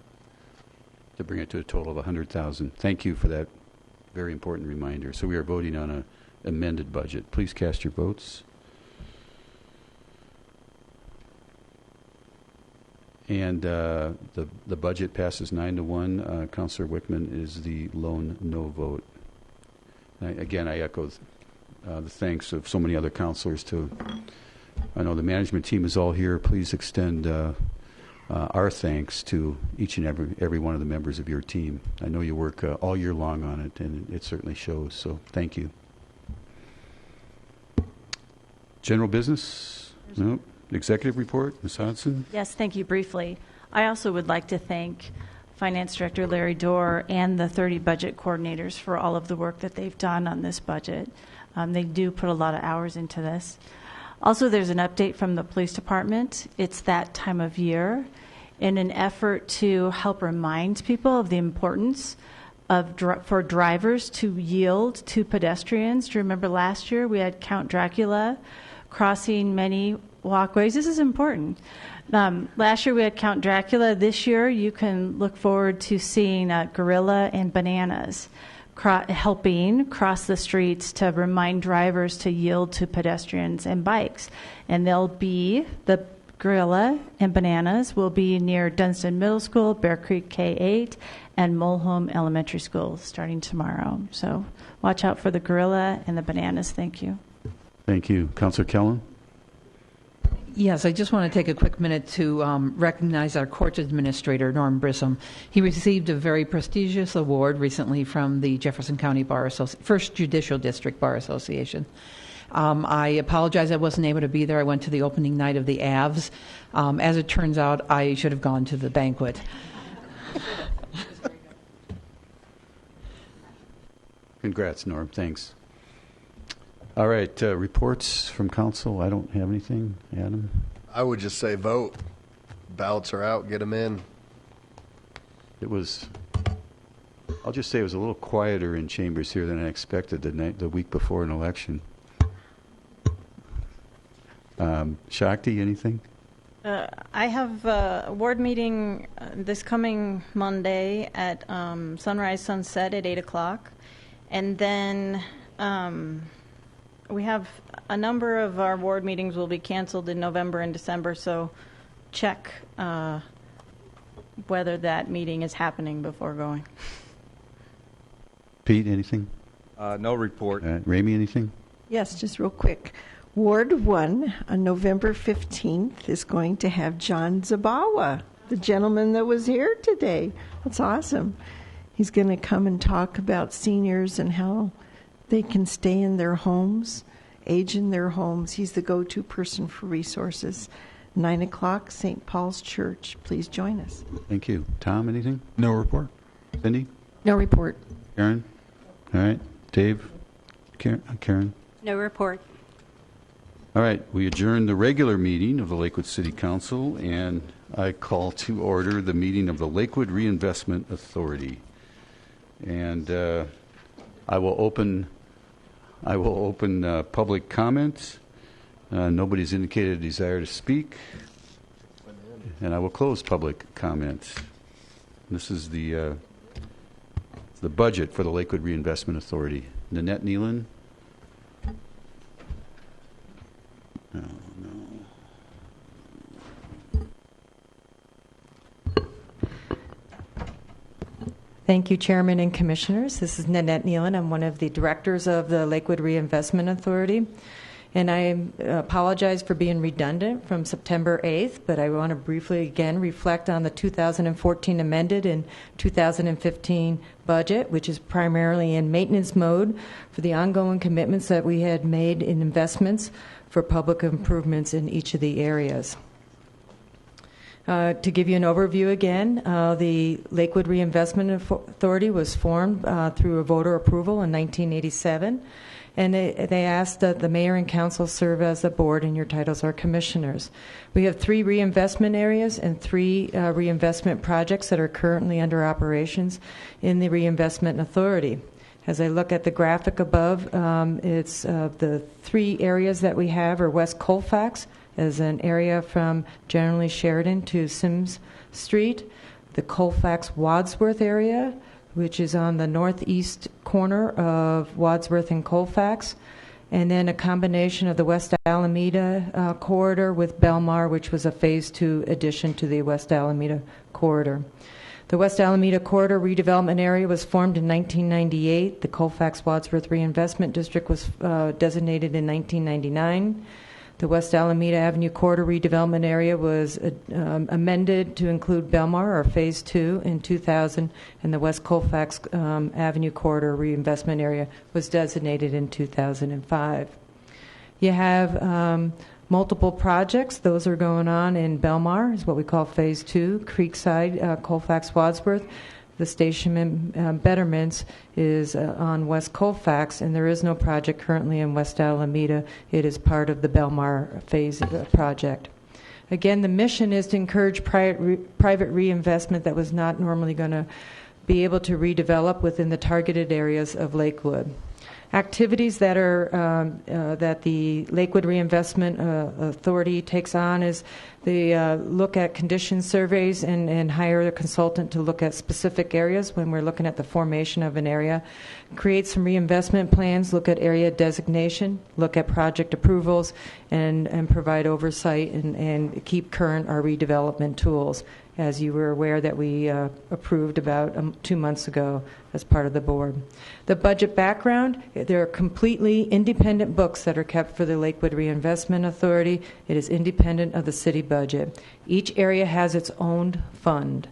To bring it to a total of $100,000. Thank you for that very important reminder. So we are voting on an amended budget. Please cast your votes. And the budget passes 9-1. Councillor Wickman is the lone no vote. Again, I echo the thanks of so many other councillors too. I know the management team is all here. Please extend our thanks to each and every one of the members of your team. I know you work all year long on it, and it certainly shows. So thank you. General business? No. Executive report, Ms. Hodson? Yes, thank you. Briefly, I also would like to thank Finance Director Larry Dorr and the 30 budget coordinators for all of the work that they've done on this budget. They do put a lot of hours into this. Also, there's an update from the police department. It's that time of year in an effort to help remind people of the importance of for drivers to yield to pedestrians. Do you remember last year we had Count Dracula crossing many walkways? This is important. Last year we had Count Dracula. This year you can look forward to seeing Gorilla and Bananas helping cross the streets to remind drivers to yield to pedestrians and bikes. And they'll be, the Gorilla and Bananas will be near Dunstan Middle School, Bear Creek K-8, and Mulholm Elementary School starting tomorrow. So watch out for the Gorilla and the Bananas. Thank you. Thank you. Councillor Kellen? Yes, I just want to take a quick minute to recognize our court administrator, Norm Brissom. He received a very prestigious award recently from the Jefferson County First Judicial District Bar Association. I apologize I wasn't able to be there. I went to the opening night of the AVs. As it turns out, I should have gone to the banquet. Congrats, Norm. Thanks. All right, reports from council. I don't have anything. Adam? I would just say vote. Ballots are out. Get them in. It was, I'll just say it was a little quieter in chambers here than I expected the week before an election. Shakti, anything? I have a ward meeting this coming Monday at Sunrise Sunset at 8 o'clock. And then we have a number of our ward meetings will be canceled in November and December, so check whether that meeting is happening before going. Pete, anything? No report. Ramey, anything? Yes, just real quick. Ward 1 on November 15th is going to have John Zabawa, the gentleman that was here today. That's awesome. He's going to come and talk about seniors and how they can stay in their homes, age in their homes. He's the go-to person for resources. 9 o'clock, St. Paul's Church. Please join us. Thank you. Tom, anything? No report. Cindy? No report. Karen? All right. Dave? Karen? No report. All right. We adjourn the regular meeting of the Lakewood City Council, and I call to order the meeting of the Lakewood Reinvestment Authority. And I will open public comments. Nobody's indicated a desire to speak. And I will close public comments. This is the budget for the Lakewood Reinvestment Authority. Nanette Nealon? No. Thank you, Chairman and Commissioners. This is Nanette Nealon. I'm one of the directors of the Lakewood Reinvestment Authority. And I apologize for being redundant from September 8th, but I want to briefly again reflect on the 2014 amended and 2015 budget, which is primarily in maintenance mode for the ongoing commitments that we had made in investments for public improvements in each of the areas. To give you an overview again, the Lakewood Reinvestment Authority was formed through a voter approval in 1987, and they asked that the mayor and council serve as the board, and your titles are commissioners. We have 3 reinvestment areas and 3 reinvestment projects that are currently under operations in the Reinvestment Authority. As I look at the graphic above, it's the 3 areas that we have are West Colfax, as an area from generally Sheridan to Sims Street, the Colfax-Wadsworth area, which is on the northeast corner of Wadsworth and Colfax, and then a combination of the West Alameda corridor with Belmar, which was a Phase 2 addition to the West Alameda corridor. The West Alameda Corridor redevelopment area was formed in 1998. The Colfax-Wadsworth Reinvestment District was designated in 1999. The West Alameda Avenue Corridor redevelopment area was amended to include Belmar, or Phase 2, in 2000, and the West Colfax Avenue Corridor reinvestment area was designated in 2005. You have multiple projects. Those are going on in Belmar, is what we call Phase 2, Creekside, Colfax-Wadsworth. The station betterments is on West Colfax, and there is no project currently in West Alameda. It is part of the Belmar phase project. Again, the mission is to encourage private reinvestment that was not normally going to be able to redevelop within the targeted areas of Lakewood. Activities that are that the Lakewood Reinvestment Authority takes on is they look at condition surveys and hire a consultant to look at specific areas when we're looking at the formation of an area, create some reinvestment plans, look at area designation, look at project approvals, and provide oversight and keep current our redevelopment tools, as you were aware that we approved about 2 months ago as part of the board. The budget background, there are completely independent books that are kept for the Lakewood Reinvestment Authority. It is independent of the city budget. Each area has its own fund.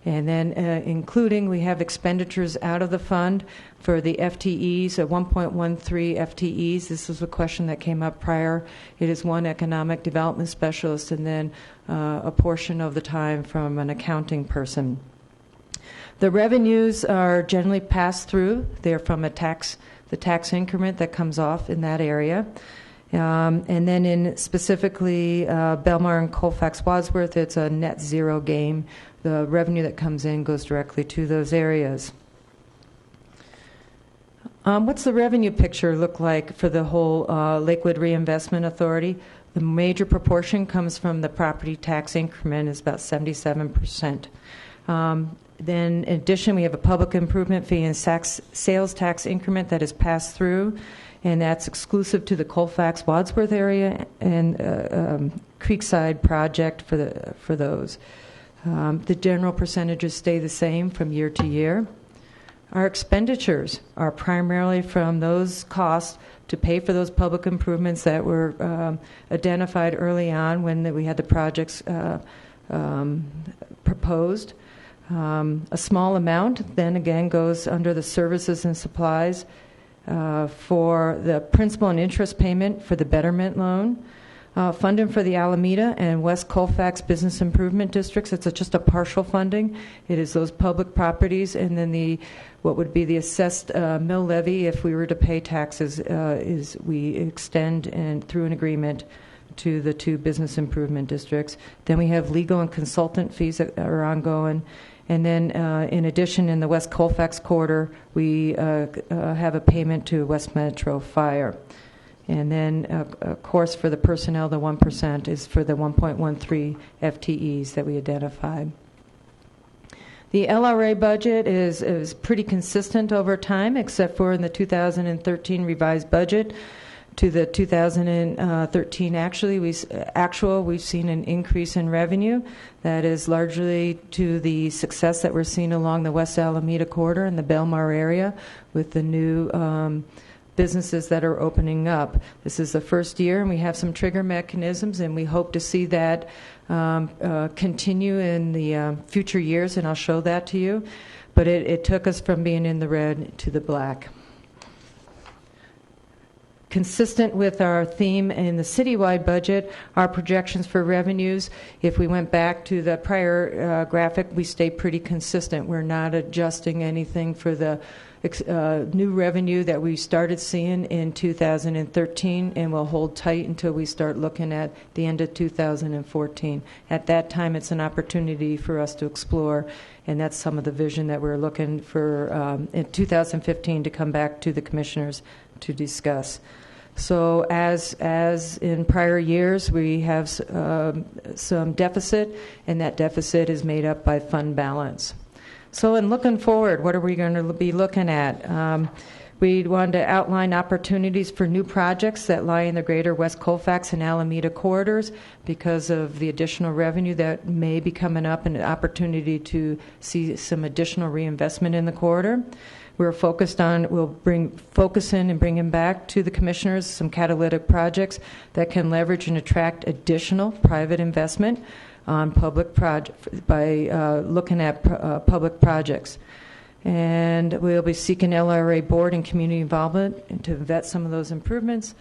And then including, we have expenditures out of the fund for the FTEs, 1.13 FTEs. This was a question that came up prior. It is 1 economic development specialist and then a portion of the time from an accounting person. The revenues are generally passed through. They're from the tax increment that comes off in that area. And then in specifically Belmar and Colfax-Wadsworth, it's a net zero game. The revenue that comes in goes directly to those areas. What's the revenue picture look like for the whole Lakewood Reinvestment Authority? The major proportion comes from the property tax increment, is about 77%. Then, in addition, we have a public improvement fee and sales tax increment that is passed through, and that's exclusive to the Colfax-Wadsworth area and Creekside project for those. The general percentages stay the same from year to year. Our expenditures are primarily from those costs to pay for those public improvements that were identified early on when we had the projects proposed. A small amount then again goes under the services and supplies for the principal and interest payment for the betterment loan. Funding for the Alameda and West Colfax Business Improvement Districts, it's just a partial funding. It is those public properties, and then what would be the assessed mill levy if we were to pay taxes is we extend and through an agreement to the 2 business improvement districts. Then we have legal and consultant fees that are ongoing. And then, in addition, in the West Colfax corridor, we have a payment to West Metro Fire. And then, of course, for the personnel, the 1% is for the 1.13 FTEs that we identified. The LRA budget is pretty consistent over time, except for in the 2013 revised budget to the 2013 actual, we've seen an increase in revenue. That is largely to the success that we're seeing along the West Alameda corridor and the Belmar area with the new businesses that are opening up. This is the first year, and we have some trigger mechanisms, and we hope to see that continue in the future years, and I'll show that to you. But it took us from being in the red to the black. Consistent with our theme in the citywide budget, our projections for revenues, if we went back to the prior graphic, we stay pretty consistent. We're not adjusting anything for the new revenue that we started seeing in 2013, and we'll hold tight until we start looking at the end of 2014. At that time, it's an opportunity for us to explore, and that's some of the vision that we're looking for in 2015 to come back to the commissioners to discuss. So as in prior years, we have some deficit, and that deficit is made up by fund balance. So in looking forward, what are we going to be looking at? We wanted to outline opportunities for new projects that lie in the greater West Colfax and Alameda corridors because of the additional revenue that may be coming up and an opportunity to see some additional reinvestment in the corridor. We'll focus in and bring in back to the commissioners some catalytic projects that can leverage and attract additional private investment on public project by looking at public projects. And we'll be seeking LRA board and community involvement to vet some of those improvements.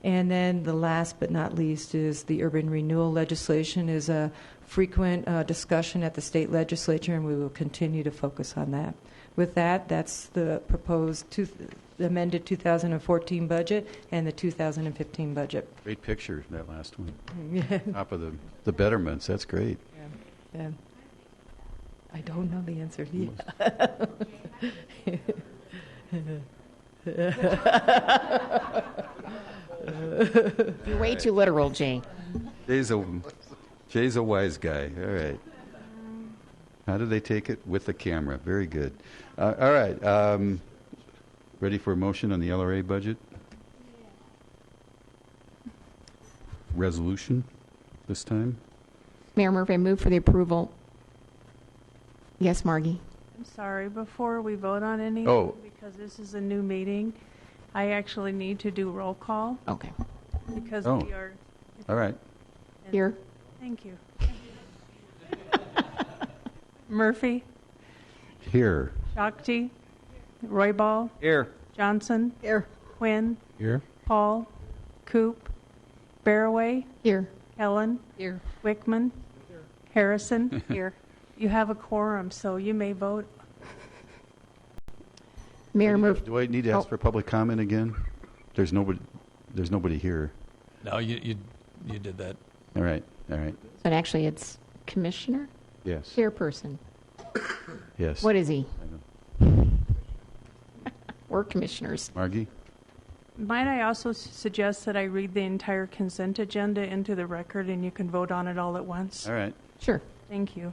And then the last but not least is the urban renewal legislation is a frequent discussion at the state legislature, and we will continue to focus on that. With that, that's the proposed amended 2014 budget and the 2015 budget. Great picture, that last one. Yeah. Top of the betterments. That's great. Yeah. I don't know the answer. You're way too literal, Jay. Jay's a wise guy. All right. How do they take it? With the camera. Very good. All right. Ready for a motion on the LRA budget? Resolution this time? Mayor Murphy, I move for the approval. Yes, Margie. I'm sorry, before we vote on anything, because this is a new meeting, I actually need to do roll call. Okay. Because we are... All right. Here. Thank you. Murphy. Here. Shakti. Roybal. Here. Johnson. Here. Quinn. Here. Paul. Coop. Barraway. Here. Ellen. Here. Wickman. Harrison. Here. You have a quorum, so you may vote. Mayor Murphy. Do I need to ask for public comment again? There's nobody here. No, you did that. All right. But actually, it's Commissioner? Yes. Chairperson. Yes. What is he? We're commissioners. Margie? Might I also suggest that I read the entire consent agenda into the record and you can vote on it all at once? All right. Sure. Thank you.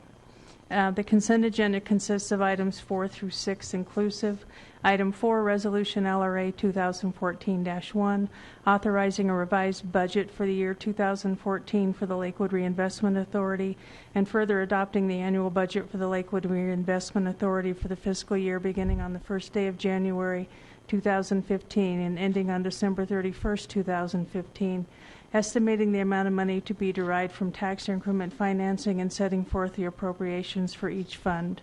The consent agenda consists of items 4 through 6 inclusive. Item 4, Resolution LRA 2014-1, authorizing a revised budget for the year 2014 for the Lakewood Reinvestment Authority, and further adopting the annual budget for the Lakewood Reinvestment Authority for the fiscal year beginning on the first day of January 2015 and ending on December 31st, 2015, estimating the amount of money to be derived from tax increment financing and setting forth the appropriations for each fund.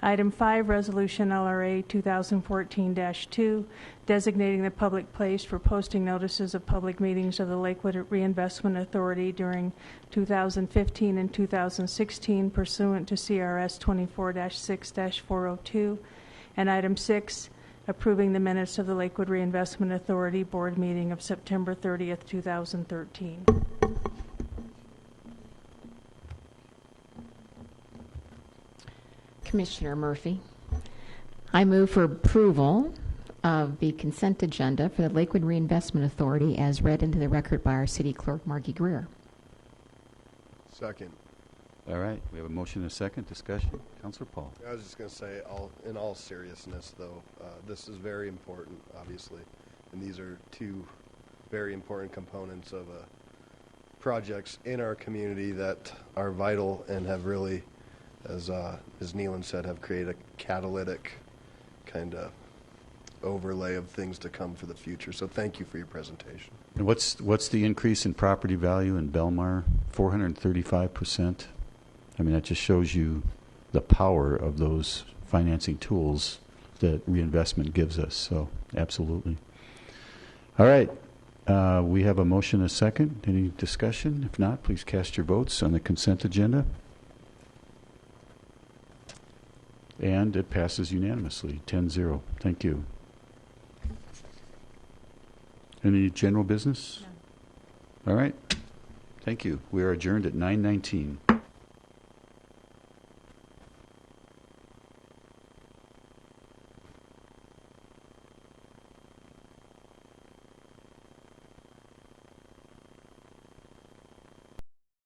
Item 5, Resolution LRA 2014-2, designating the public place for posting notices of public meetings of the Lakewood Reinvestment Authority during 2015 and 2016 pursuant to CRS 24-6-402. And item 6, approving the minutes of the Lakewood Reinvestment Authority Board meeting of September 30th, 2013. Commissioner Murphy. I move for approval of the consent agenda for the Lakewood Reinvestment Authority as read into the record by our city clerk, Margie Greer. Second. All right, we have a motion and a second. Discussion. Councilor Paul. I was just going to say, in all seriousness, though, this is very important, obviously, and these are two very important components of projects in our community that are vital and have really, as Neelan said, have created a catalytic kind of overlay of things to come for the future. So thank you for your presentation. And what's the increase in property value in Belmar? 435%. I mean, that just shows you the power of those financing tools that reinvestment gives us. So, absolutely. All right. We have a motion and a second. Any discussion? If not, please cast your votes on the consent agenda. And it passes unanimously, 10-0. Thank you. Any general business? No. All right. Thank you. We are adjourned at 9:19.